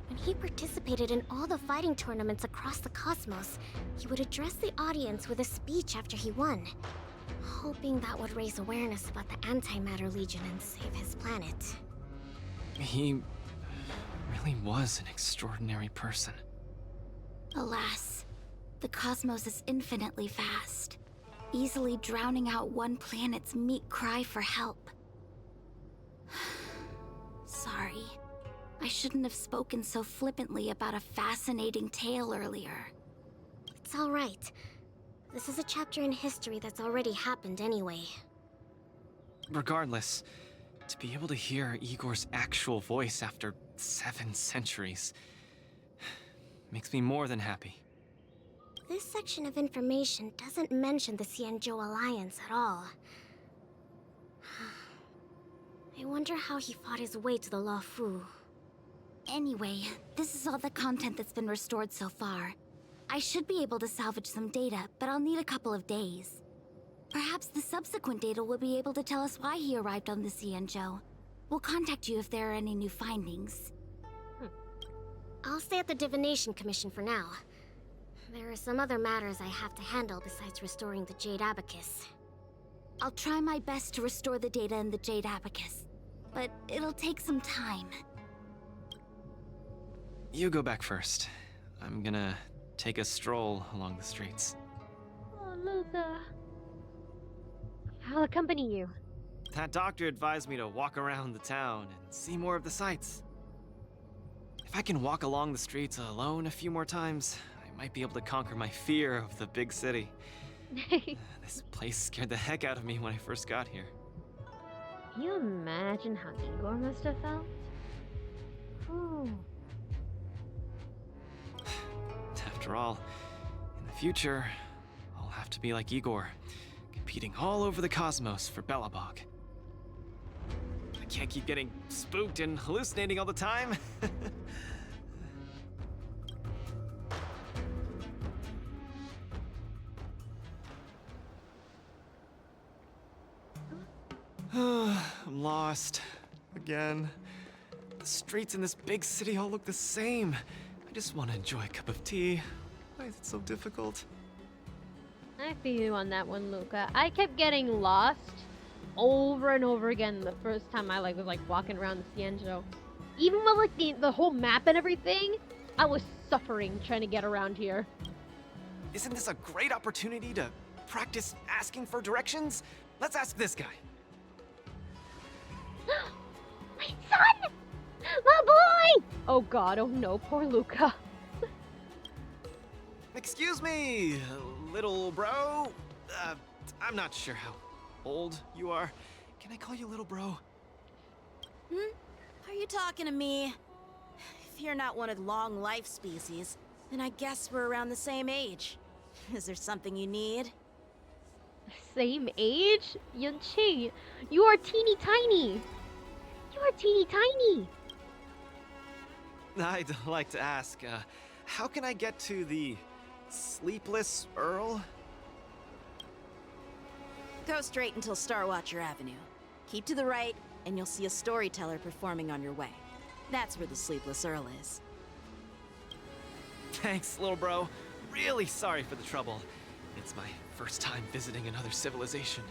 When he participated in all the fighting tournaments across the cosmos, he would address the audience with a speech after he won, hoping that would raise awareness about the Antimatter Legion and save his planet. He really was an extraordinary person. Alas, the cosmos is infinitely vast, easily drowning out one planet's meek cry for help. Sorry. I shouldn't have spoken so flippantly about a fascinating tale earlier. It's all right. This is a chapter in history that's already happened anyway. Regardless, to be able to hear Igor's actual voice after 7 centuries makes me more than happy. This section of information doesn't mention the Xianzhou Alliance at all. I wonder how he fought his way to the Law Fu. Anyway, this is all the content that's been restored so far. I should be able to salvage some data, but I'll need a couple of days. Perhaps the subsequent data will be able to tell us why he arrived on the Xianzhou. We'll contact you if there are any new findings. I'll stay at the Divination Commission for now. There are some other matters I have to handle besides restoring the Jade Abacus. I'll try my best to restore the data in the Jade Abacus, but it'll take some time. You go back first. I'm gonna take a stroll along the streets. Oh, Luca. I'll accompany you. That doctor advised me to walk around the town and see more of the sights. If I can walk along the streets alone a few more times, I might be able to conquer my fear of the big city. This place scared the heck out of me when I first got here. Can you imagine how Igor must have felt? Ooh. After all, in the future, I'll have to be like Igor, competing all over the cosmos for Belobog. I can't keep getting spooked and hallucinating all the time. I'm lost. Again. The streets in this big city all look the same. I just want to enjoy a cup of tea. Why is it so difficult? I feel you on that one, Luca. I kept getting lost over and over again the first time I was walking around the Xianzhou. Even with the whole map and everything, I was suffering trying to get around here. Isn't this a great opportunity to practice asking for directions? Let's ask this guy. My son! My boy! Oh god, oh no, poor Luca. Excuse me, little bro. I'm not sure how old you are. Can I call you little bro? Are you talking to me? If you're not one of the long life species, then I guess we're around the same age. Is there something you need? Same age? Yanqing, you are teeny tiny. You are teeny tiny. I'd like to ask, how can I get to the Sleepless Earl? Go straight until Starwatcher Avenue. Keep to the right, and you'll see a storyteller performing on your way. That's where the Sleepless Earl is. Thanks, little bro. Really sorry for the trouble. It's my first time visiting another civilization.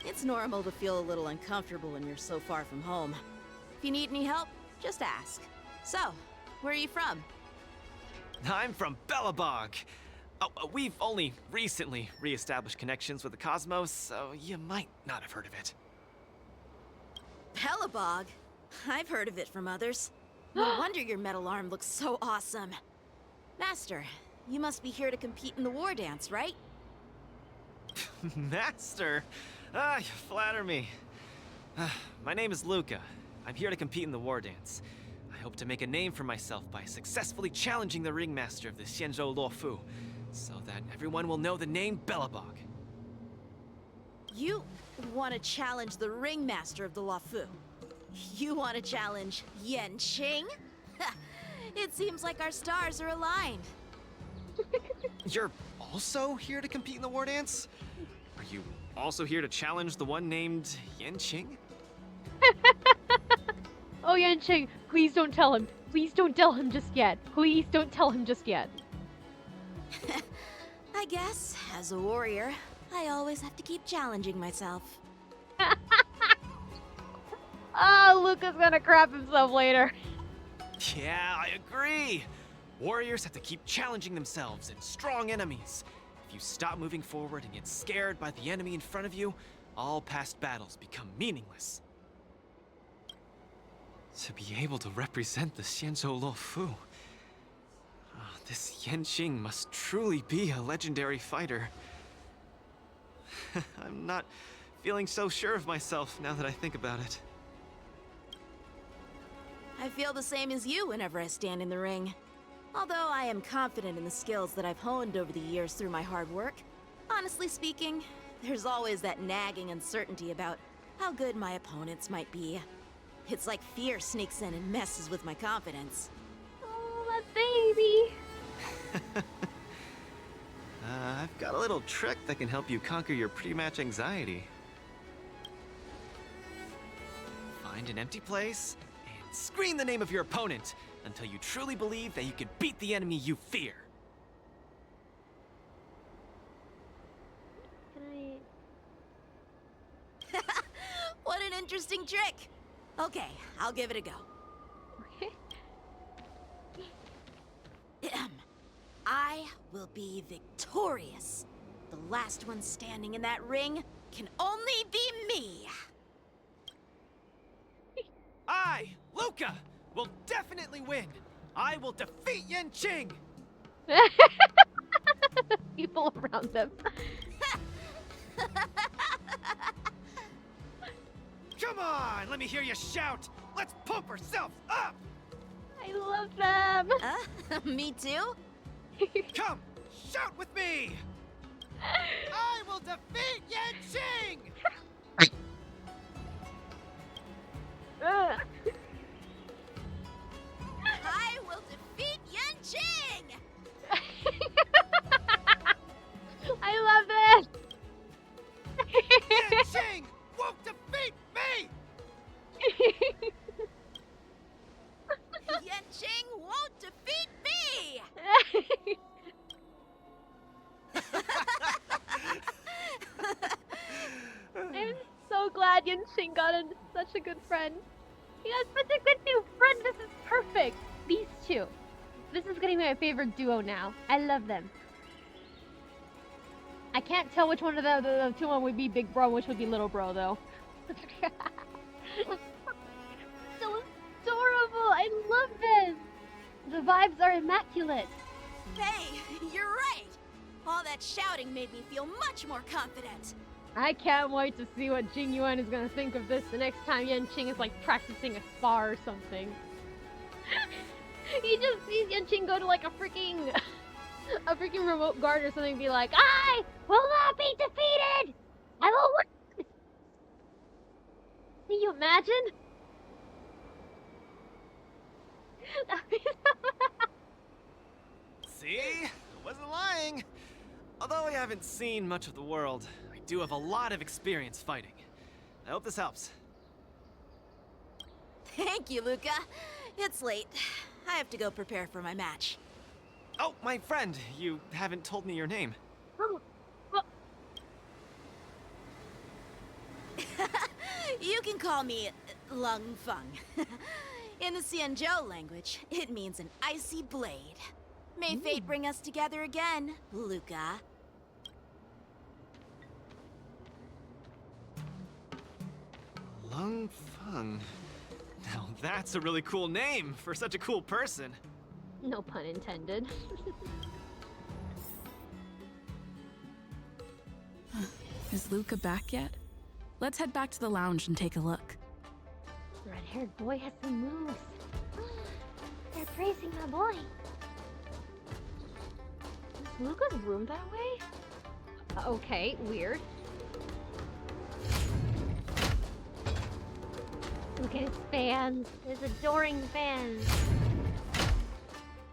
It's normal to feel a little uncomfortable when you're so far from home. If you need any help, just ask. So, where are you from? I'm from Belobog. Oh, we've only recently re-established connections with the cosmos, so you might not have heard of it. Belobog? I've heard of it from others. No wonder your metal arm looks so awesome. Master, you must be here to compete in the war dance, right? Master? You flatter me. My name is Luca. I'm here to compete in the war dance. I hope to make a name for myself by successfully challenging the ringmaster of the Xianzhou Luofu, so that everyone will know the name Belobog. You want to challenge the ringmaster of the Luofu? You want to challenge Yanqing? It seems like our stars are aligned. You're also here to compete in the war dance? Are you also here to challenge the one named Yanqing? Oh, Yanqing, please don't tell him. Please don't tell him just yet. Please don't tell him just yet. I guess, as a warrior, I always have to keep challenging myself. Oh, Luca's gonna crap himself later. Yeah, I agree. Warriors have to keep challenging themselves and strong enemies. If you stop moving forward and get scared by the enemy in front of you, all past battles become meaningless. To be able to represent the Xianzhou Luofu, this Yanqing must truly be a legendary fighter. I'm not feeling so sure of myself now that I think about it. I feel the same as you whenever I stand in the ring. Although I am confident in the skills that I've honed over the years through my hard work, honestly speaking, there's always that nagging uncertainty about how good my opponents might be. It's like fear sneaks in and messes with my confidence. Oh, my baby. I've got a little trick that can help you conquer your pre-match anxiety. Find an empty place and scream the name of your opponent until you truly believe that you can beat the enemy you fear. What an interesting trick! Okay, I'll give it a go. I will be victorious. The last one standing in that ring can only be me. I, Luca, will definitely win. I will defeat Yanqing! People around them. Come on, let me hear you shout! Let's pump ourselves up! I love them! Me too? Come, shout with me! I will defeat Yanqing! I will defeat Yanqing! I love this! Yanqing won't defeat me! Yanqing won't defeat me! I'm so glad Yanqing got such a good friend. He got such a good new friend. This is perfect. These two. This is gonna be my favorite duo now. I love them. I can't tell which one of the two would be big bro and which would be little bro though. So adorable. I love this. The vibes are immaculate. Hey, you're right! All that shouting made me feel much more confident. I can't wait to see what Jing Yuan is gonna think of this the next time Yanqing is like practicing a spar or something. He just sees Yanqing go to like a freaking remote guard or something and be like, I will not be defeated! I will win! Can you imagine? See? I wasn't lying. Although I haven't seen much of the world, I do have a lot of experience fighting. I hope this helps. Thank you, Luca. It's late. I have to go prepare for my match. Oh, my friend, you haven't told me your name. You can call me Lung Feng. In the Xianzhou language, it means an icy blade. May fate bring us together again, Luca. Lung Feng. Now that's a really cool name for such a cool person. No pun intended. Is Luca back yet? Let's head back to the lounge and take a look. The red-haired boy has some moves. They're praising my boy. Is Luca's room that way? Okay, weird. Look at his fans. His adoring fans.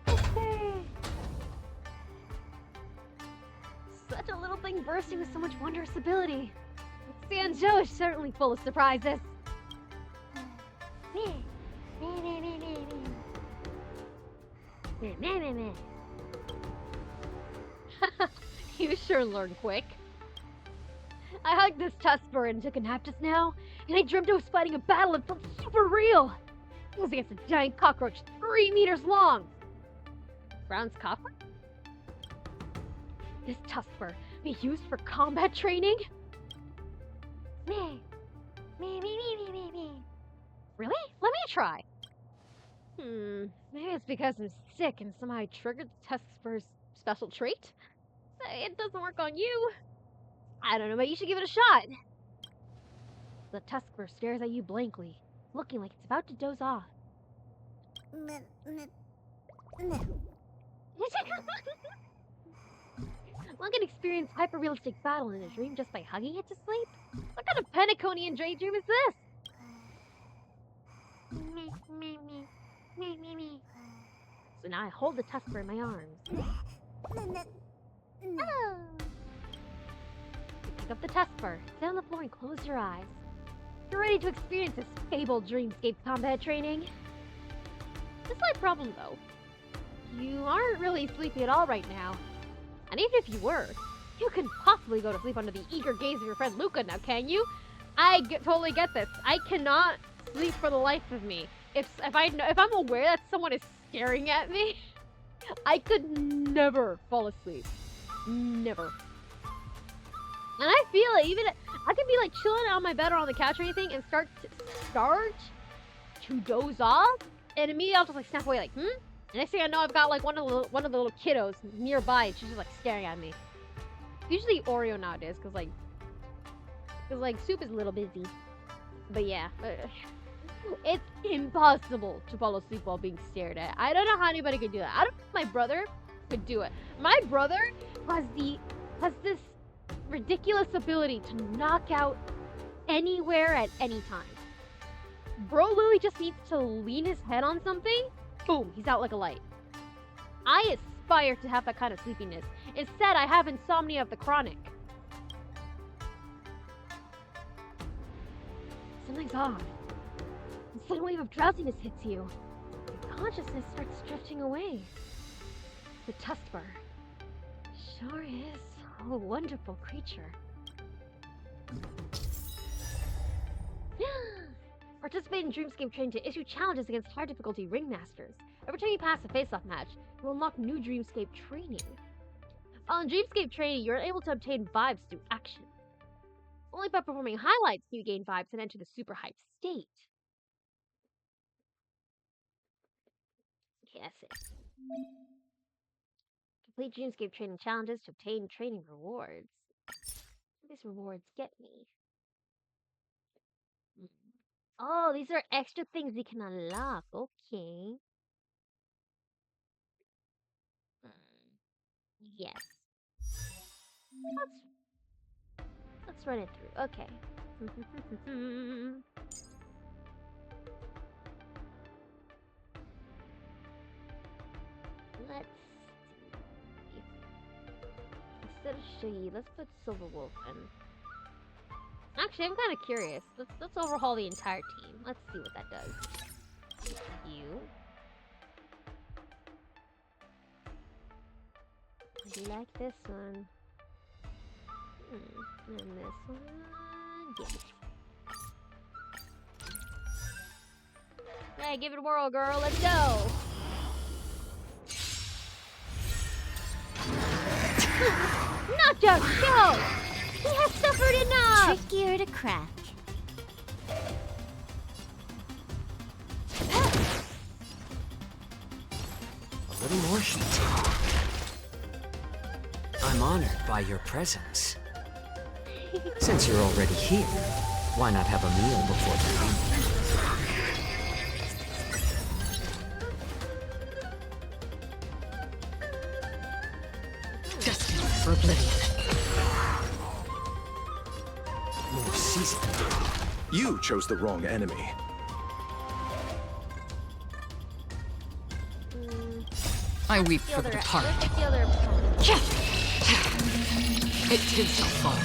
Okay. Such a little thing bursting with so much wondrous ability. Xianzhou is certainly full of surprises. You sure learn quick. I hugged this tuskbird and took a nap just now, and I dreamt I was fighting a battle that felt super real. It was against a giant cockroach 3 meters long. Brown's cockroach? This tuskbird be used for combat training? Really? Let me try. Maybe it's because I'm sick and somehow I triggered the tuskbird's special trait. It doesn't work on you. I don't know, but you should give it a shot. The tuskbird stares at you blankly, looking like it's about to doze off. One can experience hyper-realistic battle in a dream just by hugging it to sleep? What kind of Penaconian daydream is this? So now I hold the tuskbird in my arms. Hello! Pick up the tuskbird, sit on the floor and close your eyes. You're ready to experience this fabled dreamscape combat training. This is my problem though. You aren't really sleepy at all right now. And even if you were, you couldn't possibly go to sleep under the eager gaze of your friend Luca now, can you? Totally get this. I cannot sleep for the life of me. If I'm aware that someone is staring at me, I could never fall asleep. Never. And I feel it. Even I could be like chilling on my bed or on the couch or anything and start to doze off, and immediately I'll just like snap away like, Next thing I know, I've got like one of the little kiddos nearby. And she's just like staring at me. Usually Oreo nowadays, cause like Soup is a little busy. But yeah, it's impossible to fall asleep while being stared at. I don't know how anybody could do that. I don't know if my brother could do it. My brother has this ridiculous ability to knock out anywhere at any time. Bro literally just needs to lean his head on something, boom, he's out like a light. I aspire to have that kind of sleepiness. Instead, I have insomnia of the chronic. Something's odd. A sudden wave of drowsiness hits you. Your consciousness starts drifting away. The Tuskbar sure is a wonderful creature. Participate in Dreamscape training to issue challenges against high difficulty ringmasters. Every time you pass a face-off match, you unlock new Dreamscape training. On Dreamscape training, you're able to obtain vibes through action. Only by performing highlights do you gain vibes and enter the super hype state. Okay, that's it. Complete Dreamscape training challenges to obtain training rewards. What do these rewards get me? Oh, these are extra things we can unlock. Okay. Yes. Let's run it through. Okay. Let's see. Instead of Shiggy, let's put Silver Wolf in. Actually, I'm kind of curious. Let's overhaul the entire team. Let's see what that does. You. I like this one. And this one. Yes. Hey, give it a whirl, girl. Let's go. Knockdown show! He has suffered enough! Trickier to crack. A little more heat. I'm honored by your presence. Since you're already here, why not have a meal before the leave? Destined for oblivion. More seasoned. You chose the wrong enemy. I weep for the departed. It too shall fall.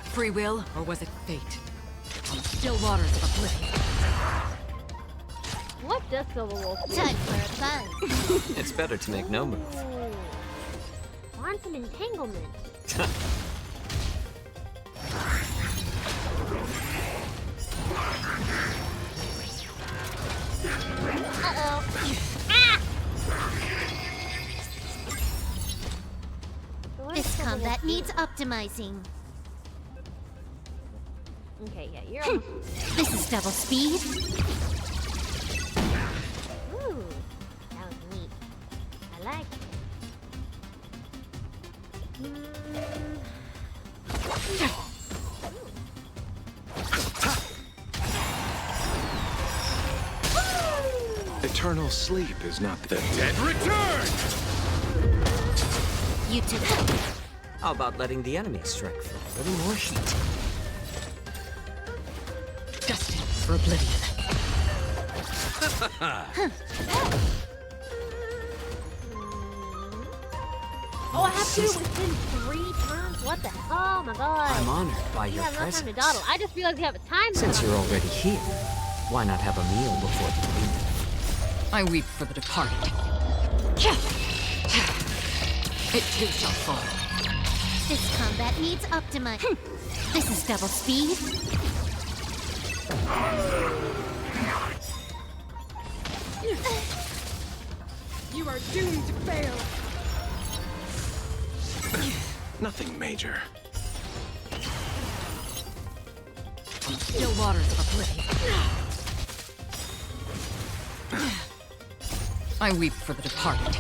Free will, or was it fate? On the still waters of oblivion. What does Silver Wolf do? Time for a buzz. It's better to make no move. Want some entanglement? Uh-oh. Ah! This combat needs optimizing. Okay, yeah, you're almost... This is double speed. Ooh, that was neat. I like it. Eternal sleep is not the dead return! You took it. How about letting the enemy strike for a little more heat? Destined for oblivion. Oh, I have to do it within 3 turns? What the hell? Oh my god. I'm honored by You your have no presence. time to dawdle. I just realized you have a time Since you're already here, why not have a meal before the leave? I weep for the departed. It too shall fall. This combat needs optimizing. This is double speed. You are doomed to fail. nothing major. On Still waters of oblivion. I weep for the departed.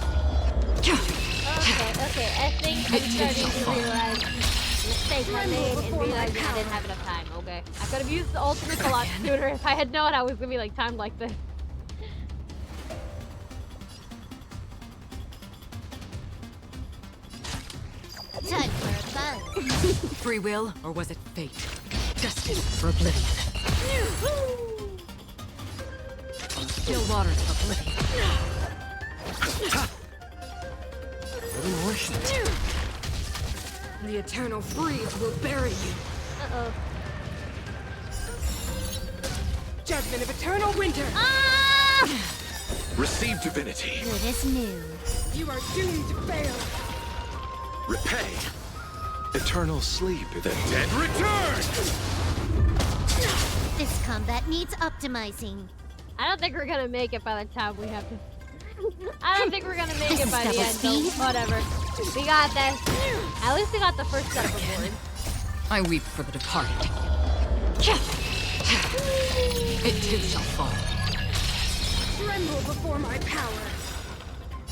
Okay, I think I'm starting to realize mistakes I made and realizing I didn't have enough time, okay? I could have used the ultimates a lot sooner if I had known I was gonna be like timed like this. Time for a fun. Free will, or was it fate? Destined for oblivion. Still waters of oblivion. Little more heat. The eternal freeze will bury you. Uh-oh. Judgment of eternal winter. Ah! Receive divinity. Good as new. You are doomed to fail. Repay. Eternal sleep. The dead return! This combat needs optimizing. I don't think we're gonna make it by the time we have to. I don't think we're gonna make it by the end, so whatever. We got this. At least we got the first set of rewards. I weep for the departed. It too shall fall. Tremble before my power.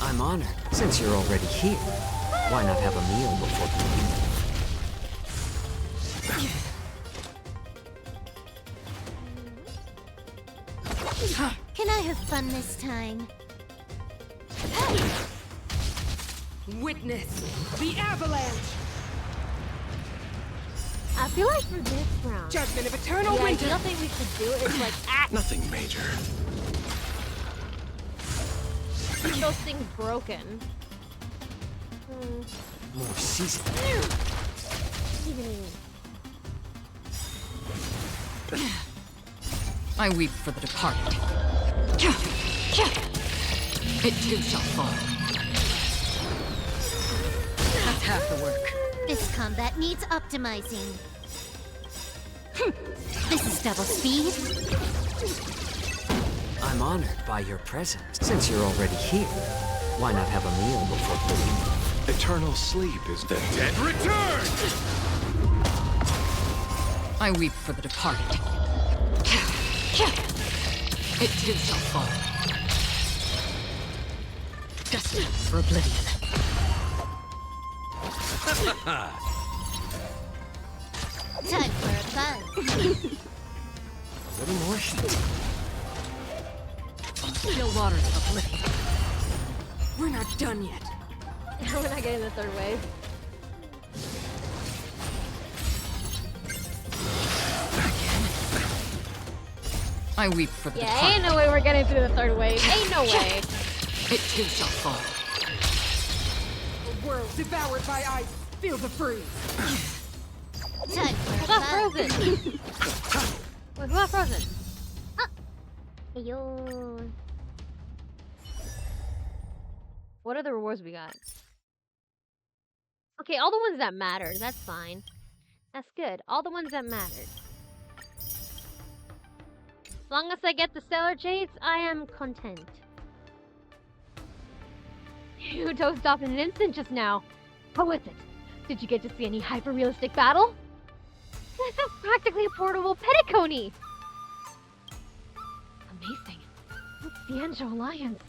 I'm honored. Since you're already here, why not have a meal before you leave? Can I have fun this time? Witness the avalanche. I feel like for this round, Judgment of eternal the winter. ideal thing we should do is like act Nothing major. those things broken. More season. I weep for the departed. It too shall fall. That's half the work. This combat needs optimizing. This is double speed. I'm honored by your presence. Since you're already here, why not have a meal before you leave? Eternal sleep is the dead return! I weep for the departed. It too shall fall. Destined for oblivion. Time for a fun. A little more heat. Still waters of oblivion. We're not done yet. We're not getting the third wave. I weep for the Yeah, departed. ain't no way we're getting through the third wave. Ain't no way. It too shall fall. A world devoured by ice. Feel the freeze. Time for Who a got fun. frozen? Wait, who got frozen? Yo. What are the rewards we got? Okay, all the ones that mattered. That's fine. That's good. All the ones that mattered. As long as I get the stellar jades, I am content. You dozed off in an instant just now. How was it? Did you get to see any hyper-realistic battle? This is practically a portable petticone! Amazing. It's the Xianzhou Alliance.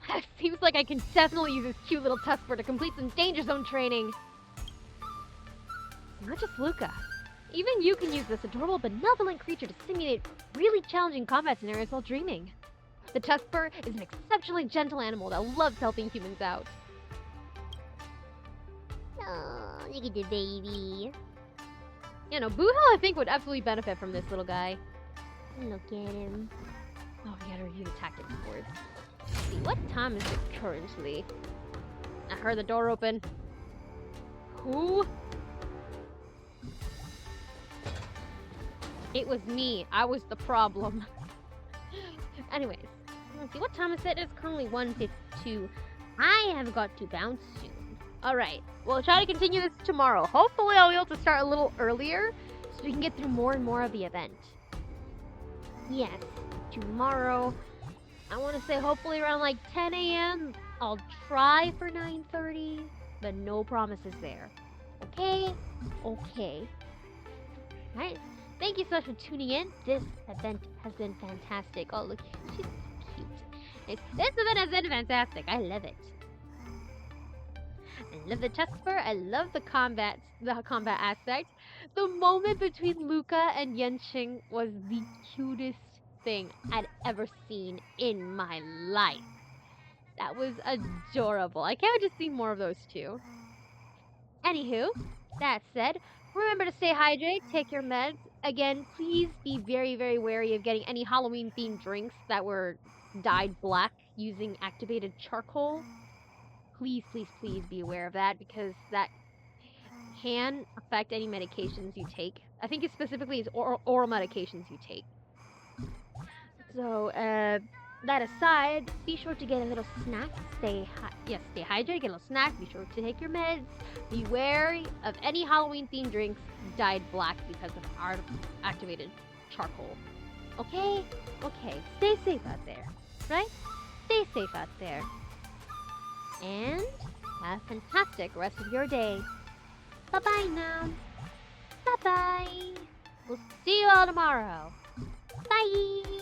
It seems like I can definitely use this cute little Tuskper to complete some danger zone training. Not just Luca. Even you can use this adorable, benevolent creature to simulate really challenging combat scenarios while dreaming. The Tuskper is an exceptionally gentle animal that loves helping humans out. Oh, look at the baby. You know, Boohoo, I think, would absolutely benefit from this little guy. Look at him. Oh, we gotta review the tactics boards. Let's see, what time is it currently? I heard the door open. Who? It was me. I was the problem. Anyways, let's see, what time is it? It's currently 1:52. I have got to bounce soon. Alright, we'll try to continue this tomorrow. Hopefully I'll be able to start a little earlier so we can get through more and more of the event. Yes, tomorrow. I want to say hopefully around like 10 a.m. I'll try for 9:30. but no promises there. Okay? Okay. Alright. Thank you so much for tuning in. This event has been fantastic. Oh, look, she's cute. This event has been fantastic. I love it. I love the chest spur. I love the combat aspect. The moment between Luca and Yenqing was the cutest thing I'd ever seen in my life. That was adorable. I can't wait to see more of those two. Anywho, that said, remember to stay hydrated, take your meds. Again, please be very, very wary of getting any Halloween-themed drinks that were dyed black using activated charcoal. Please, please, please be aware of that because that can affect any medications you take. I think it specifically is oral medications you take. So, that aside, be sure to get a little snack. Stay hydrated, get a little snack. Be sure to take your meds. Be wary of any Halloween-themed drinks dyed black because of our activated charcoal. Okay? Okay. Stay safe out there. Right? Stay safe out there. And have a fantastic rest of your day. Bye-bye now. Bye-bye. We'll see you all tomorrow. Bye.